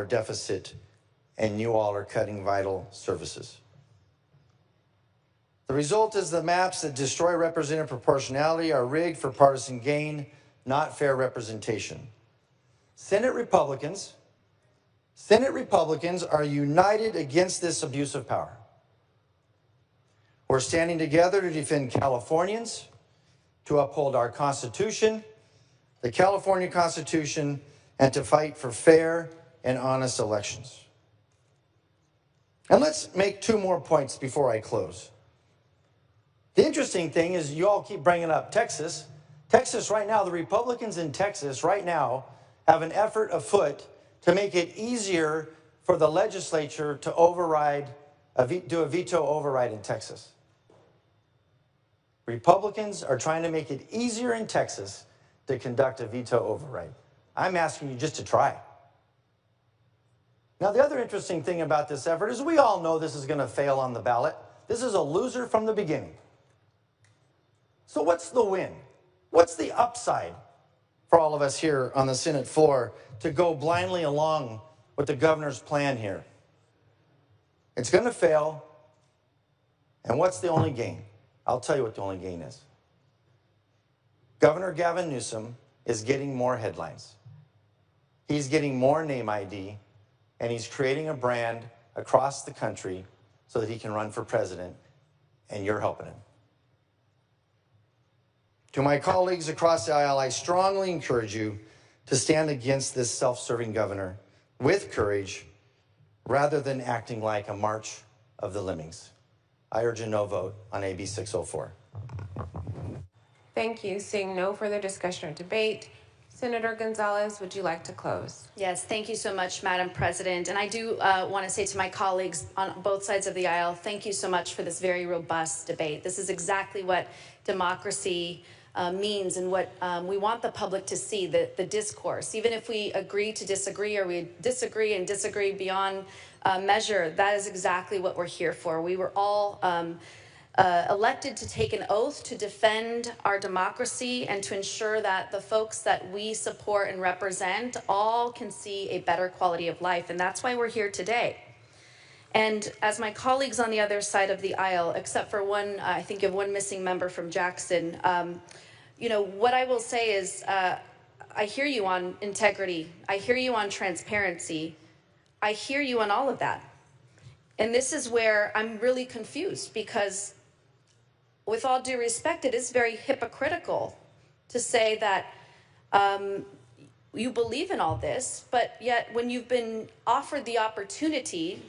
deficit and you all are cutting vital services. The result is the maps that destroy representative proportionality are rigged for partisan gain, not fair representation. Senate Republicans are united against this abuse of power. We're standing together to defend Californians, to uphold our Constitution, the California Constitution, and to fight for fair and honest elections. And let's make two more points before I close. The interesting thing is you all keep bringing up Texas. Texas right now, the Republicans in Texas right now have an effort afoot to make it easier for the legislature to override, do a veto override in Texas. Republicans are trying to make it easier in Texas to conduct a veto override. I'm asking you just to try. Now, the other interesting thing about this effort is we all know this is going to fail on the ballot. This is a loser from the beginning. So what's the win? What's the upside for all of us here on the Senate floor to go blindly along with the governor's plan here? It's going to fail. And what's the only gain? I'll tell you what the only gain is. Governor Gavin Newsom is getting more headlines. He's getting more name ID, and he's creating a brand across the country so that he can run for president, and you're helping him. To my colleagues across the aisle, I strongly encourage you to stand against this self-serving governor with courage rather than acting like a march of the lemmings. I urge a no vote on AB 604. Thank you. Seeing no further discussion or debate, Senator Gonzalez, would you like to close? Yes, thank you so much, Madam President. And I do want to say to my colleagues on both sides of the aisle, thank you so much for this very robust debate. This is exactly what democracy means and what we want the public to see, the discourse. Even if we agree to disagree or we disagree and disagree beyond measure, that is exactly what we're here for. We were all elected to take an oath to defend our democracy and to ensure that the folks that we support and represent all can see a better quality of life. And that's why we're here today. And as my colleagues on the other side of the aisle, except for one, I think of one missing member from Jackson, you know, what I will say is I hear you on integrity. I hear you on transparency. I hear you on all of that. And this is where I'm really confused because with all due respect, it is very hypocritical to say that you believe in all this, but yet when you've been offered the opportunity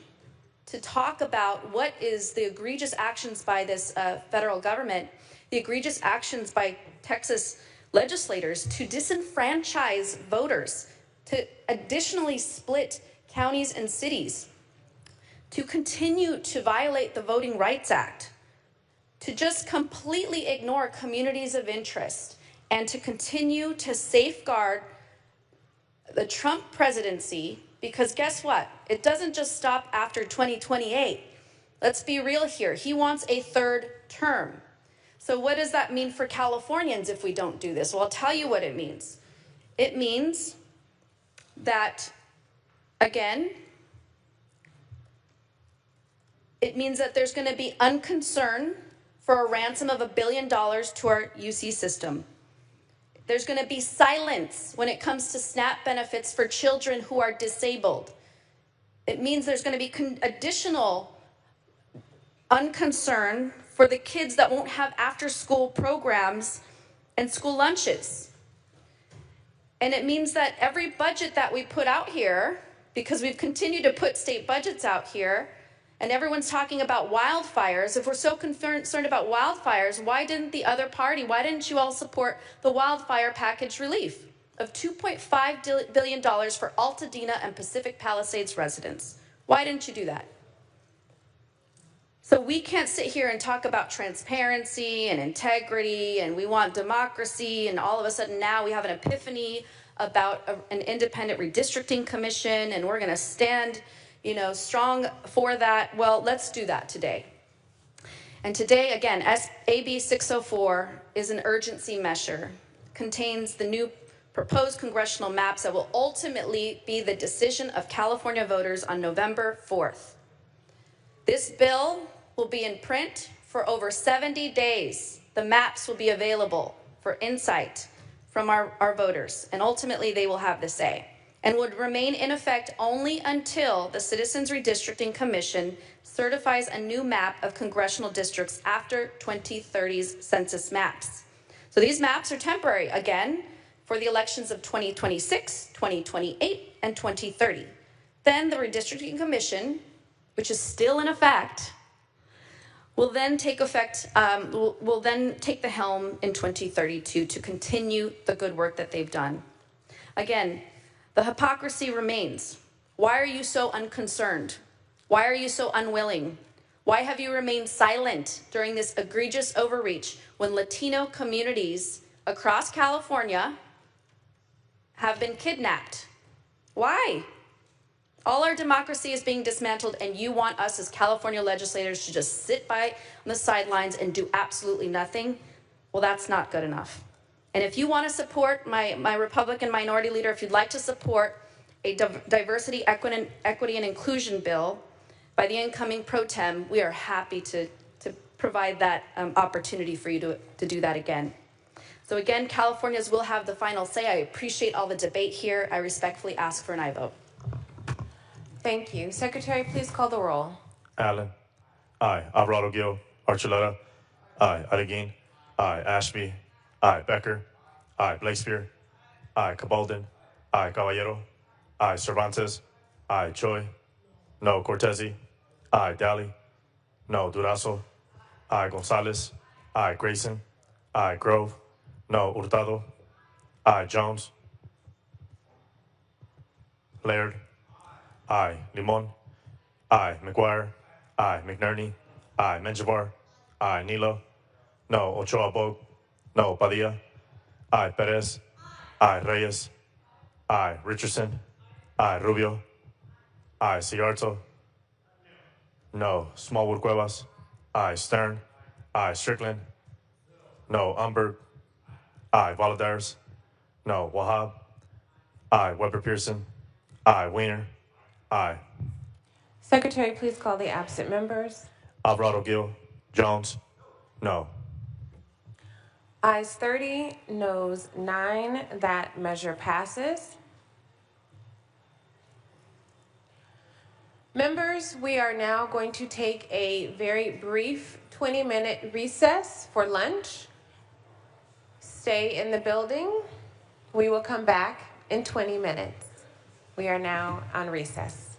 to talk about what is the egregious actions by this federal government, the egregious actions by Texas legislators to disenfranchise voters, to additionally split counties and cities, to continue to violate the Voting Rights Act, to just completely ignore communities of interest, and to continue to safeguard the Trump presidency, because guess what? It doesn't just stop after 2028. Let's be real here. He wants a third term. So what does that mean for Californians if we don't do this? Well, I'll tell you what it means. It means that, again, it means that there's going to be unconcern for a ransom of $1 billion to our UC system. There's going to be silence when it comes to SNAP benefits for children who are disabled. It means there's going to be additional unconcern for the kids that won't have after-school programs and school lunches. And it means that every budget that we put out here, because we've continued to put state budgets out here, and everyone's talking about wildfires. If we're so concerned about wildfires, why didn't the other party, why didn't you all support the wildfire package relief of $2.5 billion for Altadena and Pacific Palisades residents? Why didn't you do that? So we can't sit here and talk about transparency and integrity and we want democracy and all of a sudden now we have an epiphany about an independent redistricting commission and we're going to stand, you know, strong for that. Well, let's do that today. And today, again, AB 604 is an urgency measure, contains the new proposed congressional maps that will ultimately be the decision of California voters on November 4th. This bill will be in print for over 70 days, the maps will be available for insight from our voters, and ultimately they will have the say, and would remain in effect only until the Citizens Redistricting Commission certifies a new map of congressional districts after 2030's census maps. So these maps are temporary, again, for the elections of 2026, 2028, and 2030. Then the Redistricting Commission, which is still in effect, will then take the helm in 2032 to continue the good work that they've done. Again, the hypocrisy remains. Why are you so unconcerned? Why are you so unwilling? Why have you remained silent during this egregious overreach when Latino communities across California have been kidnapped? Why? All our democracy is being dismantled, and you want us as California legislators to just sit by on the sidelines and do absolutely nothing? Well, that's not good enough. And if you want to support my Republican minority leader, if you'd like to support a diversity, equity, and inclusion bill by the incoming pro tem, we are happy to provide that opportunity for you to do that again. So again, Californians will have the final say. I appreciate all the debate here. I respectfully ask for an aye vote. Thank you. Secretary, please call the roll. Allen. Aye. Alvarado Gil. Archuleta. Aye. Adeguin. Aye. Ashby. Aye. Becker. Aye. Blakespear. Aye. Cabaldon. Aye. Caballero. Aye. Cervantes. Aye. Choi. No. Cortezi. Aye. Daly. No. Durazo. Aye. Gonzalez. Aye. Grayson. Aye. Grove. No. Hurtado. Aye. Jones. Laird. Aye. Limon. Aye. McGuire. Aye. McNerney. Aye. Menjivar. Aye. Nilo. No. Ochoa Bog. No. Padilla. Aye. Perez. Aye. Reyes. Aye. Richardson. Aye. Rubio. Aye. Ciarto. No. Smallwood Cuevas. Aye. Stern. Aye. Strickland. No. Umberg. Aye. Valadares. No. Wahab. Aye. Weber Pearson. Aye. Weiner. Aye. Secretary, please call the absent members. Alvarado Gil. Jones. No. Ayes 30, noes 9. That measure passes. Members, we are now going to take a very brief 20-minute recess for lunch. Stay in the building. We will come back in 20 minutes. We are now on recess.